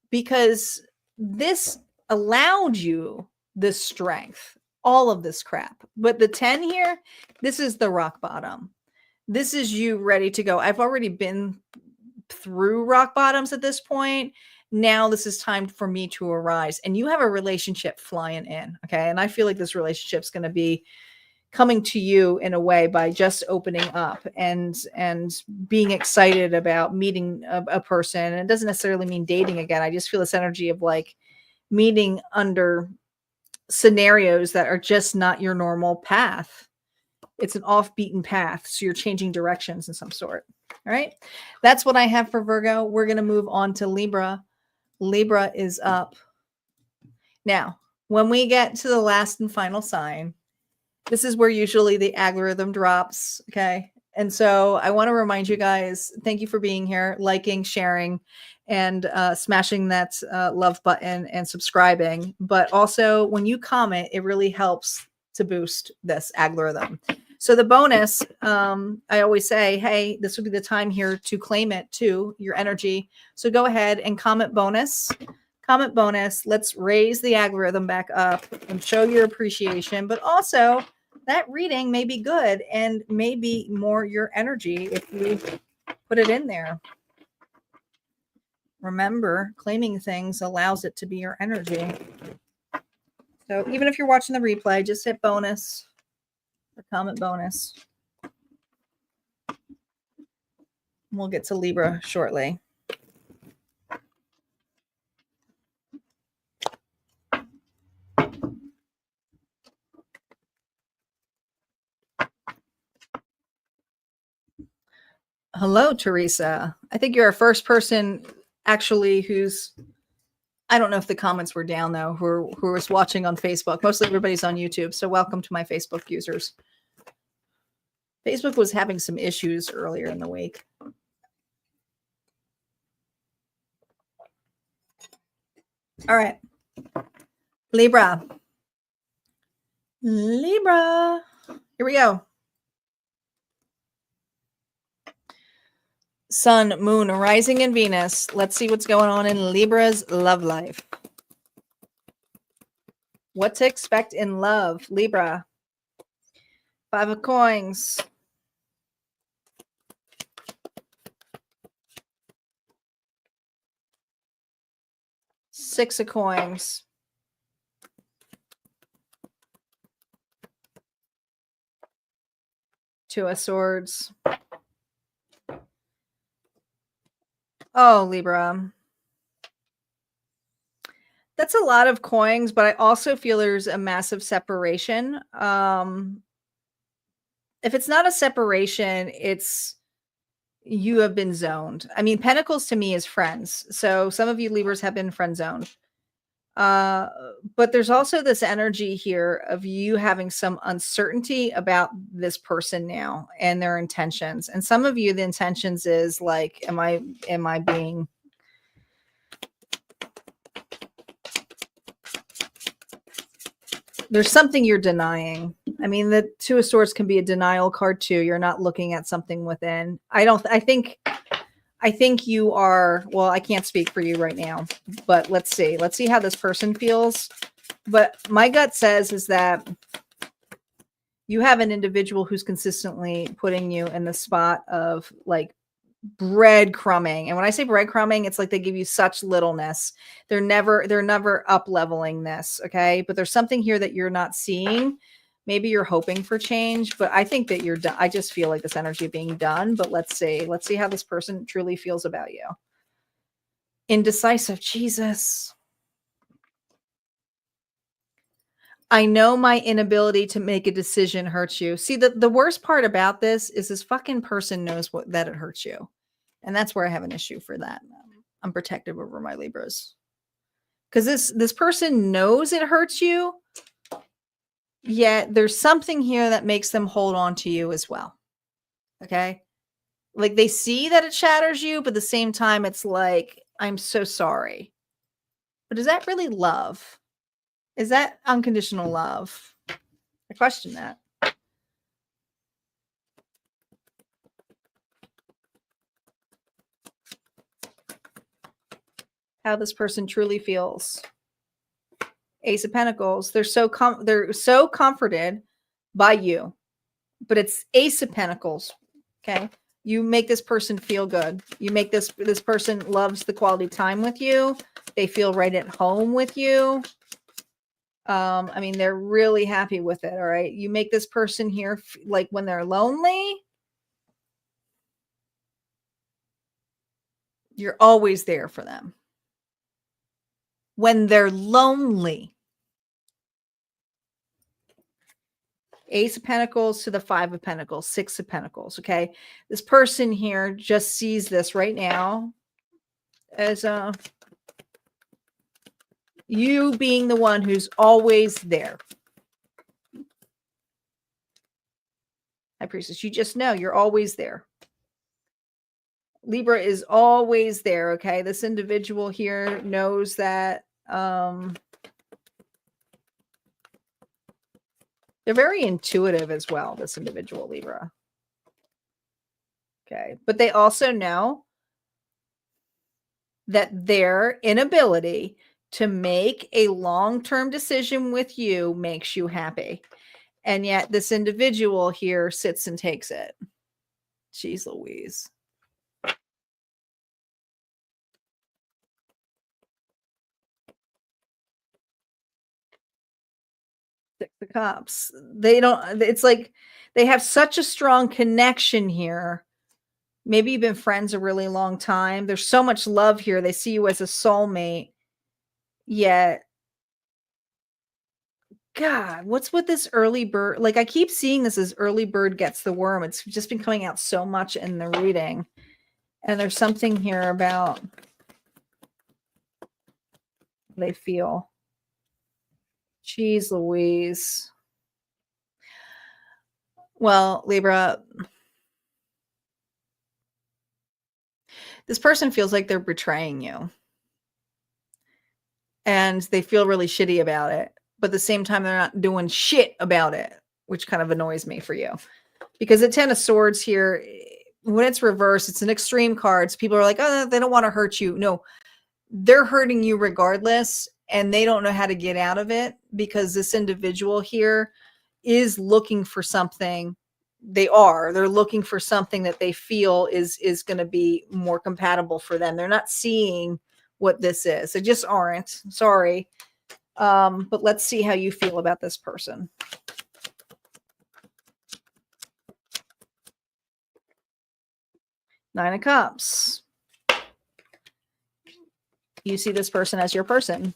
because this allowed you this strength, all of this crap. But the 10 here, this is the rock bottom. This is you ready to go. I've already been through rock bottoms at this point. Now this is time for me to arise, and you have a relationship flying in. Okay. And I feel like this relationship's going to be coming to you in a way by just opening up and being excited about meeting a person. And it doesn't necessarily mean dating again. I just feel this energy of like meeting under scenarios that are just not your normal path. It's an off-beaten path. So you're changing directions in some sort. All right. That's what I have for Virgo. We're going to move on to Libra. Libra is up. Now, when we get to the last and final sign, this is where usually the algorithm drops. Okay. And so I want to remind you guys, thank you for being here, liking, sharing, and smashing that love button and subscribing. But also when you comment, it really helps to boost this algorithm. So the bonus, I always say, hey, this would be the time here to claim it too, your energy. So go ahead and comment bonus. Comment bonus. Let's raise the algorithm back up and show your appreciation. But also, that reading may be good and maybe more your energy if you put it in there. Remember, claiming things allows it to be your energy. So even if you're watching the replay, just hit bonus or comment bonus. We'll get to Libra shortly. Hello, Teresa. I think you're our first person actually who's, I don't know if the comments were down though, who was watching on Facebook. Mostly everybody's on YouTube. So welcome to my Facebook users. Facebook was having some issues earlier in the week. All right. Libra. Libra. Here we go. Sun, Moon, Rising, and Venus. Let's see what's going on in Libra's love life. What to expect in love, Libra. 5 of Coins. Six of Coins. Two of Swords. Oh, Libra. That's a lot of coins, but I also feel there's a massive separation. If it's not a separation, it's you have been zoned. I mean, Pentacles to me is friends. So some of you Libras have been friend zoned. But there's also this energy here of you having some uncertainty about this person now and their intentions. And some of you, the intentions is like, am I being, there's something you're denying. I mean, the Two of Swords can be a denial card too. You're not looking at something within. I think you are, well, I can't speak for you right now, but let's see how this person feels. But my gut says is that you have an individual who's consistently putting you in the spot of like breadcrumbing. And when I say breadcrumbing, it's like they give you such littleness. They're never up leveling this. Okay. But there's something here that you're not seeing. Maybe you're hoping for change, but I think that you're done. I just feel like this energy of being done, but let's see how this person truly feels about you. Indecisive. Jesus. I know my inability to make a decision hurts you. See, the worst part about this is this fucking person knows that it hurts you. And that's where I have an issue for that. I'm protective over my Libras. Because this person knows it hurts you, yet there's something here that makes them hold on to you as well. Okay? Like they see that it shatters you, but at the same time, it's like, I'm so sorry. But is that really love? Is that unconditional love? I question that. How this person truly feels. Ace of Pentacles. They're so comforted by you, but it's Ace of Pentacles. Okay, you make this person feel good. You make this person loves the quality time with you. They feel right at home with you. I mean, they're really happy with it. All right, you make this person here like when they're lonely, you're always there for them. When they're lonely. Ace of Pentacles to the Five of Pentacles, Six of Pentacles. Okay. This person here just sees this right now as you being the one who's always there. High Priestess, you just know you're always there. Libra is always there. Okay. This individual here knows that they're very intuitive as well, this individual Libra. Okay. But they also know that their inability to make a long-term decision with you makes you happy. And yet this individual here sits and takes it. Jeez Louise. Six of Cups. They don't, it's like they have such a strong connection here. Maybe you've been friends a really long time. There's so much love here. They see you as a soulmate. Yet, God, what's with this early bird? Like I keep seeing this as early bird gets the worm. It's just been coming out so much in the reading. And there's something here about they feel. Jeez Louise. Well, Libra, this person feels like they're betraying you. And they feel really shitty about it. But at the same time, they're not doing shit about it, which kind of annoys me for you. Because the Ten of Swords here, when it's reversed, it's an extreme card. So people are like, oh, they don't want to hurt you. No, they're hurting you regardless. And they don't know how to get out of it because this individual here is looking for something. They're looking for something that they feel is going to be more compatible for them. They're not seeing what this is. They just aren't. Sorry. But let's see how you feel about this person. Nine of Cups. You see this person as your person.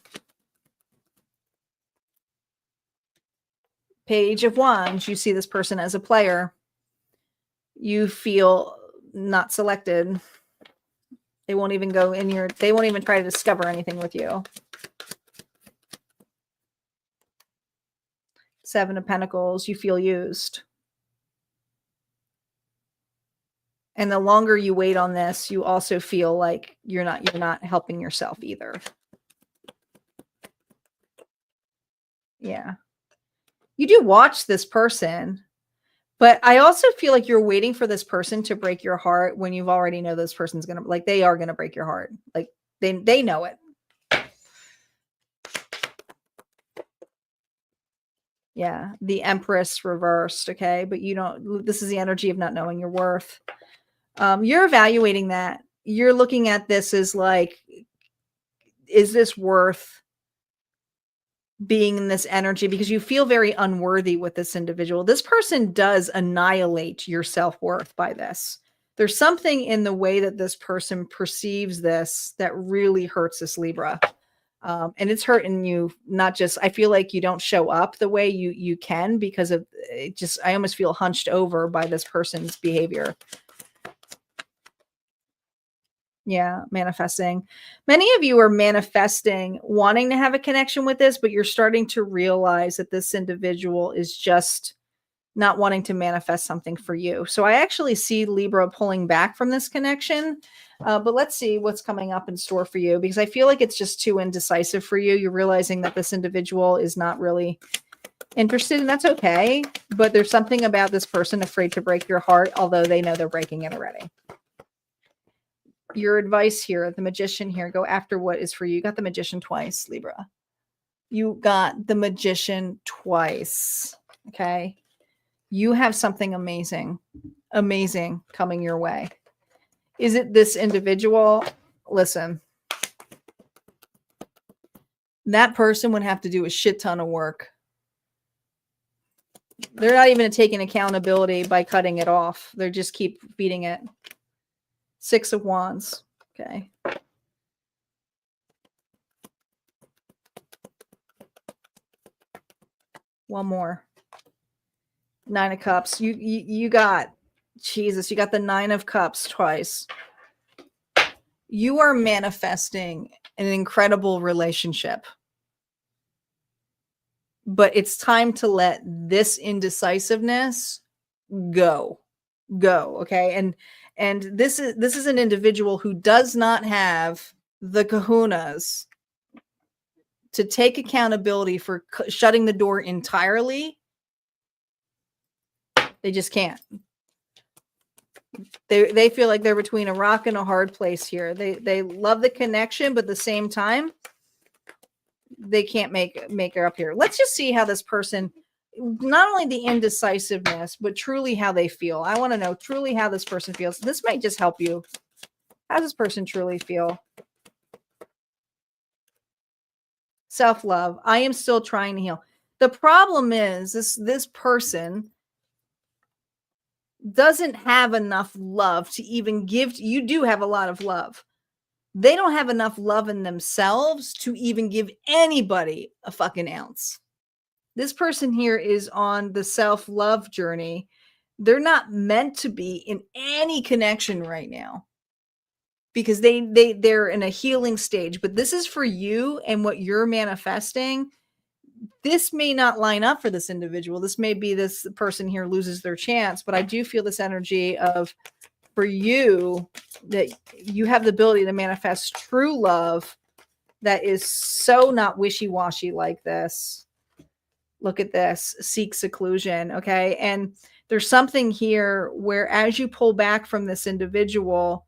Page of Wands. You see this person as a player. You feel not selected. They won't even go in they won't even try to discover anything with you. Seven of Pentacles, you feel used. And the longer you wait on this, you also feel like you're not helping yourself either. Yeah. You do watch this person, but I also feel like you're waiting for this person to break your heart when you've already know this person's going to, like, they are going to break your heart. Like they know it. Yeah. The Empress reversed. Okay. But you don't, this is the energy of not knowing your worth. You're evaluating that. You're looking at this as like, is this worth being in this energy? Because you feel very unworthy with this individual. This person does annihilate your self-worth by this. There's something in the way that this person perceives this that really hurts this Libra. And it's hurting you. Not just, I feel like you don't show up the way you can because of it. Just, I almost feel hunched over by this person's behavior. Yeah, manifesting. Many of you are manifesting, wanting to have a connection with this, but you're starting to realize that this individual is just not wanting to manifest something for you. So I actually see Libra pulling back from this connection. But let's see what's coming up in store for you, because I feel like it's just too indecisive for you. You're realizing that this individual is not really interested, and that's okay. But there's something about this person afraid to break your heart, although they know they're breaking it already. Your advice here, the Magician here, go after what is for you. You got the Magician twice, Libra. You got the Magician twice. Okay. You have something amazing, amazing coming your way. Is it this individual? Listen, that person would have to do a shit ton of work. They're not even taking accountability by cutting it off. They just keep feeding it. Six of Wands. Okay. One more. Nine of Cups. You got, Jesus, you got the Nine of Cups twice. You are manifesting an incredible relationship. But it's time to let this indecisiveness go. Okay? And this is an individual who does not have the kahunas to take accountability for shutting the door entirely. They just can't. They feel like they're between a rock and a hard place here. They love the connection, but at the same time, they can't make her up here. Let's just see how this person, not only the indecisiveness, but truly how they feel. I want to know truly how this person feels. This might just help you. How does this person truly feel? Self-love. I am still trying to heal. The problem is this person doesn't have enough love to even give. You do have a lot of love. They don't have enough love in themselves to even give anybody a fucking ounce. This person here is on the self-love journey. They're not meant to be in any connection right now because they're in a healing stage, but this is for you and what you're manifesting. This may not line up for this individual. This may be this person here loses their chance, but I do feel this energy of, for you, that you have the ability to manifest true love that is so not wishy-washy like this. Look at this. Seek seclusion. Okay. And there's something here where as you pull back from this individual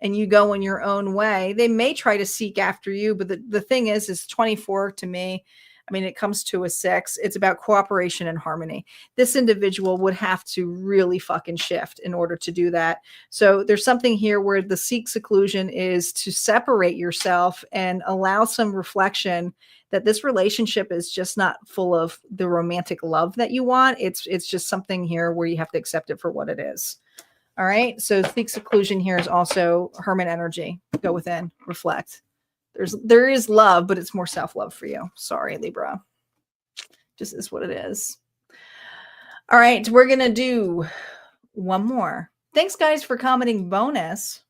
and you go in your own way, they may try to seek after you. But the thing is 24 to me, I mean, it comes to a 6. It's about cooperation and harmony. This individual would have to really fucking shift in order to do that. So there's something here where the seek seclusion is to separate yourself and allow some reflection that this relationship is just not full of the romantic love that you want. It's just something here where you have to accept it for what it is. All right. So seek seclusion here is also hermit energy. Go within, reflect. There is love, but it's more self-love for you. Sorry, Libra. Just is what it is. All right, we're going to do one more. Thanks, guys, for commenting bonus.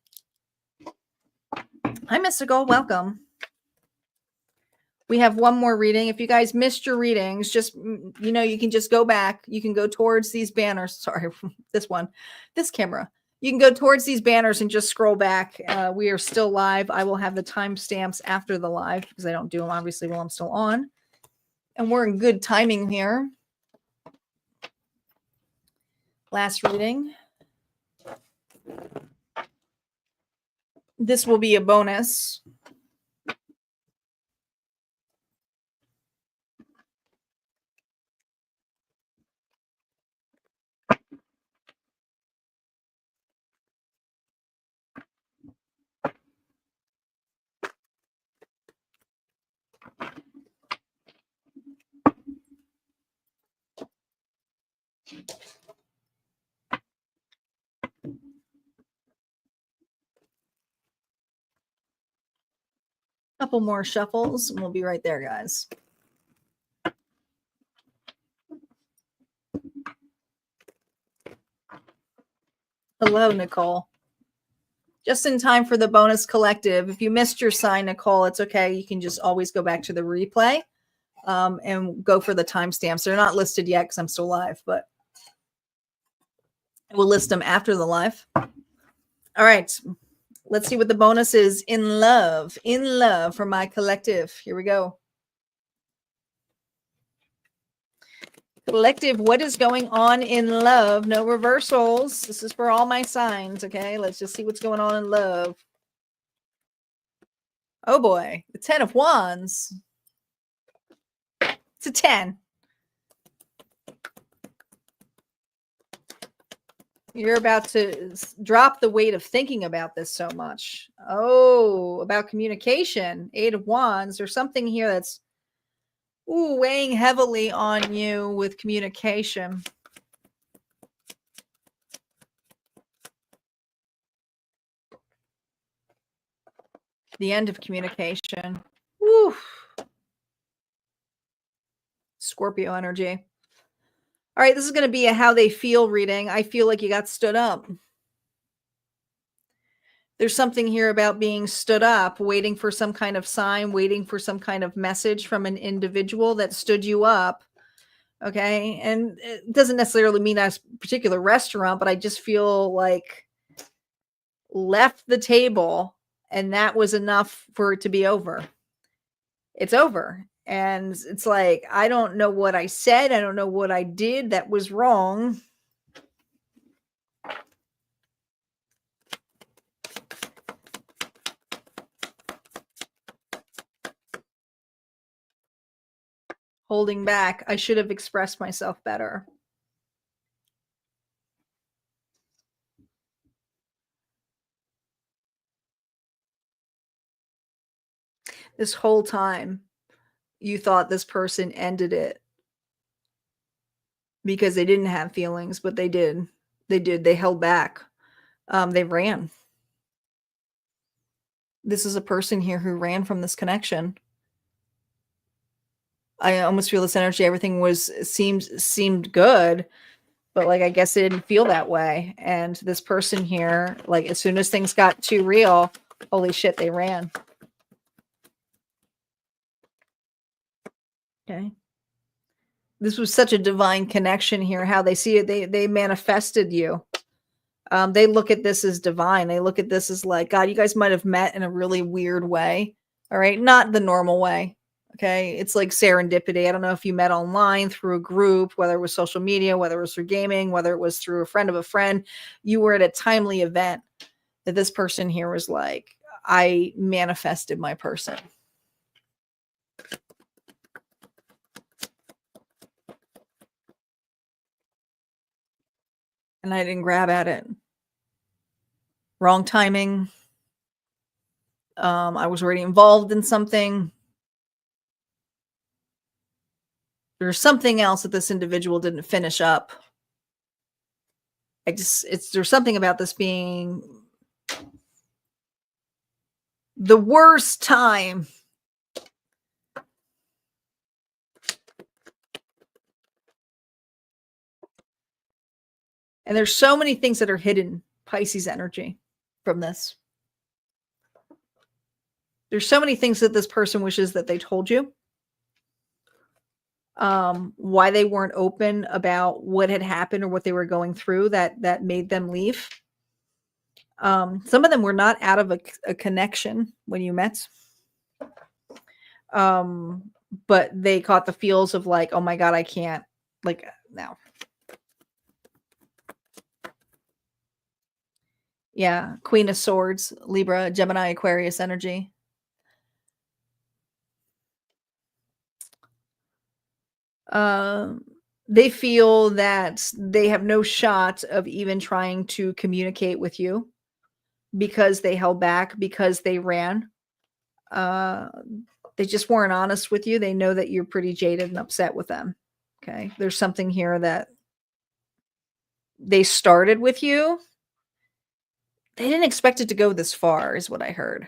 Hi, Mystical. Welcome. We have one more reading. If you guys missed your readings, just, you know, you can just go back. You can go towards these banners. Sorry, this camera. You can go towards these banners and just scroll back. We are still live. I will have the timestamps after the live because I don't do them, obviously, while I'm still on. And we're in good timing here. Last reading. This will be a bonus. Couple more shuffles and we'll be right there, guys. Hello, Nicole. Just in time for the bonus collective. If you missed your sign, Nicole, it's okay. You can just always go back to the replay and go for the timestamps. They're not listed yet because I'm still live, but we'll list them after the live. All right. Let's see what the bonus is in love. In love for my collective. Here we go. Collective, what is going on in love? No reversals. This is for all my signs, okay? Let's just see what's going on in love. Oh boy, the 10 of Wands. It's a 10. You're about to drop the weight of thinking about this so much. Oh, about communication. 8 of Wands. There's something here that's weighing heavily on you with communication. The end of communication. Woo. Scorpio energy. All right, this is going to be a how they feel reading. I feel like you got stood up. There's something here about being stood up, waiting for some kind of sign, waiting for some kind of message from an individual that stood you up. Okay. And it doesn't necessarily mean a particular restaurant, but I just feel like left the table and that was enough for it to be over. It's over. And it's like, I don't know what I said. I don't know what I did that was wrong. Holding back. I should have expressed myself better. This whole time, you thought this person ended it because they didn't have feelings, but they did. They did. They held back. They ran. This is a person here who ran from this connection. I almost feel this energy. Everything seemed good, but like, I guess it didn't feel that way. And this person here, like, as soon as things got too real, holy shit, they ran. Okay. This was such a divine connection here. How they see it, they manifested you. They look at this as divine. They look at this as like, God, you guys might have met in a really weird way. All right. Not the normal way. Okay. It's like serendipity. I don't know if you met online through a group, whether it was social media, whether it was through gaming, whether it was through a friend of a friend. You were at a timely event that this person here was like, I manifested my person. And I didn't grab at it. Wrong timing. I was already involved in something. There's something else that this individual didn't finish up. There's something about this being the worst time. And there's so many things that are hidden, Pisces energy, from this. There's so many things that this person wishes that they told you. why they weren't open about what had happened or what they were going through that made them leave. Some of them were not out of a connection when you met. But they caught the feels of like, oh my God, I can't, like, now. Yeah, Queen of Swords, Libra, Gemini, Aquarius energy. They feel that they have no shot of even trying to communicate with you because they held back, because they ran. Uh, they just weren't honest with you. They know that you're pretty jaded and upset with them. Okay. There's something here that they started with you. They didn't expect it to go this far, is what I heard.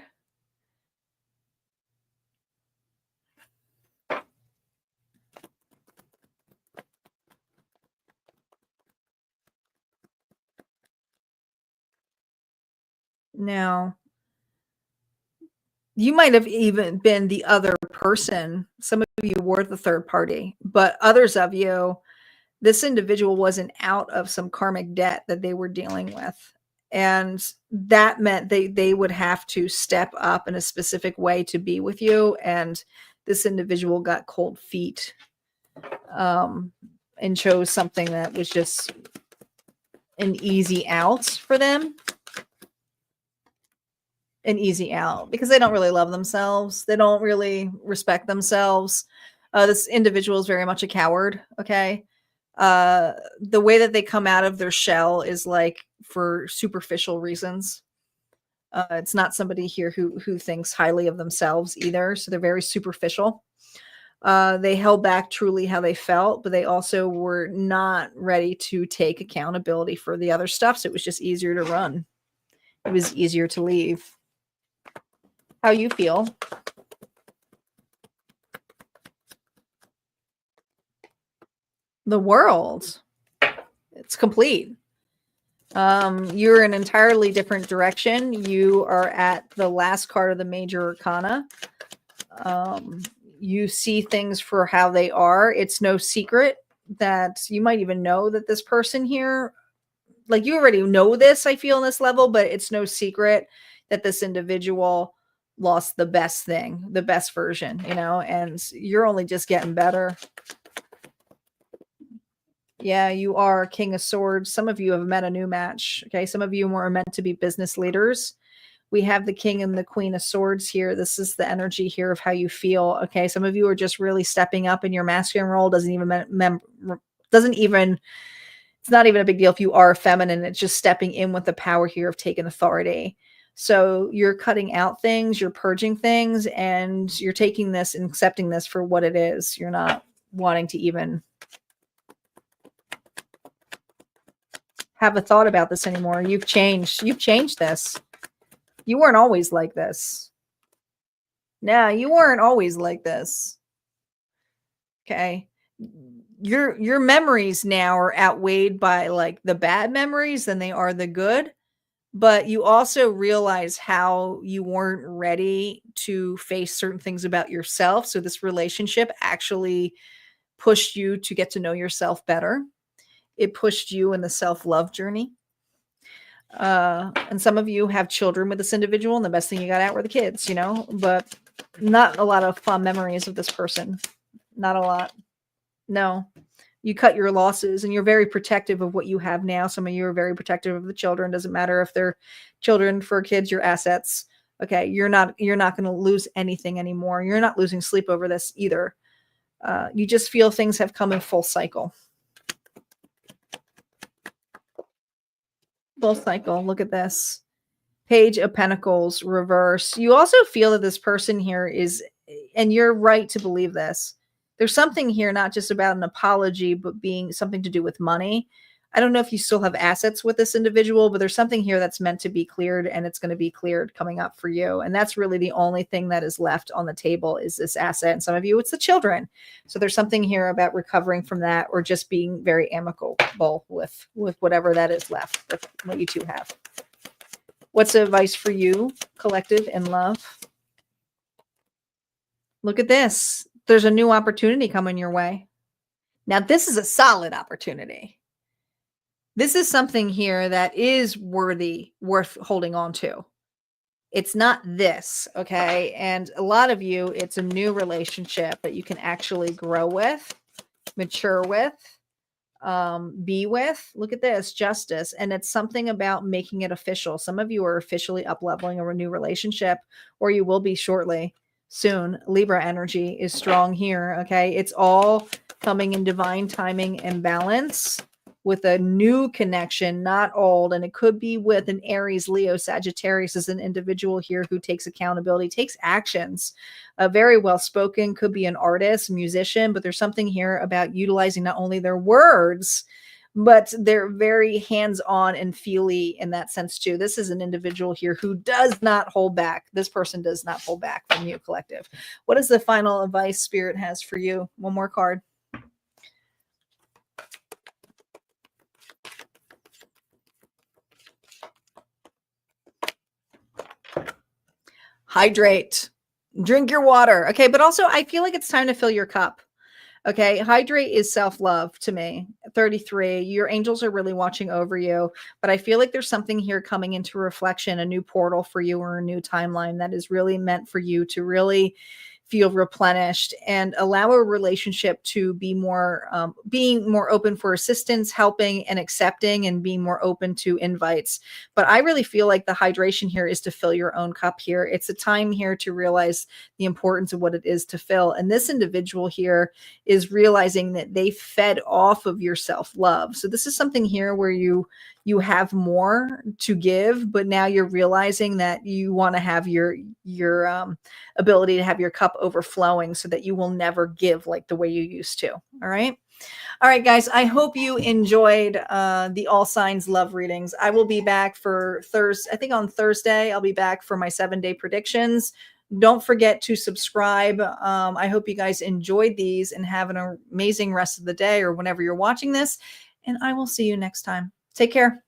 Now, you might have even been the other person. Some of you were the third party, but others of you, this individual wasn't out of some karmic debt that they were dealing with. And that meant they would have to step up in a specific way to be with you. And this individual got cold feet, and chose something that was just an easy out for them. An easy out because they don't really love themselves. They don't really respect themselves. This individual is very much a coward. Okay. The way that they come out of their shell is like for superficial reasons. It's not somebody here who thinks highly of themselves either. So they're very superficial. They held back truly how they felt, but they also were not ready to take accountability for the other stuff. So it was just easier to run. It was easier to leave. How you feel? The World. It's complete. You're in an entirely different direction. You are at the last card of the major arcana. You see things for how they are. It's no secret that you might even know that this person here, like you already know this, I feel, on this level, but it's no secret that this individual lost the best thing, the best version, and you're only just getting better. Yeah, you are King of Swords. Some of you have met a new match. Okay. Some of you were meant to be business leaders. We have the King and the Queen of Swords here. This is the energy here of how you feel. Okay. Some of you are just really stepping up in your masculine role. It's not even a big deal if you are feminine. It's just stepping in with the power here of taking authority. So you're cutting out things, you're purging things, and you're taking this and accepting this for what it is. You're not wanting to even have a thought about this anymore. You've changed this. You weren't always like this. No, you weren't always like this. Okay. Your memories now are outweighed by like the bad memories than they are the good. But you also realize how you weren't ready to face certain things about yourself. So this relationship actually pushed you to get to know yourself better. It pushed you in the self-love journey. And some of you have children with this individual, and the best thing you got out were the kids, but not a lot of fond memories of this person. Not a lot. No. You cut your losses and you're very protective of what you have now. Some of you are very protective of the children. Doesn't matter if they're children, for kids, your assets. Okay. You're not going to lose anything anymore. You're not losing sleep over this either. You just feel things have come in full cycle. Full cycle. Look at this. Page of Pentacles reverse. You also feel that this person here is, and you're right to believe this, there's something here, not just about an apology, but being something to do with money. I don't know if you still have assets with this individual, but there's something here that's meant to be cleared, and it's going to be cleared coming up for you. And that's really the only thing that is left on the table is this asset. And some of you, it's the children. So there's something here about recovering from that, or just being very amicable with whatever that is left, with what you two have. What's advice for you, collective, in love? Look at this. There's a new opportunity coming your way. Now, this is a solid opportunity. This is something here that is worth holding on to. It's not this, okay? And a lot of you, it's a new relationship that you can actually grow with, mature with, be with. Look at this, justice. And it's something about making it official. Some of you are officially up-leveling a new relationship, or you will be shortly, soon. Libra energy is strong here, okay? It's all coming in divine timing and balance with a new connection, not old. And it could be with an Aries, Leo, Sagittarius as an individual here who takes accountability, takes actions. Very well spoken, could be an artist, musician, but there's something here about utilizing not only their words, but they're very hands-on and feely in that sense too. This is an individual here who does not hold back. This person does not hold back from you, collective. What is the final advice Spirit has for you? One more card. Hydrate, drink your water. Okay. But also I feel like it's time to fill your cup. Okay. Hydrate is self-love to me. 33, your angels are really watching over you, but I feel like there's something here coming into reflection, a new portal for you or a new timeline that is really meant for you to really feel replenished and allow a relationship to be more, being more open for assistance, helping and accepting, and being more open to invites. But I really feel like the hydration here is to fill your own cup here. It's a time here to realize the importance of what it is to fill. And this individual here is realizing that they fed off of your self-love. So this is something here where you have more to give, but now you're realizing that you want to have your ability to have your cup overflowing so that you will never give like the way you used to. All right. All right, guys, I hope you enjoyed the all signs love readings. I will be back for Thursday. I think on Thursday, I'll be back for my 7-day predictions. Don't forget to subscribe. I hope you guys enjoyed these and have an amazing rest of the day or whenever you're watching this. And I will see you next time. Take care.